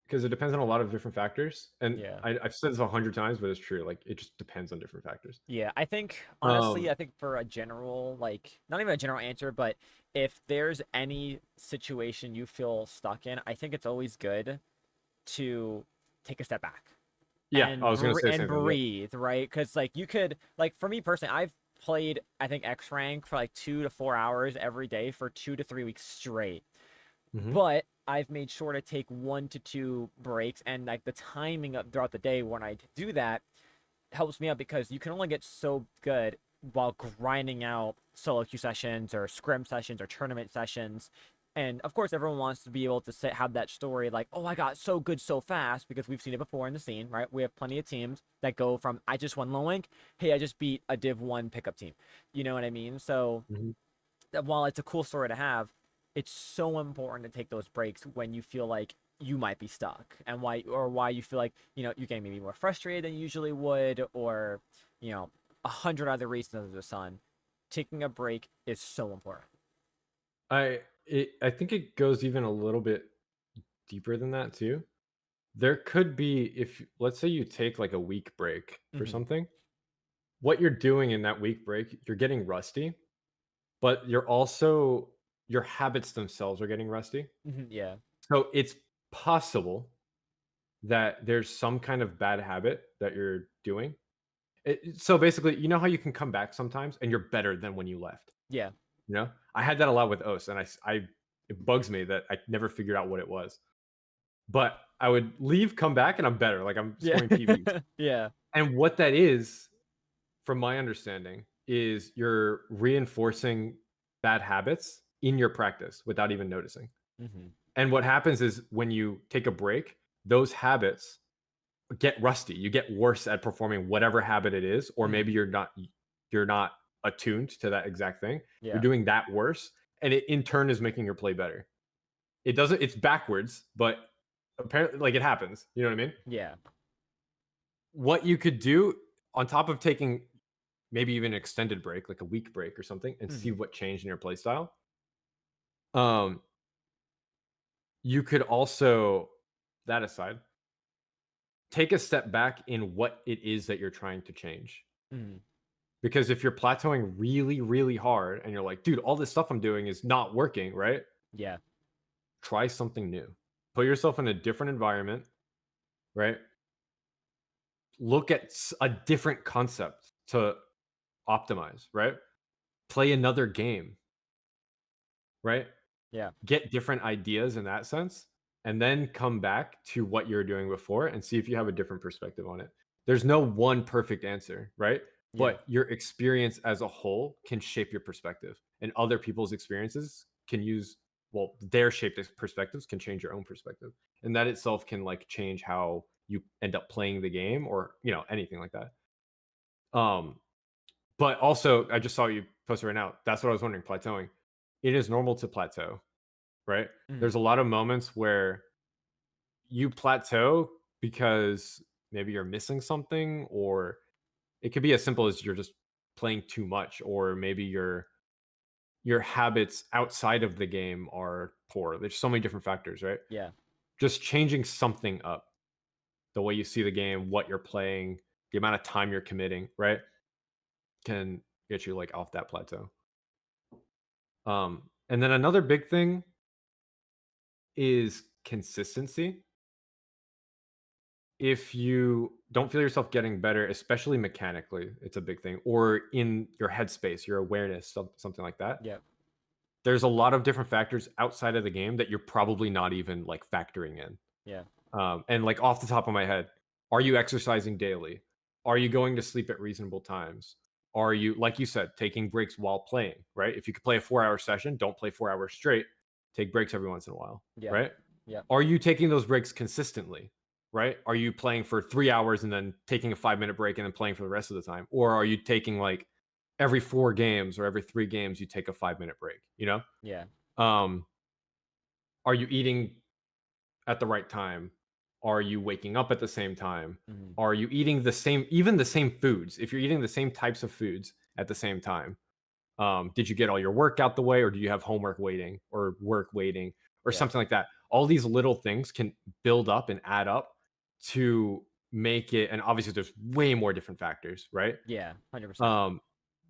because it depends on a lot of different factors. And Yeah. I've said this 100 times, but it's true. Like it just depends on different factors. Yeah, I think honestly, Um, I think for a general, like not even a general answer, but if there's any situation you feel stuck in, I think it's always good to take a step back yeah, I was gonna say the and same thing. Yep. breathe, right? Because like you could, like for me personally, I've played I think X rank for like 2 to 4 hours every day for 2 to 3 weeks straight, Hmm. but I've made sure to take 1 to 2 breaks, and like the timing of throughout the day when I do that helps me out, because you can only get so good while grinding out solo queue sessions or scrim sessions or tournament sessions. And of course, everyone wants to be able to have that story like, oh, I got so good so fast, because we've seen it before in the scene, right? We have plenty of teams that go from I just won low link, hey, I just beat a Div 1 pickup team. You know what I mean? So Hmm. while it's a cool story to have, it's so important to take those breaks when you feel like you might be stuck, and why you feel like you're getting maybe more frustrated than you usually would, or 100 other reasons under the sun. Taking a break is so important. I think it goes even a little bit deeper than that too. There could be if let's say you take like a week break for Hmm. something, what you're doing in that week break, you're getting rusty, but you're also your habits themselves are getting rusty. Yeah. So it's possible that there's some kind of bad habit that you're doing. So basically, you know how you can come back sometimes and you're better than when you left. Yeah. You know, I had that a lot with OS, and it bugs me that I never figured out what it was. But I would leave, come back, and I'm better. Like I'm Yeah. scoring PBs. Yeah. And what that is, from my understanding, is you're reinforcing bad habits in your practice without even noticing. Hmm. And what happens is when you take a break, those habits get rusty. You get worse at performing whatever habit it is, or maybe Hmm. you're not attuned to that exact thing. You're Yeah. doing that worse, and it in turn is making your play better. It doesn't. It's backwards, but apparently, like it happens. You know what I mean? Yeah. What you could do on top of taking maybe even an extended break, like a week break or something, and see Hmm. what changed in your play style. Um, you could also, that aside, take a step back in what it is that you're trying to change. Hmm. Because if you're plateauing really, really hard and you're like, dude, all this stuff I'm doing is not working, right? Yeah. Try something new. Put yourself in a different environment, right? Look at a different concept to optimize, right? Play another game, right? Yeah. Get different ideas in that sense, and then come back to what you were doing before and see if you have a different perspective on it. There's no one perfect answer, right? Yeah. but your experience as a whole can shape your perspective, and other people's experiences can use well, their shaped perspectives can change your own perspective, and that itself can like change how you end up playing the game or anything like that. Um, but also, I just saw you post right now. That's what I was wondering. Plateauing, it is normal to plateau, right? Mhm. There's a lot of moments where you plateau because maybe you're missing something, or it could be as simple as you're just playing too much, or maybe your habits outside of the game are poor. There's so many different factors, right? Yeah. Just changing something up, the way you see the game, what you're playing, the amount of time you're committing, right? Can get you like off that plateau. And then another big thing is consistency. If you don't feel yourself getting better, especially mechanically, it's a big thing, or in your headspace, your awareness, something like that. Yeah. There's a lot of different factors outside of the game that you're probably not even like factoring in. Yeah. And like off the top of my head, are you exercising daily? Are you going to sleep at reasonable times? Are you, like you said, taking breaks while playing, right? If you could play a 4 hour session, don't play 4 hours straight. Take breaks every once in a while, Yeah. right? Yeah. Are you taking those breaks consistently, right? Are you playing for 3 hours and then taking a 5 minute break and then playing for the rest of the time? Or are you taking like every 4 games or every 3 games, you take a 5 minute break, Yeah. Um, are you eating at the right time? Are you waking up at the same time? Mhm. Are you eating even the same foods? If you're eating the same types of foods at the same time, did you get all your work out the way, or do you have homework waiting or work waiting or Yeah. something like that? All these little things can build up and add up to make it. And obviously, there's way more different factors, right? Yeah. 100%. Um,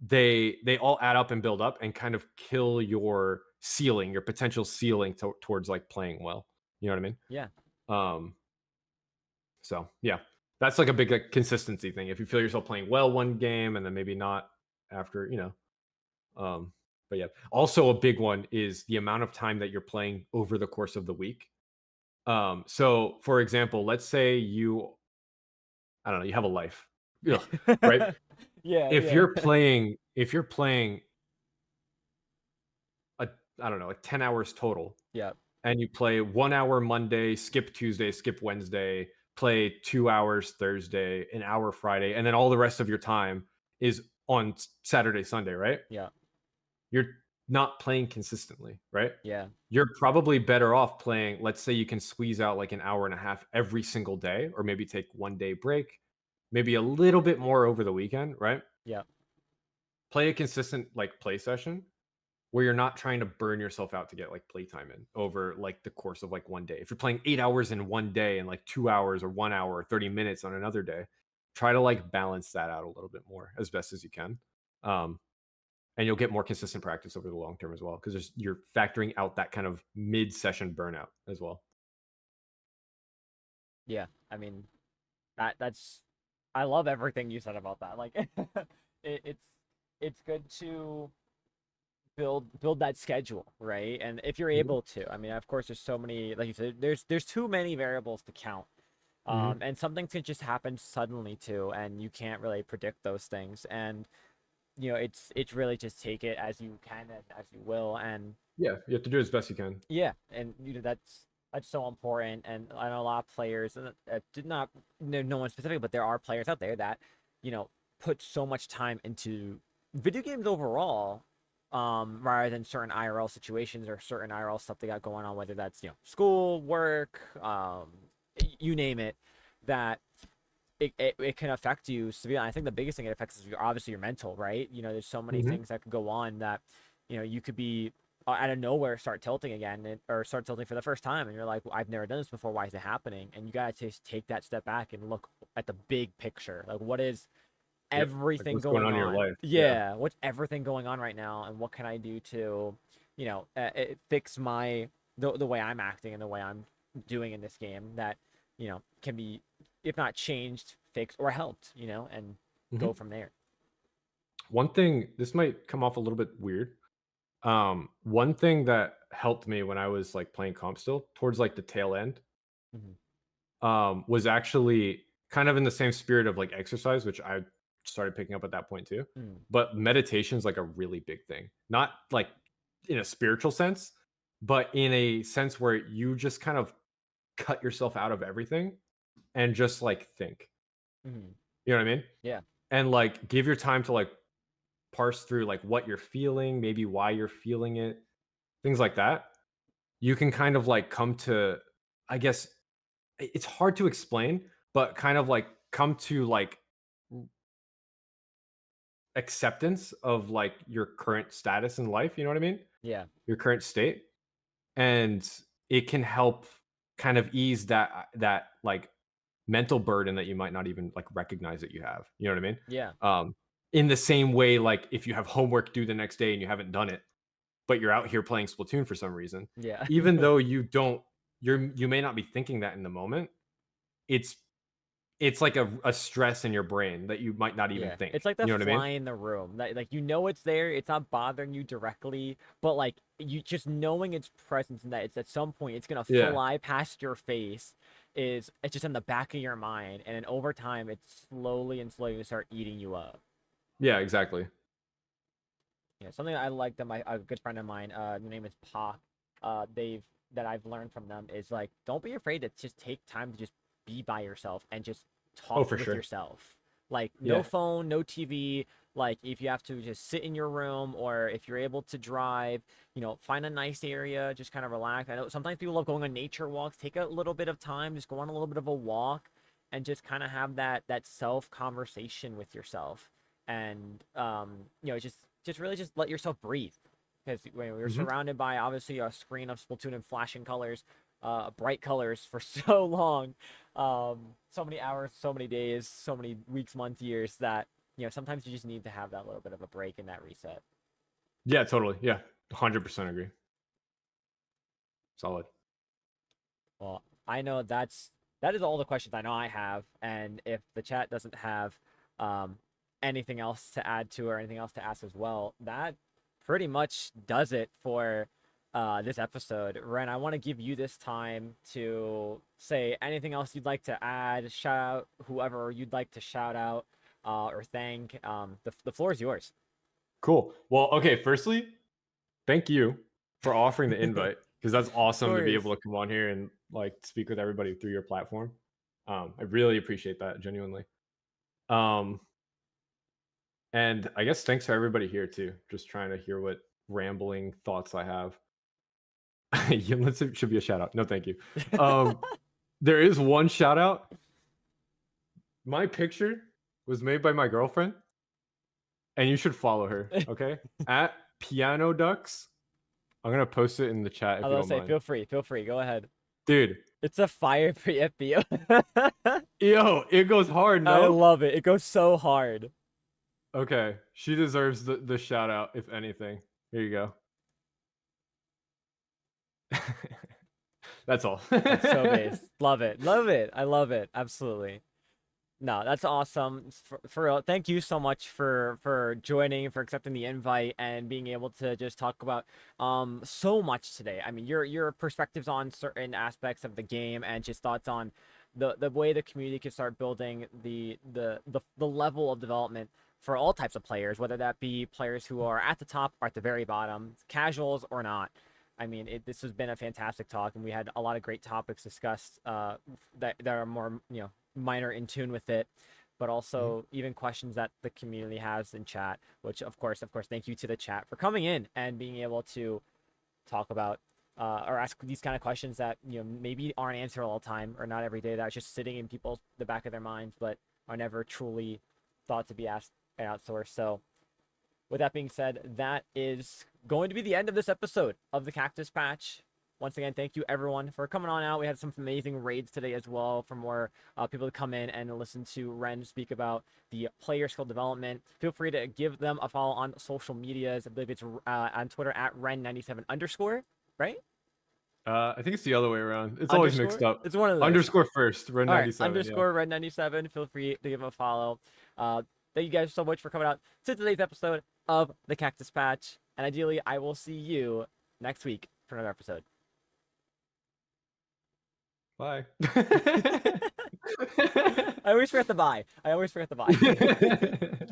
they all add up and build up and kind of kill your ceiling, your potential ceiling towards like playing well. You know what I mean? Yeah. Um, so yeah, that's like a big like, consistency thing. If you feel yourself playing well one game and then maybe not after, um, but yeah. Also a big one is the amount of time that you're playing over the course of the week. So for example, let's say I don't know, you have a life. Ugh, right? Yeah. If Yeah. you're playing a I don't know, like 10 hours total, Yeah. and you play 1 hour Monday, skip Tuesday, skip Wednesday, play 2 hours Thursday, an hour Friday, and then all the rest of your time is on Saturday, Sunday, right? Yeah. You're not playing consistently, right? Yeah. You're probably better off playing, let's say you can squeeze out like an hour and a half every single day, or maybe take 1 day break, maybe a little bit more over the weekend, right? Yeah. Play a consistent like play session where you're not trying to burn yourself out to get like playtime in over like the course of like 1 day. If you're playing 8 hours in 1 day and like 2 hours or 1 hour or 30 minutes on another day, try to like balance that out a little bit more as best as you can. Um, and you'll get more consistent practice over the long term as well because you're factoring out that kind of mid session burnout as well. Yeah. I mean, that's I love everything you said about that. Like it's it's good to build that schedule, right? And if you're Mhm. able to, I mean, of course, there's so many, like you said, there's too many variables to count. Mhm. And something can just happen suddenly too, and you can't really predict those things. And it's really just take it as you can and as you will. And Yeah, you have to do it as best you can. yeah, and that's so important. And I know a lot of players, and did not no one specific, but there are players out there that you know put so much time into video games overall, rather than certain IRL situations or certain IRL stuff they got going on, whether that's school, work, you name it, that it can affect you severely. I think the biggest thing it affects is obviously your mental, right? There's so many Mhm. things that could go on that, you could be out of nowhere start tilting again, or start tilting for the first time, and you're like, well, I've never done this before. Why is it happening? And you gotta just take that step back and look at the big picture. Like, what is Yep. Like everything what's going going on in your on? life? Yeah. Yeah, what's everything going on right now, and what can I do to, fix the way I'm acting and the way I'm doing in this game that can be, if not changed, fixed, or helped, and go Mhm. from there. One thing, this might come off a little bit weird. One thing that helped me when I was like playing comp still towards like the tail end, Hmm. was actually kind of in the same spirit of like exercise, which I started picking up at that point too. Mm, But meditation is like a really big thing, not like in a spiritual sense, but in a sense where you just kind of cut yourself out of everything and just like think. mhm. You know what I mean? Yeah. And like give your time to like parse through like what you're feeling, maybe why you're feeling it, things like that. You can kind of like come to, I guess it's hard to explain, but kind of like come to like acceptance of like your current status in life. You know what I mean? Yeah. Your current state. And it can help kind of ease that like mental burden that you might not even like recognize that you have. You know what I mean? Yeah. In the same way, like if you have homework due the next day and you haven't done it, but you're out here playing Splatoon for some reason, Yeah. even though you may not be thinking that in the moment, it's it's like a stress in your brain that you might not even Yeah, think. it's like the You know what I mean? fly in the room. Like you know it's there, it's not bothering you directly, but like you just knowing its presence and that it's at some point it's gonna Yeah. fly past your face is it's just in the back of your mind, and then over time it's slowly and slowly gonna start eating you up. Yeah, exactly. Yeah, something I like that my a good friend of mine, the name is Pac, they've that I've learned from them is like don't be afraid to just take time to just be by yourself and just Oh, talk for with sure. yourself. Like no Yeah. phone, no TV. Like if you have to just sit in your room or if you're able to drive, find a nice area, just kind of relax. I know sometimes people love going on nature walks. Take a little bit of time, just go on a little bit of a walk and just kind of have that self conversation with yourself and just really just let yourself breathe because when we're Mhm. surrounded by obviously a screen of Splatoon and flashing colors, bright colors for so long, so many hours, so many days, so many weeks, months, years that sometimes you just need to have that little bit of a break and that reset. Yeah, totally. Yeah. 100% agree. Solid. Well, I know that is all the questions I know I have, and if the chat doesn't have um, anything else to add to or anything else to ask as well, that pretty much does it for this episode. Ren, I want to give you this time to say anything else you'd like to add, shout out whoever you'd like to shout out or thank. The floor is yours. Cool. Well, okay, firstly, thank you for offering the Of invite because that's awesome to be course. able to come on here and like speak with everybody through your platform. I really appreciate that genuinely. Um, and I guess thanks for everybody here too. Just trying to hear what rambling thoughts I have. Yeah, should be a shout out. No, thank you. Um, there is one shout out. My picture was made by my girlfriend, and you should follow her. Okay, at Piano Ducks. I'm gonna post it in the chat I if you was don't say, mind, feel free, go ahead. dude. It's a fire pre-FBO. Yo, it goes hard, I no? love it. It goes so hard. Okay, she deserves the shout out if anything. Here you go. That's all. That's so based. Love it. Love it. I love it. Absolutely. No, that's awesome. For real, thank you so much for joining, for accepting the invite, and being able to just talk about so much today. I mean, your perspectives on certain aspects of the game and just thoughts on the way the community can start building the level of development for all types of players, whether that be players who are at the top or at the very bottom, casuals or not. I mean, this has been a fantastic talk, and we had a lot of great topics discussed that are more minor in tune with it, but Mhm. also even questions that the community has in chat, which of course, thank you to the chat for coming in and being able to talk about or ask these kind of questions that maybe aren't answered all the time or not every day, that's just sitting in people's the back of their minds but are never truly thought to be asked and outsourced. So with that being said, that is going to be the end of this episode of the Cactus Patch. Once again, thank you everyone for coming on out. We had some amazing raids today as well for more people to come in and listen to Ren speak about the player skill development. Feel free to give them a follow on social medias. I believe it's on Twitter at Ren97 underscore, right? I think it's the other way around. It's always mixed Underscore? up. It's one of those. Underscore first, Red All right, 97. Yeah. underscore Red97. Feel free to give him a follow. Thank you guys so much for coming out to today's episode of the Cactus Patch. And ideally, I will see you next week for another episode. Bye. I always forget to buy. I always forget to buy.